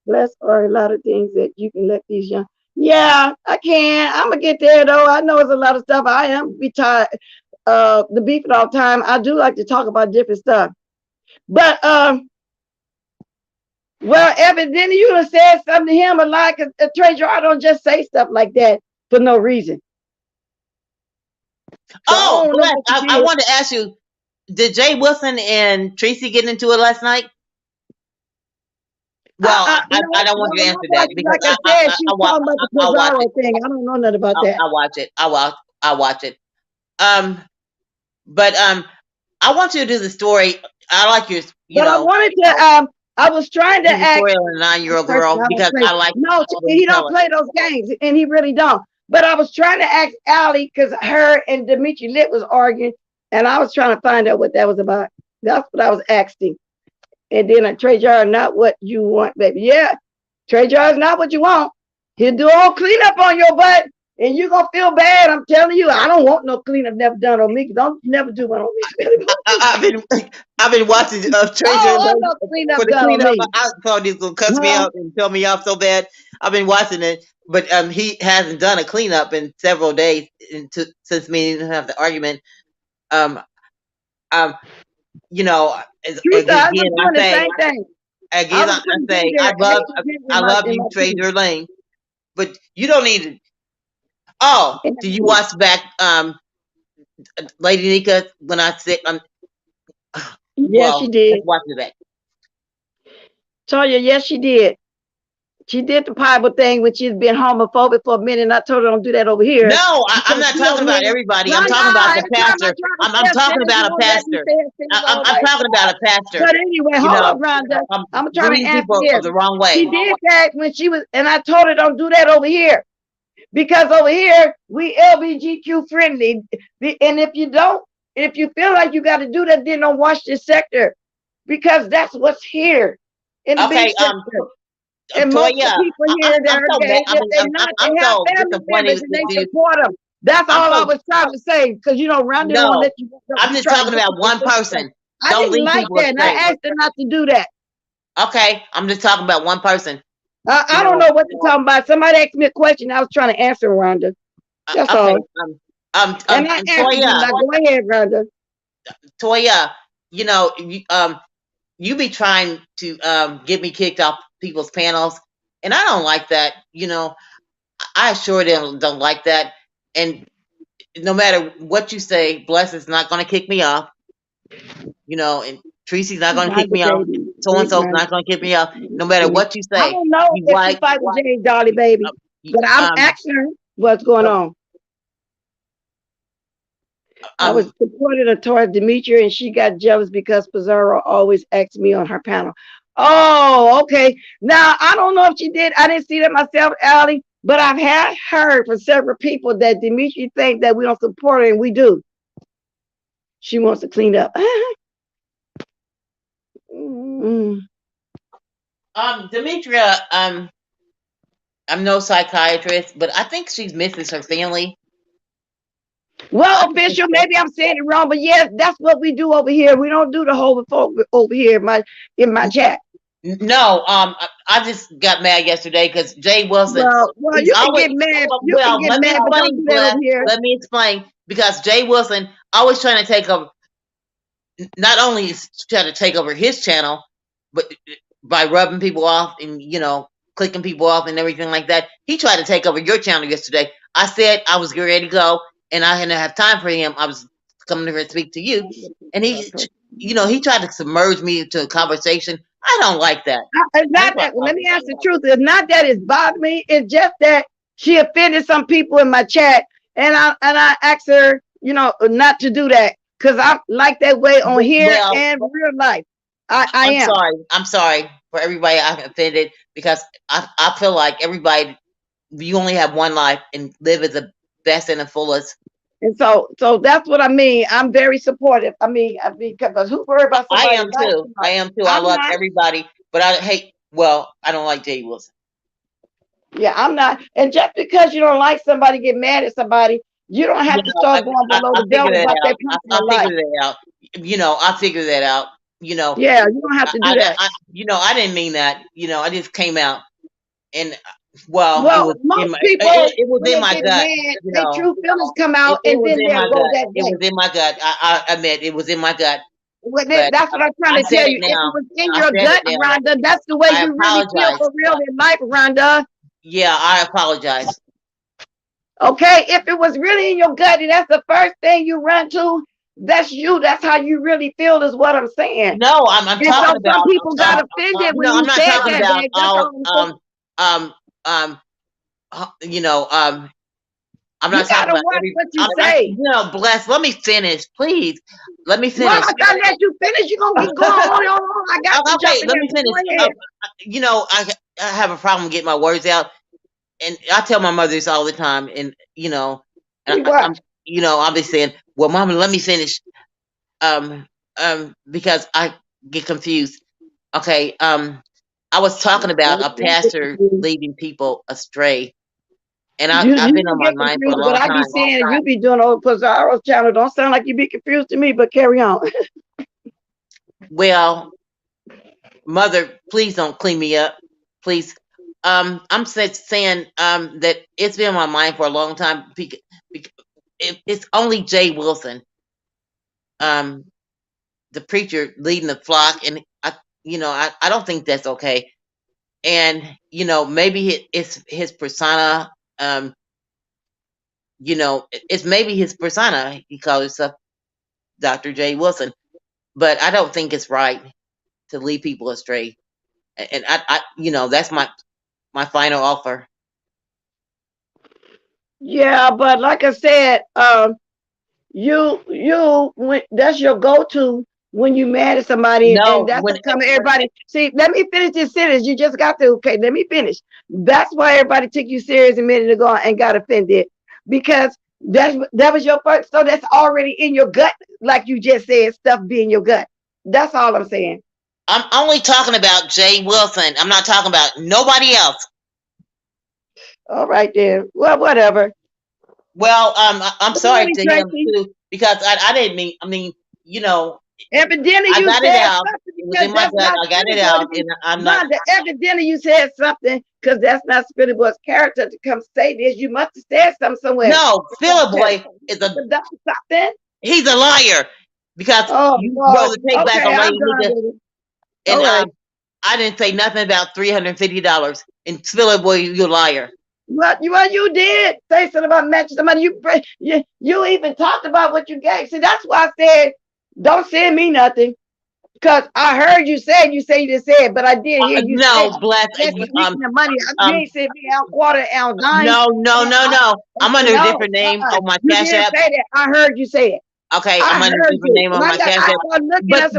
Speaker 1: Bless are a lot of things that you can let these young. Yeah, I can. I'm gonna get there though. I know it's a lot of stuff. I am be tired the beefing all the time. I do like to talk about different stuff. But well, Evan, didn't you have said something to him a lot? Because Treasure, I don't just say stuff like that for no reason. So
Speaker 2: I wanted to ask you, did Jay Wilson and Tracy get into it last night? Well, I don't want you to answer that because
Speaker 1: like I said, she's talking about the Pizarro thing. I don't know nothing about that.
Speaker 2: I'll watch it. I'll watch it. But I want you to do the story. I like your,
Speaker 1: I wanted to. I was trying to ask
Speaker 2: a 9-year-old girl because I like.
Speaker 1: No, he don't play those games, and he really don't. But I was trying to ask Allie because her and Dimitri Lit was arguing, and I was trying to find out what that was about. That's what I was asking. And then Trey Jar, not what you want, baby. Yeah, Trey Jar is not what you want. He'll do all cleanup on your butt, and you're gonna feel bad. I'm telling you, I don't want no cleanup never done on me. Don't never do one on me.
Speaker 2: I've been watching Trey Jar
Speaker 1: no cleanup done on me.
Speaker 2: I thought he's gonna cuss me out and tell me off so bad. I've been watching it, but he hasn't done a cleanup in several days since me and him have the argument. You know, I love you, Treasure Lane, but you don't need to. Oh, do you watch back, Lady Nika? When I said,
Speaker 1: yes, she did.
Speaker 2: Watch it back.
Speaker 1: Toya, yes, she did. She did the Bible thing when she's been homophobic for a minute, and I told her don't do that over here.
Speaker 2: No, I'm not talking about everybody. I'm talking about the pastor. I'm talking about a pastor. I'm talking about a pastor.
Speaker 1: But anyway, hold on, Rhonda. I'm trying to answer this
Speaker 2: the wrong way.
Speaker 1: She did that when she was, and I told her don't do that over here. Because over here, we LGBTQ friendly. And if you feel like you got to do that, then don't watch this sector. Because that's what's here in the big sector. And most people here that are gay, if they're not, they have family members and they support them. That's all I was trying to say. Because, Randy don't let you.
Speaker 2: I'm just talking about one person.
Speaker 1: I didn't like that. And I asked her not to do that.
Speaker 2: Okay. I'm just talking about one person.
Speaker 1: I don't know what you're talking about. Somebody asked me a question. I was trying to answer, Rhonda. That's all. And I answered you. Go ahead, Rhonda.
Speaker 2: Toya, you be trying to get me kicked off people's panels, and I don't like that. I sure don't like that. And no matter what you say, Bless is not going to kick me off. And Tracy's not going to kick me off. So and so's not going to kick me off. No matter what you say.
Speaker 1: I don't know if you fight with Jay, Dolly, baby, but I'm asking her what's going on. I was supporting towards Demetria, and she got jealous because Pizarro always asked me on her panel. Oh, okay. Now, I don't know if she did. I didn't see that myself, Allie, but I've heard from several people that Demetria think that we don't support her, and we do. She wants to clean up. Mm.
Speaker 2: Demetria, I'm no psychiatrist, but I think she's missing her family.
Speaker 1: Well, official, maybe I'm saying it wrong, but yes, that's what we do over here. We don't do the whole folk over here in my chat.
Speaker 2: No, I just got mad yesterday because Jay Wilson.
Speaker 1: Well,
Speaker 2: He's
Speaker 1: you can
Speaker 2: always
Speaker 1: get mad. You
Speaker 2: well.
Speaker 1: can get
Speaker 2: Let me
Speaker 1: mad, but don't
Speaker 2: explain,
Speaker 1: do that
Speaker 2: Bless.
Speaker 1: over here.
Speaker 2: Let me explain because Jay Wilson always trying to take over. Not only is trying to take over his channel, but by rubbing people off and clicking people off and everything like that. He tried to take over your channel yesterday. I said I was getting ready to go and I didn't have time for him. I was coming here to speak to you, and he tried to submerge me into a conversation. I don't like that.
Speaker 1: It's not that. Let me ask the truth. It's not that it's bothered me. It's just that she offended some people in my chat, and I asked her, not to do that because I'm like that way on here and real life. I am.
Speaker 2: I'm sorry for everybody I offended because I feel like everybody, you only have one life and live as the best and the fullest.
Speaker 1: And so that's what I mean. I'm very supportive. I mean, because who worry about somebody?
Speaker 2: I am too. I am too. I love everybody, but I hate. Well, I don't like Jay Wilson.
Speaker 1: Yeah, I'm not. And just because you don't like somebody, get mad at somebody, you don't have to start going below the belt about that personal life.
Speaker 2: I figure that out. I figure that out.
Speaker 1: Yeah, you don't have to do that.
Speaker 2: I didn't mean that. I just came out and
Speaker 1: most people,
Speaker 2: it was in my gut.
Speaker 1: Their true feelings come out, and then they'll go that way.
Speaker 2: It was in my gut. I admit it was in my gut.
Speaker 1: Well, that's what I'm trying to tell you. If it was in your gut, Rhonda, that's the way you really feel for real in life, Rhonda.
Speaker 2: Yeah, I apologize.
Speaker 1: Okay, if it was really in your gut and that's the first thing you run to, that's you. That's how you really feel, is what I'm saying.
Speaker 2: No, I'm talking about.
Speaker 1: Some people got offended when you said that. I'm not talking about what you say.
Speaker 2: Bless. Let me finish, please. Let me finish.
Speaker 1: Well, I gotta let you finish. You're gonna keep going on. I got to
Speaker 2: okay, let me finish. I have a problem getting my words out, and I tell my mother this all the time, and I'll be saying, "Well, Mama, let me finish," because I get confused. Okay, I was talking about a pastor leading people astray. And I've been on my mind for a long time.
Speaker 1: But I be saying you be doing old Pizarro's channel. Don't sound like you be confused to me, but carry on.
Speaker 2: Well, Mother, please don't clean me up. Please. I'm saying that it's been on my mind for a long time. It's only Jay Wilson, the preacher leading the flock, and I don't think that's okay. And maybe it's his persona. It's maybe his persona. He calls himself Dr. Jay Wilson, but I don't think it's right to lead people astray. And that's my final offer.
Speaker 1: Yeah, but like I said, that's your go-to when you mad at somebody, and that's what come everybody. See, let me finish this sentence. You just got to. Okay, let me finish. That's why everybody took you serious a minute ago and got offended, because that was your first. So that's already in your gut, like you just said. Stuff be in your gut. That's all I'm saying.
Speaker 2: I'm only talking about Jay Wilson. I'm not talking about nobody else.
Speaker 1: All right then. Well, whatever.
Speaker 2: Well, I'm sorry to him too, because I didn't mean. I mean,
Speaker 1: evidently you
Speaker 2: got
Speaker 1: said
Speaker 2: it out.
Speaker 1: something.
Speaker 2: It was in my gut. I got it out, and I'm not.
Speaker 1: Evidently you said something, because that's not Philip Boy's character to come say this. You must have said something somewhere.
Speaker 2: No, Philip Boy is
Speaker 1: something.
Speaker 2: He's a liar, because you roll the tape back on and I didn't say nothing about $350. And Philip Boy, you're a liar.
Speaker 1: Well, you did say something about matching somebody. You even talked about what you gave. See, that's why I said, don't send me nothing, because I heard you say you just said, but I did hear you say
Speaker 2: Bless
Speaker 1: the money. You ain't said me out quarter, out dime.
Speaker 2: No. I'm under a different name on my Cash App.
Speaker 1: Say that. I heard you say it.
Speaker 2: Okay, I'm under a different name on my Cash App. But Bless,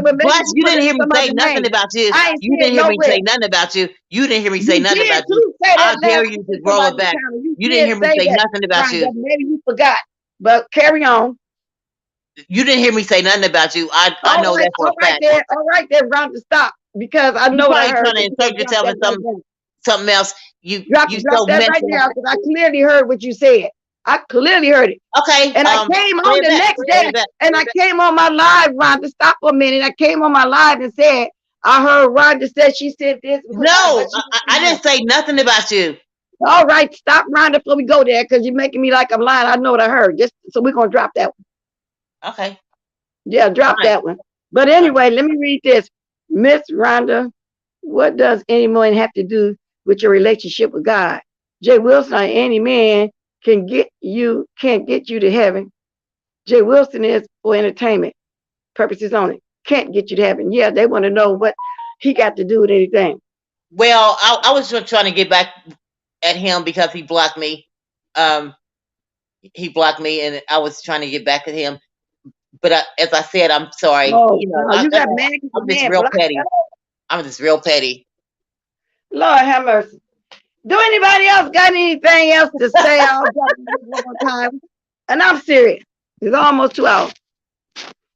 Speaker 2: you didn't hear me say nothing about you. You didn't hear me say nothing about you. You didn't hear me say nothing about you. I dare you to roll it back. You didn't hear me say nothing about you.
Speaker 1: Maybe you forgot, but carry on.
Speaker 2: You didn't hear me say nothing about you. I know that for a fact.
Speaker 1: All right there, Rhonda, stop. Because I
Speaker 2: You
Speaker 1: know what I
Speaker 2: probably
Speaker 1: heard.
Speaker 2: trying to insert yourself in something else. You
Speaker 1: Drop
Speaker 2: so
Speaker 1: that right
Speaker 2: mental.
Speaker 1: now, because I clearly heard what you said. I clearly heard it.
Speaker 2: Okay.
Speaker 1: And I came on the next day, and I came on my live, Rhonda. Stop for a minute. I came on my live and said, I heard Rhonda said she said this.
Speaker 2: No, I didn't say nothing about you.
Speaker 1: All right, stop, Rhonda, before we go there, because you're making me like I'm lying. I know what I heard. Just so we're gonna drop that one.
Speaker 2: Okay.
Speaker 1: Yeah, drop that one. But anyway, let me read this. Miss Rhonda, what does any man have to do with your relationship with God? Jay Wilson, any man can't get you to heaven. Jay Wilson is for entertainment purposes only. Can't get you to heaven. Yeah, they want to know what he got to do with anything.
Speaker 2: Well, I was just trying to get back at him because he blocked me. He blocked me, and I was trying to get back at him. But as I said, I'm sorry.
Speaker 1: Oh,
Speaker 2: you know,
Speaker 1: you got mad.
Speaker 2: I'm just real petty. I'm just real petty.
Speaker 1: Lord have mercy. Do anybody else got anything else to say? I'll drop it one more time. And I'm serious. It's almost 2 hours.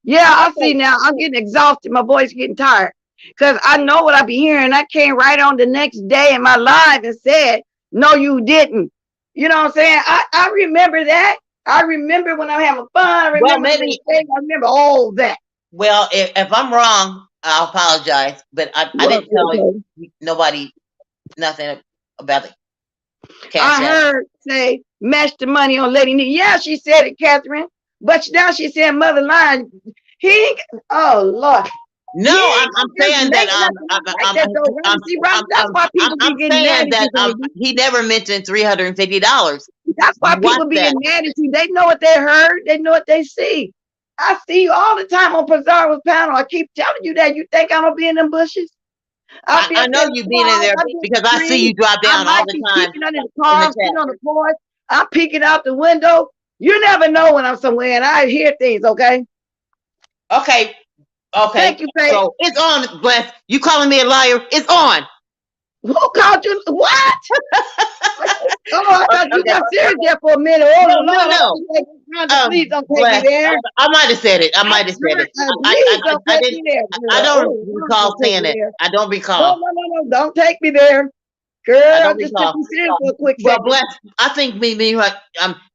Speaker 1: Yeah, I see now. I'm getting exhausted. My voice getting tired. Because I know what I be hearing. I came right on the next day in my live and said, no, you didn't. You know what I'm saying? I remember that. I remember when I'm having fun. I remember I remember all that.
Speaker 2: Well, if I'm wrong, I'll apologize. But I didn't tell nobody nothing about it.
Speaker 1: I heard say match the money on Lady Nick. Yeah, she said it, Catherine. But now she said Mother Line. Oh Lord.
Speaker 2: No, I'm saying that
Speaker 1: that's why people be getting mad at you.
Speaker 2: He never mentioned $350.
Speaker 1: That's why people be getting mad at you. They know what they heard. They know what they see. I see you all the time on Pizarro's panel. I keep telling you that. You think I'm gonna be in them bushes?
Speaker 2: I know you being in there because I see you drop down all the time.
Speaker 1: Peeking under the car, sitting on the porch. I'm peeking out the window. You never know when I'm somewhere, and I hear things. Okay.
Speaker 2: Okay.
Speaker 1: Thank you, Faith.
Speaker 2: So it's on, Bless. You calling me a liar? It's on.
Speaker 1: Who called you? What? Oh, I thought you got serious there for a minute. Oh, no. Please don't take me there.
Speaker 2: I might have said it. I don't recall saying it. I don't recall.
Speaker 1: No. Don't take me there. Girl, I just took you serious for a quick second.
Speaker 2: Well, Bless, I think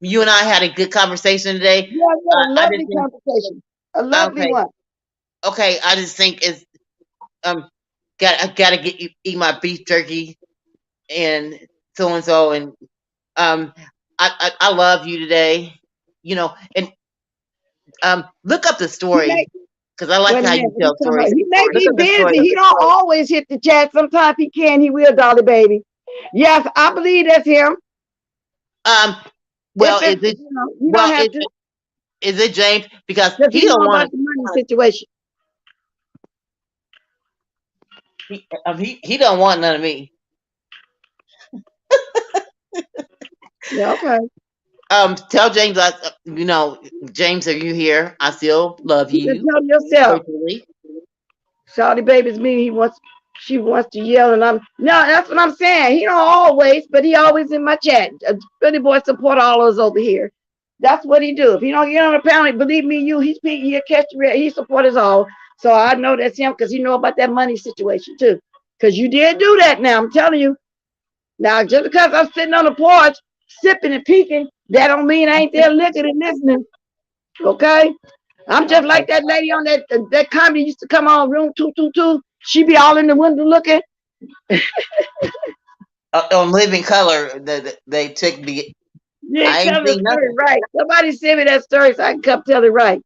Speaker 2: you and I had a good conversation today.
Speaker 1: Yeah, a lovely conversation. A lovely one.
Speaker 2: Okay, I just think it's I gotta eat my beef jerky and so and I love you today, you know, and look up the story because I like how you tell stories.
Speaker 1: He may be busy. He don't always hit the chat. Sometimes he can. He will, Dolly baby. Yes, I believe that's him.
Speaker 2: Well, is it James? Because he don't want
Speaker 1: the money situation.
Speaker 2: He don't want none of me.
Speaker 1: Yeah, okay.
Speaker 2: Tell James, James, are you here? I still love you.
Speaker 1: You tell yourself. Shawty baby's me. She wants to yell, and no, that's what I'm saying. He don't always, but he always in my chat. Billy boy support all of us over here. That's what he do. If he don't get on the panel, believe me, he'll catch the red. He support us all. So I know that's him because he know about that money situation too. Because you did do that now, I'm telling you. Now, just because I'm sitting on the porch, sipping and peeking, that don't mean I ain't there looking and listening. Okay? I'm just like that lady on that comedy used to come on, room 222. She be all in the window looking.
Speaker 2: On Living Color, they took me.
Speaker 1: I ain't seen nothing. Right. Somebody send me that story so I can come tell it right.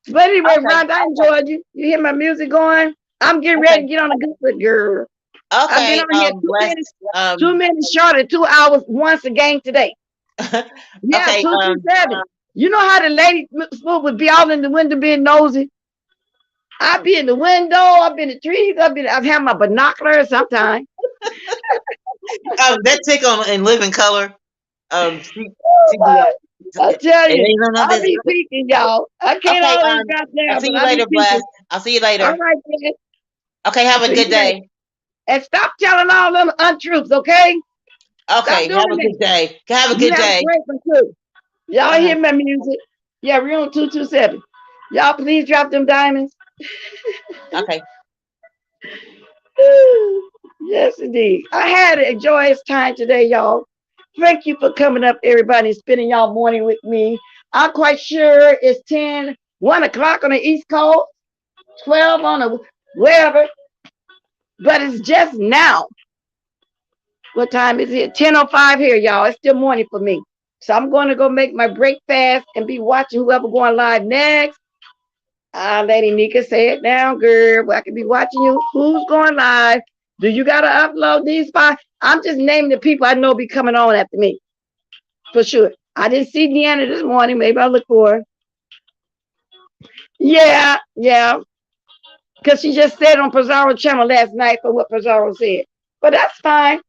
Speaker 1: But anyway, Rhonda, I enjoyed you. You hear my music going? I'm getting ready to get on a good foot, girl.
Speaker 2: Okay.
Speaker 1: I've been on here 2 minutes short of 2 hours once again today. Yeah,
Speaker 2: okay,
Speaker 1: 227. You know how the lady would be all in the window being nosy? I'd be in the window, I've been in the trees, I've had my binoculars sometimes.
Speaker 2: That chick in Living Color.
Speaker 1: I tell you, I'll be peeking, y'all. I can't always drop down.
Speaker 2: I'll see you later, Blast. I'll see you later.
Speaker 1: All right, man.
Speaker 2: Okay, have a good day.
Speaker 1: And stop telling all them untruths, okay?
Speaker 2: Okay, have a good day. Have a good day.
Speaker 1: Y'all hear my music. Yeah, we're on 227. Y'all, please drop them diamonds.
Speaker 2: Okay.
Speaker 1: Yes, indeed. I had a joyous time today, y'all. Thank you for coming up, everybody, and spending y'all morning with me. I'm quite sure it's 1 o'clock on the East Coast, 12 on the wherever, but it's just now. What time is it? 10:05 here, y'all. It's still morning for me. So I'm going to go make my break fast and be watching whoever going live next. Lady Nika, say it now, girl. Well, I can be watching you. Who's going live? Do you got to upload these five? I'm just naming the people I know be coming on after me. For sure. I didn't see Deanna this morning. Maybe I'll look for her. Yeah, yeah. Because she just said on Pizarro channel last night for what Pizarro said. But that's fine.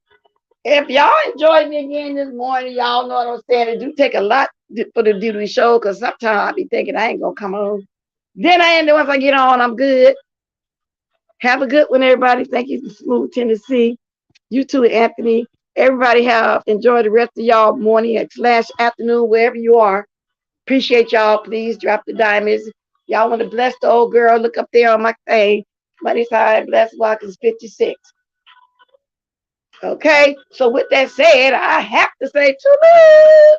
Speaker 1: If y'all enjoyed me again this morning, y'all know what I'm saying. It do take a lot for the do the show because sometimes I be thinking I ain't going to come on. Then I end once I get on, I'm good. Have a good one, everybody. Thank you, Smooth Tennessee. You too, Anthony. Everybody have enjoy the rest of y'all morning / afternoon, wherever you are. Appreciate y'all. Please drop the diamonds. Y'all want to bless the old girl? Look up there on my thing. Money side, bless walk is 56. Okay, so with that said, I have to say to